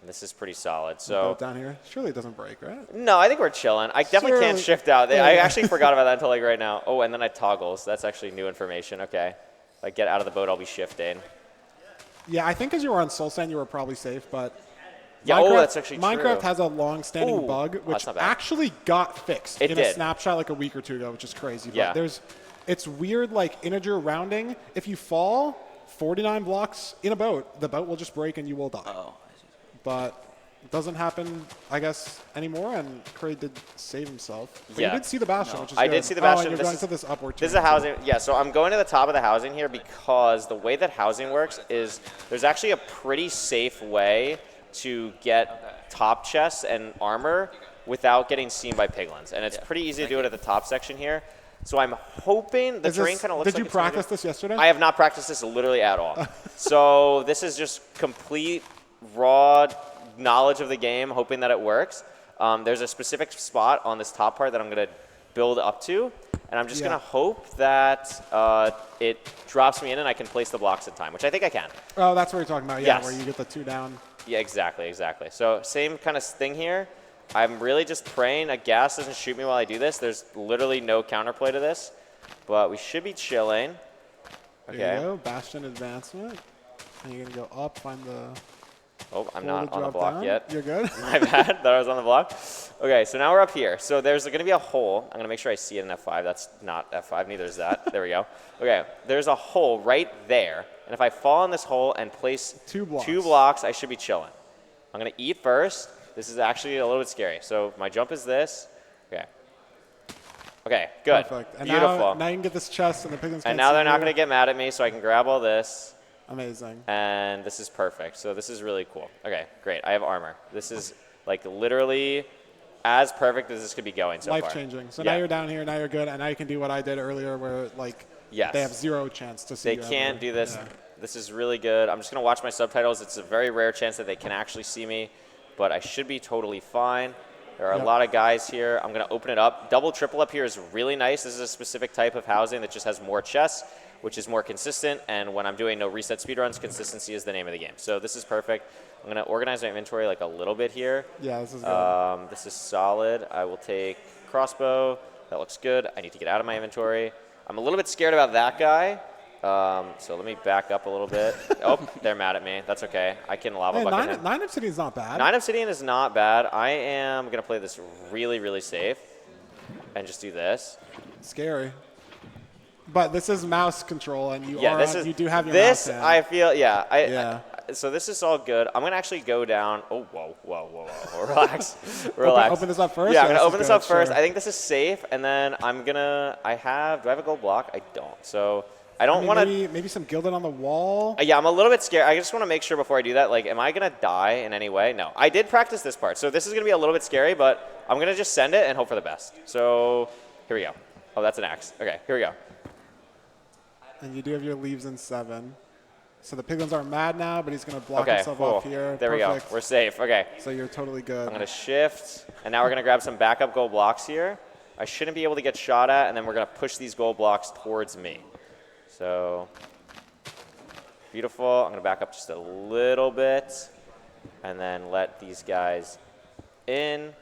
This is pretty solid. So boat down here. Surely it doesn't break, right? No, I think we're chilling. I definitely can't shift out. I actually forgot about that until like right now. Oh, and then I toggle. So that's actually new information. Okay. If I get out of the boat, I'll be shifting. Yeah, I think as you were on Soul Sand, you were probably safe, but yeah, that's actually true. Minecraft has a long-standing bug, which actually got fixed in a snapshot like a week or two ago, which is crazy. But it's weird, like integer rounding. If you fall 49 blocks in a boat, the boat will just break and you will die. Oh. But it doesn't happen, I guess, anymore, and Curry did save himself. But you did see the Bastion, which is I good. did see the Bastion. And you're going to this upward This is a housing. Yeah, so I'm going to the top of the housing here because the way that housing works is there's actually a pretty safe way to get top chests and armor without getting seen by piglins. And it's pretty easy to do it at the top section here. So I'm hoping the terrain kind of looks like Did you practice this yesterday? I have not practiced this literally at all. So this is just complete raw knowledge of the game, hoping that it works. There's a specific spot on this top part that I'm going to build up to, and I'm just going to hope that it drops me in and I can place the blocks in time, which I think I can. Oh, that's what you're talking about, where you get the 2 down. Yeah, exactly. So same kind of thing here. I'm really just praying a gas doesn't shoot me while I do this. There's literally no counterplay to this, but we should be chilling. Okay. There you go, Bastion advancement. And you're going to go up, find the... Oh, I'm not on the block yet. You're good. My bad. Thought I was on the block. Okay, so now we're up here. So there's going to be a hole. I'm going to make sure I see it in F5. That's not F5. Neither is that. There we go. Okay, there's a hole right there. And if I fall in this hole and place 2 blocks, I should be chilling. I'm going to eat first. This is actually a little bit scary. So my jump is this. Okay. Okay, good. Perfect. And beautiful. Now you can get this chest and the piglins. And now they're not going to get mad at me, so I can grab all this. Amazing. And this is perfect. So this is really cool. Okay, great. I have armor. This is like literally as perfect as this could be going so far. Life-changing. So now you're down here, now you're good, and now you can do what I did earlier where like they have 0 chance to see you. They can't do this. Yeah. This is really good. I'm just going to watch my subtitles. It's a very rare chance that they can actually see me, but I should be totally fine. There are a lot of guys here. I'm going to open it up. Double, triple up here is really nice. This is a specific type of housing that just has more chests, which is more consistent, and when I'm doing no reset speedruns, consistency is the name of the game. So this is perfect. I'm going to organize my inventory like a little bit here. Yeah, this is good. This is solid. I will take crossbow. That looks good. I need to get out of my inventory. I'm a little bit scared about that guy, so let me back up a little bit. Oh, they're mad at me. That's okay. I can lava bucket him. 9 Obsidian is not bad. 9 Obsidian is not bad. I am going to play this really, really safe and just do this. Scary. But this is mouse control, and you do have your this. Mouse hand. I feel so this is all good. I'm gonna actually go down. Oh, whoa! Relax, relax. Open this up first. Yeah, I'm gonna open this up first. I think this is safe, and then I'm gonna. Do I have a gold block? I don't. So I don't want to. Maybe some gilded on the wall. Yeah, I'm a little bit scared. I just want to make sure before I do that. Like, am I gonna die in any way? No. I did practice this part, so this is gonna be a little bit scary, but I'm gonna just send it and hope for the best. So here we go. Oh, that's an axe. Okay, here we go. And you do have your leaves in 7. So the piglins are mad now, but he's going to block himself off here. There we go. We're safe. Okay. So you're totally good. I'm going to shift, and now we're going to grab some backup gold blocks here. I shouldn't be able to get shot at, and then we're going to push these gold blocks towards me. So beautiful. I'm going to back up just a little bit, and then let these guys in.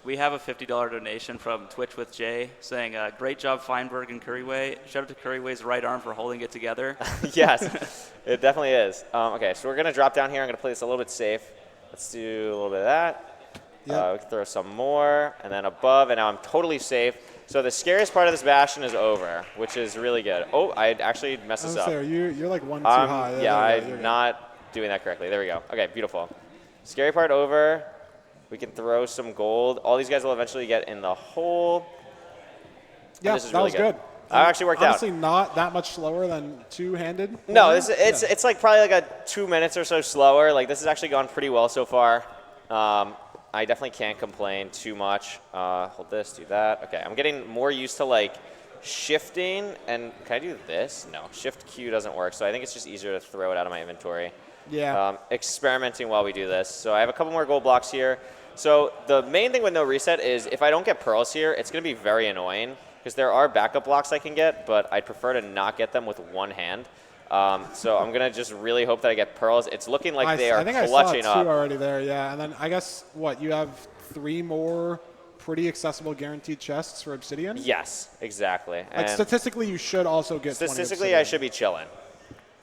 We have a $50 donation from Twitch with Jay saying, great job, Feinberg and Couriway. Shout out to Couriway's right arm for holding it together. Yes, it definitely is. Okay, so we're going to drop down here. I'm going to play this a little bit safe. Let's do a little bit of that. Yep. We can throw some more, and then above, and now I'm totally safe. So the scariest part of this bastion is over, which is really good. Oh, I actually messed I was this gonna up. say, you're like one too high. Yeah, there you go, you're I'm good. not doing that correctly. There we go. Okay, beautiful. Scary part over. We can throw some gold. All these guys will eventually get in the hole. Yeah, this is that really was good. That actually worked out. Honestly, not that much slower than two-handed. No, it's like probably like a 2 minutes or so slower. Like this has actually gone pretty well so far. I definitely can't complain too much. Hold this, do that. Okay, I'm getting more used to like shifting. And can I do this? No, shift Q doesn't work. So I think it's just easier to throw it out of my inventory. Yeah. Experimenting while we do this. So I have a couple more gold blocks here. So the main thing with no reset is if I don't get pearls here, it's going to be very annoying because there are backup blocks I can get, but I'd prefer to not get them with one hand. So I'm going to just really hope that I get pearls. It's looking like they are I think I clutching saw two up. already there, yeah. And then I guess, what, you have 3 more pretty accessible guaranteed chests for obsidian? Yes, exactly. Like, And statistically, you should also get 20 statistically, I obsidian. should be chilling.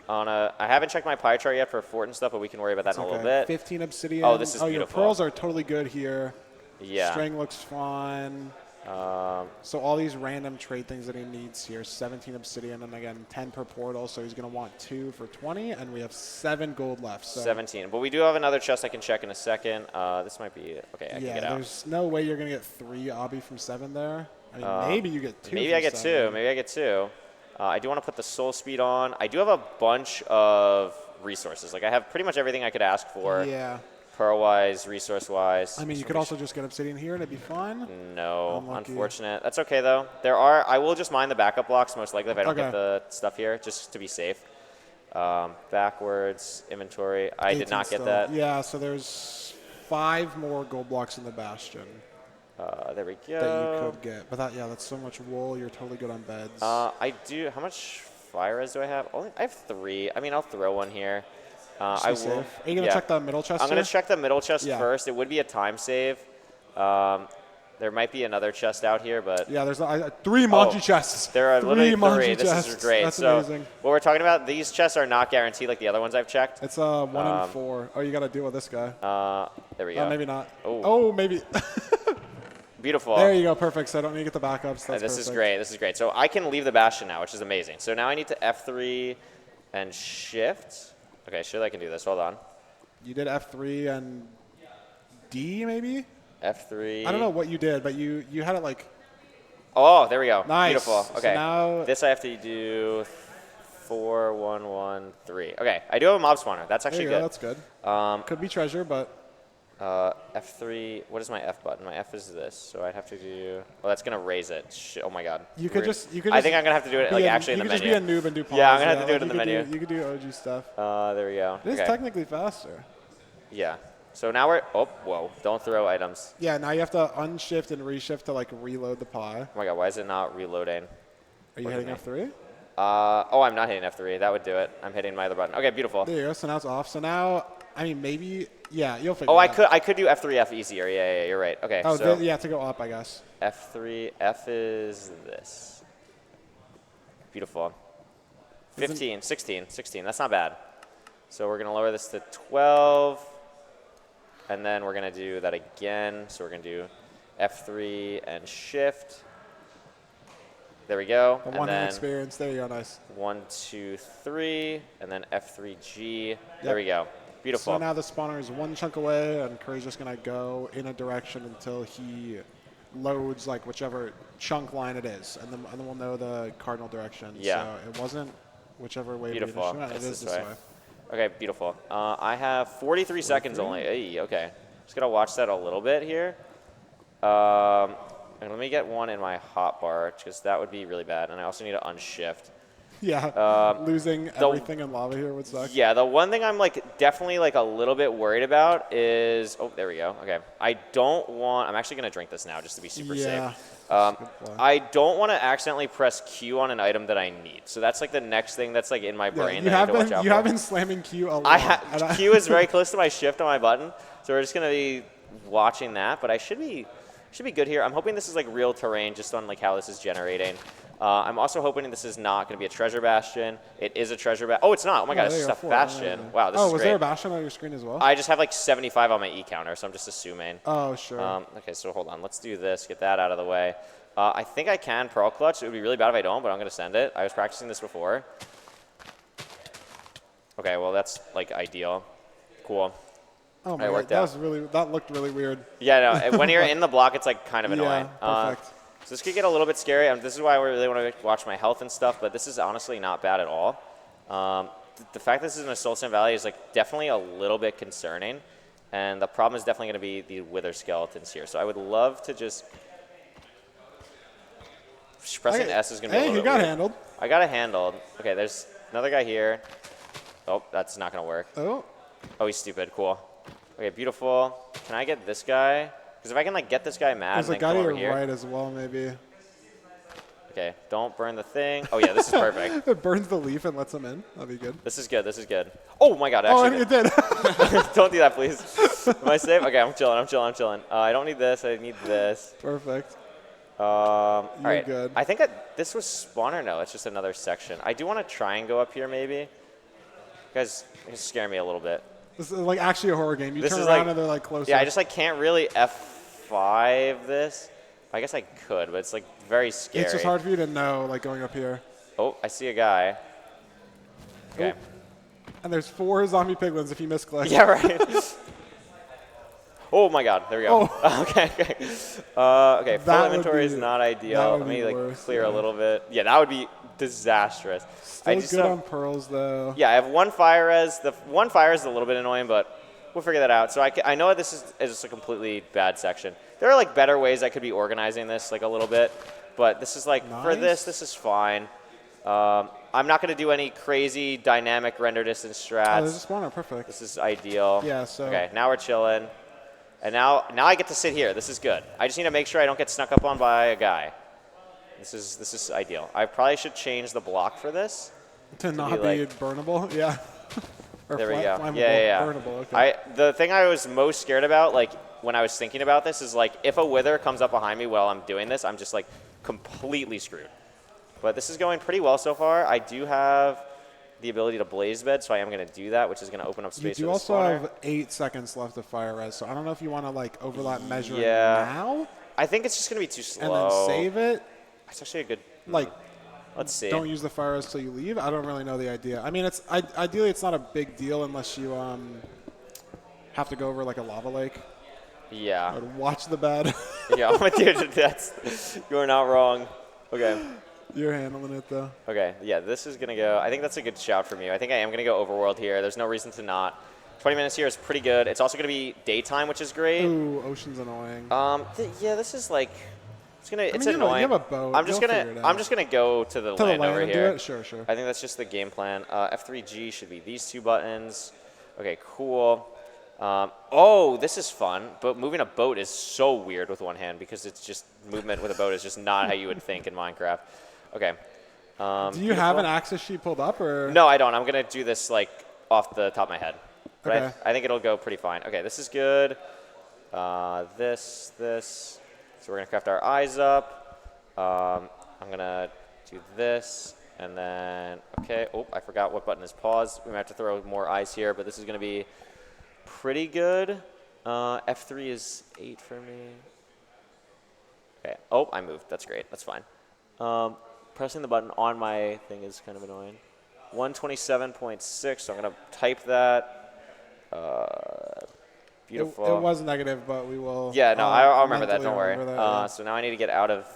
I haven't checked my pie chart yet for fort and stuff, but we can worry about that in a little bit. 15 obsidian. Oh, this is your beautiful. pearls are totally good here. Yeah. String looks fine. So all these random trade things that he needs here, 17 obsidian, and again, 10 per portal, so he's going to want 2 for 20, and we have 7 gold left. So 17. But we do have another chest I can check in a second. This might be, okay, I can get out. there's no way you're going to get 3 obby from 7 there. I mean, maybe you get 2 Maybe from I get 7. 2. Maybe I get 2. I do want to put the soul speed on. I do have a bunch of resources. Like I have pretty much everything I could ask for. Yeah. Pearl-wise, resource-wise. I mean, you could also just get obsidian here and it'd be fine. No, Unlucky. unfortunate. That's okay though. I will just mine the backup blocks most likely if I don't get the stuff here, just to be safe. Backwards inventory. I did 18 not get still. that. Yeah, so there's 5 more gold blocks in the bastion There we go. that you could get. But that's so much wool. You're totally good on beds. I do. How much fire res do I have? I have 3. I mean, I'll throw one here. I will. Safe. Are you going to check the middle chest I'm going here? to check the middle chest Yeah. first. It would be a time save. There might be another chest out here, but Yeah, there's 3 Manji chests. there are 3 literally 3. Manji This chests. is great. That's so amazing. what we're talking about, these chests are not guaranteed like the other ones I've checked. It's 1 in 4. Oh, you got to deal with this guy. There we go. Maybe not. Oh. Oh, maybe. Beautiful. There you go. Perfect. So I don't need to get the backups. That's This is perfect. great. This is great. So I can leave the bastion now, which is amazing. So now I need to F3 and shift. Okay, sure I can do this. Hold on. You did F3 and D, maybe? F3. I don't know what you did, but you had it like... Oh, there we go. Nice. Beautiful. So Okay. now- This I have to do 4, 1, 1, 3. Okay, I do have a mob spawner. That's There actually you good. go. That's good. Could be treasure, but... F3. What is my F button? My F is this. So I'd have to do. Oh, that's gonna raise it. Oh my God. You could Rude. just. You could I just think I'm gonna have to do it like actually in the menu. You could just be a noob and do pawns. Yeah, I'm gonna have to do it in you the could menu. You could do OG stuff. There we go. It is Okay. technically faster. Yeah. So now we're. Oh, whoa! Don't throw items. Yeah, now you have to unshift and reshift to like reload the pie. Oh my God! Why is it not reloading? Are you Look hitting at F3? Oh, I'm not hitting F3. That would do it. I'm hitting my other button. Okay, beautiful. There you go. So now it's off. So now, I mean, maybe. Yeah, you'll figure Oh, it out. I could do F3 F easier. Yeah, you're right. Okay. Oh, so yeah, to go up, I guess. F3 F is this. Beautiful. 15, 16. That's not bad. So we're gonna lower this to 12, and then we're gonna do that again. So we're gonna do F3 and shift. There we go. The And one-hand then experience. There you go. Nice. 1, 2, 3, and then F3G. There we go. Beautiful. So now the spawner is 1 chunk away, and Curry's just going to go in a direction until he loads like whichever chunk line it is, and then we'll know the cardinal direction. Yeah. So it wasn't whichever way Beautiful. we initially went. It is this way. Okay, beautiful. I have 43 seconds only. Hey, okay. Just gotta watch that a little bit here. And let me get one in my hotbar, because that would be really bad. And I also need to unshift. Yeah. Losing everything in lava here would suck. Yeah, the one thing I'm like definitely like a little bit worried about is, oh, there we go. Okay. I don't want, I'm actually gonna drink this now just to be super Yeah. safe. I don't want to accidentally press Q on an item that I need. So that's like the next thing that's like in my brain you that I have need to watch been out you for. have been slamming Q a lot. Q is very close to my shift on my button, so we're just gonna be watching that. But I should be good here. I'm hoping this is like real terrain, just on like how this is generating. I'm also hoping this is not going to be a treasure bastion. It is a treasure bastion. Oh, it's not. Oh my god, it's there you just go, a 4. bastion. Amazing. Wow, this Oh, is was great. there a bastion on your screen as well? I just have like 75 on my E counter, so I'm just assuming. Oh, sure. Okay, so hold on. Let's do this. Get that out of the way. I think I can pearl clutch. It would be really bad if I don't, but I'm going to send it. I was practicing this before. Okay, well, that's like ideal. Cool. Oh my It god, worked that out. was that looked really weird. Yeah, no, when you're in the block, it's like kind of annoying. Yeah, perfect. So this could get a little bit scary. This is why I really want to watch my health and stuff, but this is honestly not bad at all. The fact that this is in a Soul Sand Valley is like definitely a little bit concerning, and the problem is definitely going to be the Wither skeletons here. So I would love to just pressing Okay. S is going to be a Hey, little he bit got weird. handled. I got it handled. Okay, there's another guy here. Oh, that's not going to work. Oh, Oh, he's stupid. Cool. Okay, beautiful. Can I get this guy? Because if I can like get this guy mad there's and a then guy come to over your here. right as well, maybe. Okay, don't burn the thing. Oh yeah, this is perfect. It burns the leaf and lets him in. That'd be good. This is good. This is good. Oh my god, Oh, actually. and it did. Don't do that, please. Am I safe? Okay, I'm chilling. I don't need this. I need this. Perfect. All right. good. I think this was spawn or no? It's just another section. I do want to try and go up here maybe. You guys scare me a little bit. This is like actually a horror game. You This turn is around like- and they're like closer. Yeah, I just like can't really F5 this. I guess I could, but it's like very scary. It's just hard for you to know, like going up here. Oh, I see a guy. Okay. And there's 4 zombie piglins if you misclick. Yeah, right. Oh my god, there we go. Okay. Okay, full That would inventory is be- not that ideal. would Let me be like worse, clear yeah. a little bit. Yeah, that would be disastrous. Still good don't- on pearls though. Yeah, I have one fire res. The one fire is a little bit annoying, but we'll figure that out. So I know this is just a completely bad section. There are like better ways I could be organizing this like a little bit, but this is like for Nice. this is fine. I'm not going to do any crazy dynamic render distance Oh, there's a strats. spawner. Perfect. This is ideal. Yeah, so- Okay, now we're chilling. And now I get to sit here. This is good. I just need to make sure I don't get snuck up on by a guy. This is ideal. I probably should change the block for this. To not be be like- burnable. Yeah. Or There we go. flammable. Yeah. Burnable. Okay. The thing I was most scared about, like when I was thinking about this, is like if a wither comes up behind me while I'm doing this, I'm just like completely screwed. But this is going pretty well so far. I do have the ability to blaze bed, so I am going to do that, which is going to open up You space do for the also spawner. have 8 seconds left of fire res, so I don't know if you want to like overlap measure Yeah. now I think it's just going to be too and slow. then save it. It's actually a good. Like, Let's see. don't use the fire res till you leave. I don't really know the idea. I mean, ideally it's not a big deal unless you have to go over like a lava lake. Yeah. Or watch the bed. Yeah, dude, you're not wrong. Okay. You're handling it though. Okay, yeah, this is going to go. I think that's a good shout from you. I think I am going to go overworld here. There's no reason to not. 20 minutes here is pretty good. It's also going to be daytime, which is great. Ooh, ocean's annoying. Yeah, this is like. It's mean, it's you know, annoying. you have a boat. I'm just You'll gonna. figure it I'm out. just gonna go to the To the land land over and here. do it? Sure. I think that's just the game plan. F3G should be these 2 buttons. Okay, cool. Oh, this is fun, but moving a boat is so weird with one hand because it's just movement with a boat is just not how you would think in Minecraft. Okay. Do you have an axis sheet pulled up or? No, I don't. I'm gonna do this like off the top of my head, but Okay. I think it'll go pretty fine. Okay, this is good. This. So we're gonna craft our eyes up. I'm gonna do this, and then okay. Oh, I forgot what button is pause. We might have to throw more eyes here, but this is gonna be pretty good. F3 is 8 for me. Okay. Oh, I moved. That's great. That's fine. Pressing the button on my thing is kind of annoying. 127.6, so I'm going to type that. Beautiful. It was negative, but we will. Yeah, no, I'll remember that. mentally Don't worry. remember that, yeah. So now I need to get out of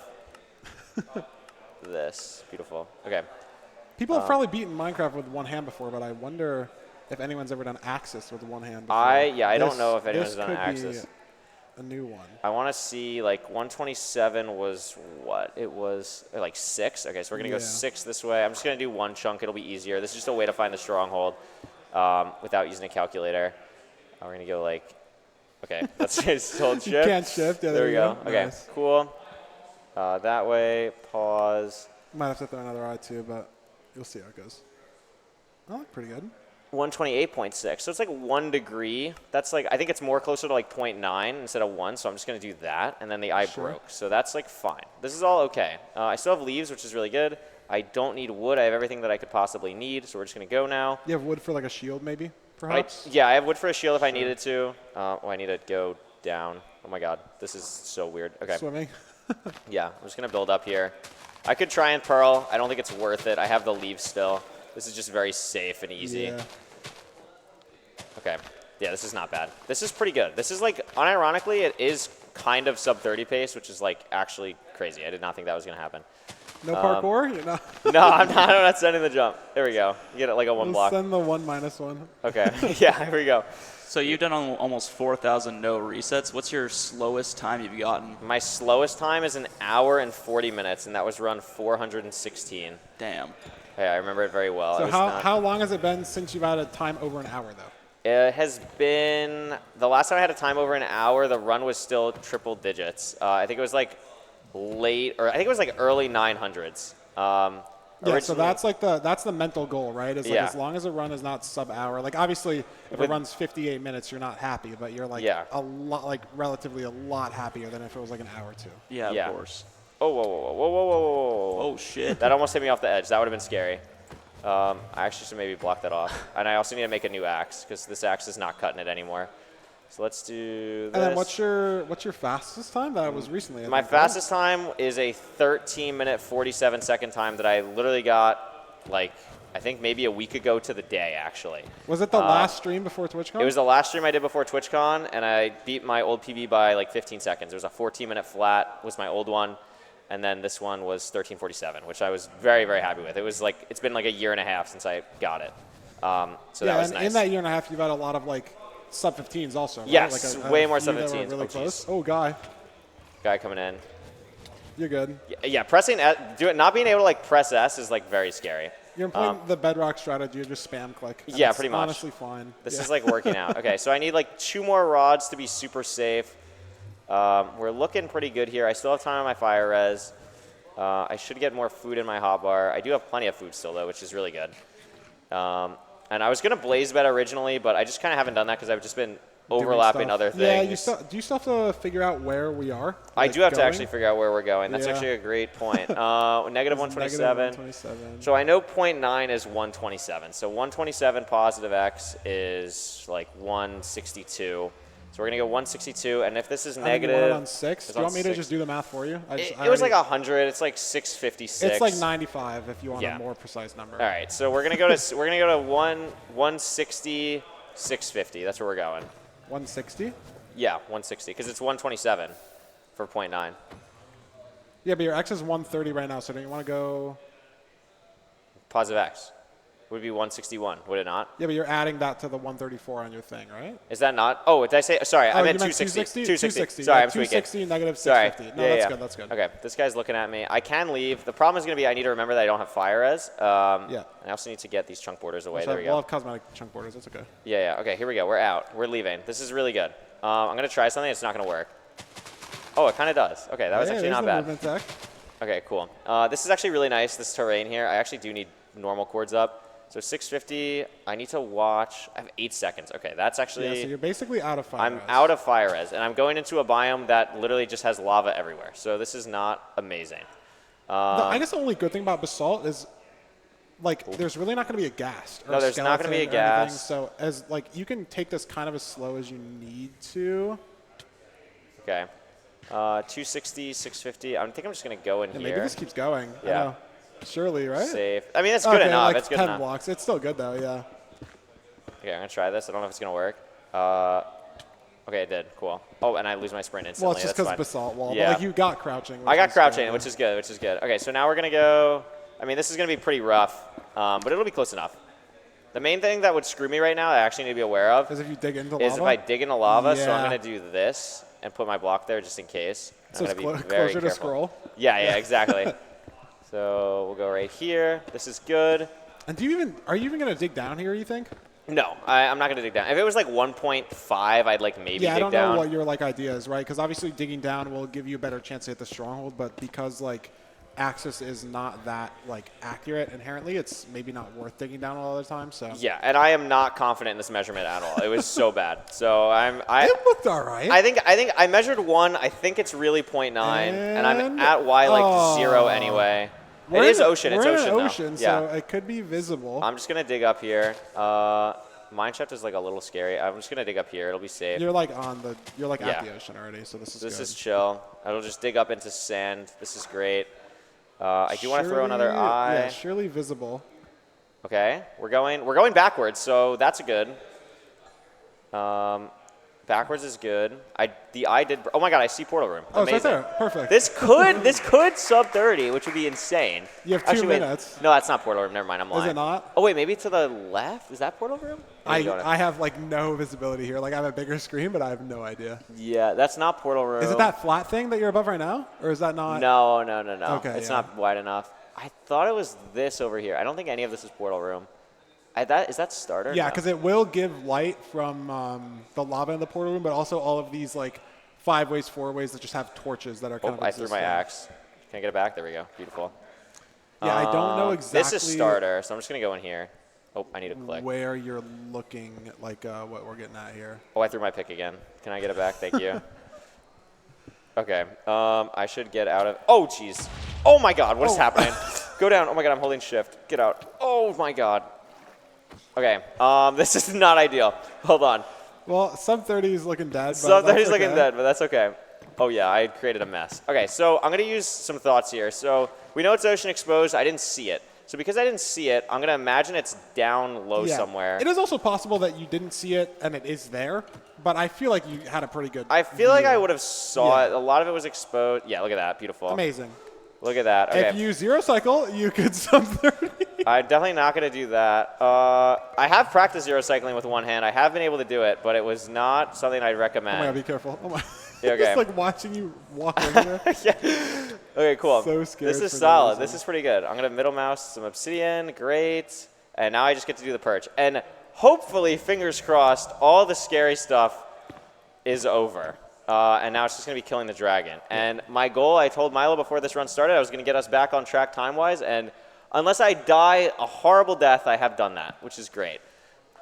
this. Beautiful. Okay. People have probably beaten Minecraft with one hand before, but I wonder if anyone's ever done Axis with one hand before. I don't know if anyone's This done could Axis. be a new one. I want to see, like, 127 was what? It was like 6. Okay, so we're going to go Yeah. 6 this way. I'm just going to do one chunk. It'll be easier. This is just a way to find the stronghold without using a calculator. We're going to go, like, okay, let's just hold shift. You can't shift. Yeah, There we go. Okay, Nice. cool. That way, pause. Might have to throw another eye too, but you'll see how it goes. That looked pretty good. 128.6. So it's like 1 degree. That's like, I think it's more closer to like 0.9 instead of 1. So I'm just going to do that. And then the eye broke. So that's like fine. This is all okay. I still have leaves, which is really good. I don't need wood. I have everything that I could possibly need. So we're just going to go now. You have wood for like a shield maybe, perhaps? Yeah, I have wood for a shield if I needed to. I need to go down. Oh my god. This is so weird. Okay. Swimming. Yeah, I'm just going to build up here. I could try and pearl. I don't think it's worth it. I have the leaves still. This is just very safe and easy. Yeah. Okay. Yeah, this is not bad. This is pretty good. This is like, unironically, it is kind of sub 30 pace, which is like actually crazy. I did not think that was going to happen. No parkour? You're not. No, I'm not sending the jump. There we go. You get it like a 1 We'll block. send the 1-1. Okay. Yeah, here we go. So you've done almost 4,000 no resets. What's your slowest time you've gotten? My slowest time is 1 hour and 40 minutes, and that was run 416. Damn. Yeah, I remember it very well. So how long has it been since you've had a time over an hour, though? It has been, the last time I had a time over an hour, the run was still triple digits. I think it was like I think it was like early 900s. Yeah, so that's like that's the mental goal, right? Is like Yeah. as long as a run is not sub-hour. Like obviously, if it runs 58 minutes, you're not happy, but you're like a lot, like relatively a lot happier than if it was like an hour or two. Yeah, Yeah. of course. Oh, whoa, whoa, whoa, whoa, whoa, whoa, whoa, whoa. Oh, shit. That almost hit me off the edge. That would have been scary. I actually should maybe block that off. And I also need to make a new axe, because this axe is not cutting it anymore. So let's do this. And then what's your fastest time? That was recently. I My think, right? fastest time is a 13-minute, 47-second time that I literally got, like, I think maybe a week ago to the day, actually. Was it the last stream before TwitchCon? It was the last stream I did before TwitchCon, and I beat my old PB by like 15 seconds. It was a 14-minute flat, was my old one, and then this one was 13:47, which I was very, very happy with. It was like, it's been like a year and a half since I got it. So that was and nice. in that year and a half, you've had a lot of like sub-15s also. Right? Yes, like way more few that were sub-15s. Really Oh, close. jeez. Oh, guy, Guy coming in. you're good. Yeah, pressing, not being able to like press S is like very scary. You're employing the bedrock strategy of just spam click. and Yeah, it's pretty much. Honestly, fine. This is like working out. Okay, so I need like 2 more rods to be super safe. We're looking pretty good here. I still have time on my fire res. I should get more food in my hotbar. I do have plenty of food still though, which is really good. And I was gonna blaze bed originally, but I just kind of haven't done that because I've just been overlapping stuff. other things. Yeah, do you still have to figure out where we are? I like, do have to going? actually figure out where we're going. That's Yeah. actually a great point. Negative 127. 127. So I know 0.9 is 127. So 127 positive X is like 162. So we're going to go 162. And if this is I think you negative. want it on 6. it's Do you want on me to 6. just do the math for you? It was like 100. It's like 656. It's like 95 if you want Yeah. a more precise number. All right. So we're going to go to 160, 650. That's where we're going. 160? Yeah, 160 because it's 127 for 0.9. Yeah, but your X is 130 right now, so don't you want to go... Positive X would be 161, would it not? Yeah, but you're adding that to the 134 on your thing, right? Is that not? Oh, did I say? Sorry, I Oh, meant you meant 260. 260. Sorry, Yeah, I'm tweaking. 260 negative Sorry. 650. No, Yeah, that's yeah. good. That's good. Okay, this guy's looking at me. I can leave. The problem is going to be I need to remember that I don't have fire res. Yeah. And I also need to get these chunk borders away. Which There we we'll go. have cosmetic chunk borders. That's okay. Yeah, yeah. Okay, here we go. We're out. We're leaving. This is really good. I'm going to try something. It's not going to work. Oh, it kind of does. Okay, that was Yeah, actually there's not the bad. movement tech. Okay, cool. This is actually really nice, this terrain here. I actually do need normal chords up. So 650, I need to watch. I have 8 seconds. Okay, that's actually... Yeah, so you're basically out of fire I'm res. out of fire res, and I'm going into a biome that literally just has lava everywhere. So this is not amazing. I guess the only good thing about basalt is, like, there's really not going to be a ghast. Or No, a there's not gonna be a skeleton or anything, ghast. So as like you can take this kind of as slow as you need to. Okay. 260, 650. I think I'm just going to go in And here. maybe this keeps going. I Yeah. know. Surely, right? Safe. I mean, it's good Okay, enough. like It's good 10 enough. blocks. It's still good though. Yeah. Okay, I'm going to try this. I don't know if it's going to work. Okay, it did. Cool. Oh, and I lose my sprint instantly. Well, it's just That's because fine. basalt wall. Yeah. But like you got crouching. I got is crouching, good. which is good, which is good. Okay, so now we're going to go... I mean, this is going to be pretty rough, but it'll be close enough. The main thing that would screw me right now, I actually need to be aware of, Because if you dig into is lava. if I dig into lava, so I'm Yeah. going to do this and put my block there just in case. So I'm it's going to be closer very to careful. scroll. Yeah, yeah, exactly. So we'll go right here. This is good. And are you even going to dig down here? You think? No, I'm not going to dig down. If it was like 1.5, I'd like maybe Yeah, I dig don't down. know what your like idea is, right? Because obviously digging down will give you a better chance to hit the stronghold, but because like axis is not that like accurate inherently. It's maybe not worth digging down all the time. So Yeah, and I am not confident in this measurement at all. It was so bad. So it looked all right. I think I measured 1. I think it's really 0.9, and I'm at Y like 0 anyway. It is ocean. It's ocean though. Ocean, Yeah. so it could be visible. I'm just gonna dig up here. Mineshaft is like a little scary. I'm just gonna dig up here. It'll be safe. You're like you're like Yeah. at the ocean already, so this is This good. is chill. It'll just dig up into sand. This is great. I do want to throw another eye. Yeah, surely visible. Okay, we're going backwards, so that's a good. Backwards is good. The eye did. Oh my god, I see portal room. Oh, it's Amazing. right there. Perfect. This could sub 30, which would be insane. You have 2 Actually, wait, minutes. no, that's not portal room. Never mind, I'm lying. Is it not? Oh wait, maybe to the left. Is that portal room? I have like no visibility here. Like I have a bigger screen, but I have no idea. Yeah, that's not portal room. Is it that flat thing that you're above right now, or is that not? No. Okay, It's yeah. not wide enough. I thought it was this over here. I don't think any of this is portal room. Is that starter? Yeah, No. because it will give light from the lava in the portal room, but also all of these like 5 ways, 4 ways that just have torches that are kind of. I threw my axe. Can I get it back? There we go. Beautiful. Yeah, I don't know exactly. This is starter, so I'm just gonna go in here. Oh, I need a click. Where you're looking, like what we're getting at here. Oh, I threw my pick again. Can I get it back? Thank you. Okay. I should get out of. Oh, jeez. Oh my God. What is happening? Go down. Oh my God. I'm holding shift. Get out. Oh my God. Okay. This is not ideal. Hold on. Well, sub 30 is looking dead. Sub 30 is okay. looking dead, but that's okay. Oh yeah, I created a mess. Okay, so I'm gonna use some thoughts here. So we know it's ocean exposed. I didn't see it. So because I didn't see it, I'm gonna imagine it's down low Yeah. somewhere. It is also possible that you didn't see it and it is there, but I feel like you had a pretty good. I feel like view. I would have saw Yeah. it. A lot of it was exposed. Yeah, look at that. Beautiful. Amazing. Look at that. Okay. If you zero cycle, you could sub 30. I'm definitely not going to do that. I have practiced zero cycling with one hand. I have been able to do it, but it was not something I'd Oh recommend. my God, be careful. Oh my. Yeah, okay. Just like watching you walk in there. Yeah. Okay, cool. So scared This is for no solid. reason. This is pretty good. I'm going to middle mouse some obsidian. Great. And now I just get to do the perch. And hopefully, fingers crossed, all the scary stuff is over. And now it's just going to be killing the dragon. And my goal, I told Milo before this run started, I was going to get us back on track time-wise. And unless I die a horrible death, I have done that, which is great.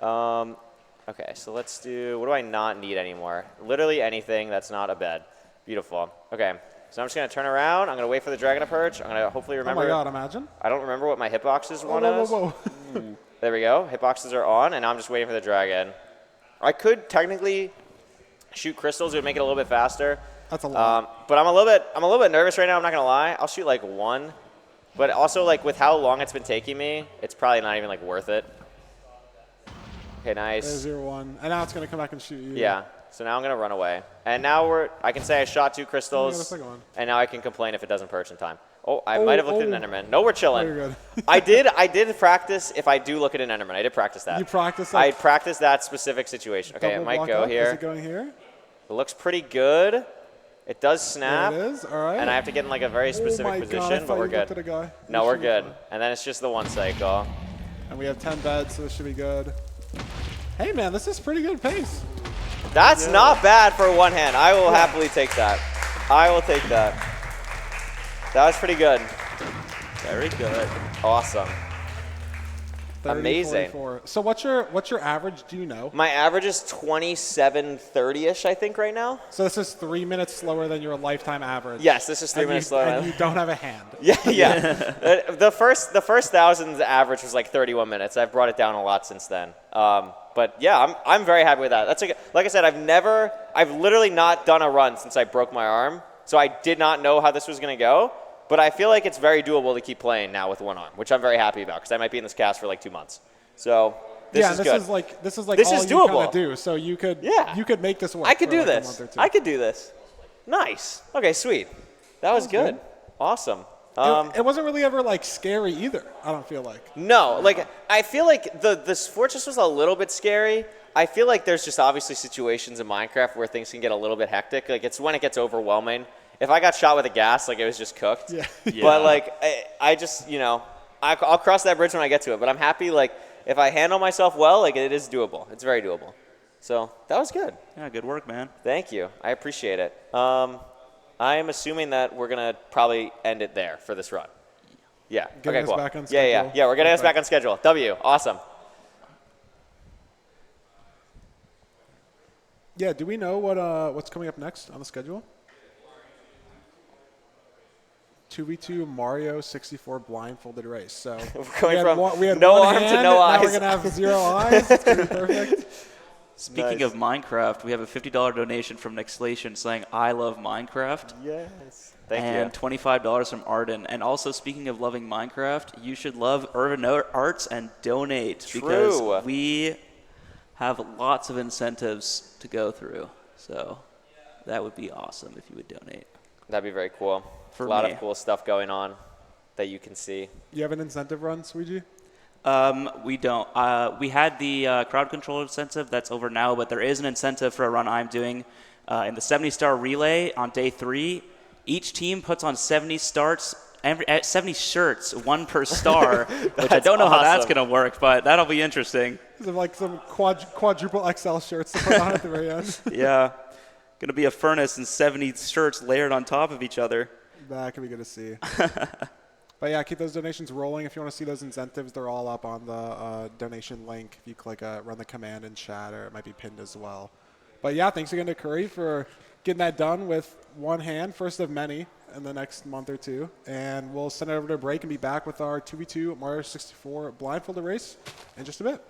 Okay, so let's do, what do I not need anymore? Literally anything that's not a bed. Beautiful. Okay, so I'm just going to turn around. I'm going to wait for the dragon to perch. I'm going to hopefully remember. Oh my God, imagine. I don't remember what my hitboxes one Whoa, is. whoa, whoa. There we go. Hitboxes are on, and now I'm just waiting for the dragon. I could technically shoot crystals. It would make it a little bit faster. That's a lot. But I'm a little bit nervous right now. I'm not gonna lie. I'll shoot like 1, but also like with how long it's been taking me, it's probably not even like worth it. Okay, nice. There's your 1. And now it's going to come back and shoot you. Yeah. So now I'm gonna run away, and now I can say I shot 2 crystals, the second one. and now I can complain if it doesn't perch in time. Oh, I might have looked at an Enderman. No, we're chilling. Oh, you're good. I did practice if I do look at an Enderman. I did practice that. You practiced I that? practiced that specific situation. Okay, it Double might block go up. here. Is it going here? It looks pretty good. It does snap. There it is. All right. And I have to get in like a very specific oh my position, God, I but thought we're you looked good. at a guy. No, You we're should be good. fine. And then it's just the 1 cycle. And we have 10 beds, so this should be good. Hey, man, this is pretty good pace. That's not bad for one hand. I will happily take that. I will take that. That was pretty good. Very good. Awesome. 30, Amazing. 44. So what's your average? Do you know? My average is 27:30-ish, I think, right now. So this is 3 minutes slower than your lifetime average. Yes, this is 3 minutes slower. And you don't have a hand. Yeah, yeah. the first 1,000 average was like 31 minutes. I've brought it down a lot since then. But yeah, I'm very happy with that. That's like I said, I've literally not done a run since I broke my arm, so I did not know how this was gonna go. But I feel like it's very doable to keep playing now with one arm, which I'm very happy about because I might be in this cast for like 2 months. So this is good. This is like This all is you kind doable. of do. So you could make this work. I could for do like a this. month or two. I could do this. Nice. Okay, sweet. That was good. good. Awesome. It wasn't really ever like scary either. I don't feel like. No, like I feel like this fortress was a little bit scary. I feel like there's just obviously situations in Minecraft where things can get a little bit hectic. Like it's when it gets overwhelming. If I got shot with a gas, like it was just cooked. Yeah. But like I just I'll cross that bridge when I get to it. But I'm happy like if I handle myself well, like it is doable. It's very doable. So that was good. Yeah, good work, man. Thank you. I appreciate it. I'm assuming that we're going to probably end it there for this run. Yeah. Getting okay, us cool. back on Yeah, schedule. yeah. We're getting us Perfect. back on schedule. W. Awesome. Yeah, do we know what's coming up next on the schedule? 2v2 Mario 64 blindfolded race. So going from we had no one arm to hand, no now eyes. we're going to have 0 eyes. It's going to be perfect. Speaking of Minecraft, we have a $50 donation from Nextlation saying, I love Minecraft. Yes. Thank and you. $25 from Arden. And also, speaking of loving Minecraft, you should love Urban Arts and donate. True. Because we have lots of incentives to go through. So that would be awesome if you would donate. That'd be very cool. For a lot me. of cool stuff going on that you can see. You have an incentive run, Sweetie? We don't. We had the crowd control incentive. That's over now, but there is an incentive for a run I'm doing in the 70-star relay on day 3. Each team puts on 70 starts, 70 shirts, 1 per star, which I don't know how that's going to work, but that'll be interesting. Is it like some quadruple XL shirts to put on at the very end? Yeah. Going to be a furnace and 70 shirts layered on top of each other. That could be good to see. But yeah, keep those donations rolling. If you want to see those incentives, they're all up on the donation link. If you click run the command in chat, or it might be pinned as well. But yeah, thanks again to Curry for getting that done with one hand, first of many in the next month or two. And we'll send it over to break and be back with our 2v2 Mario 64 blindfolded race in just a bit.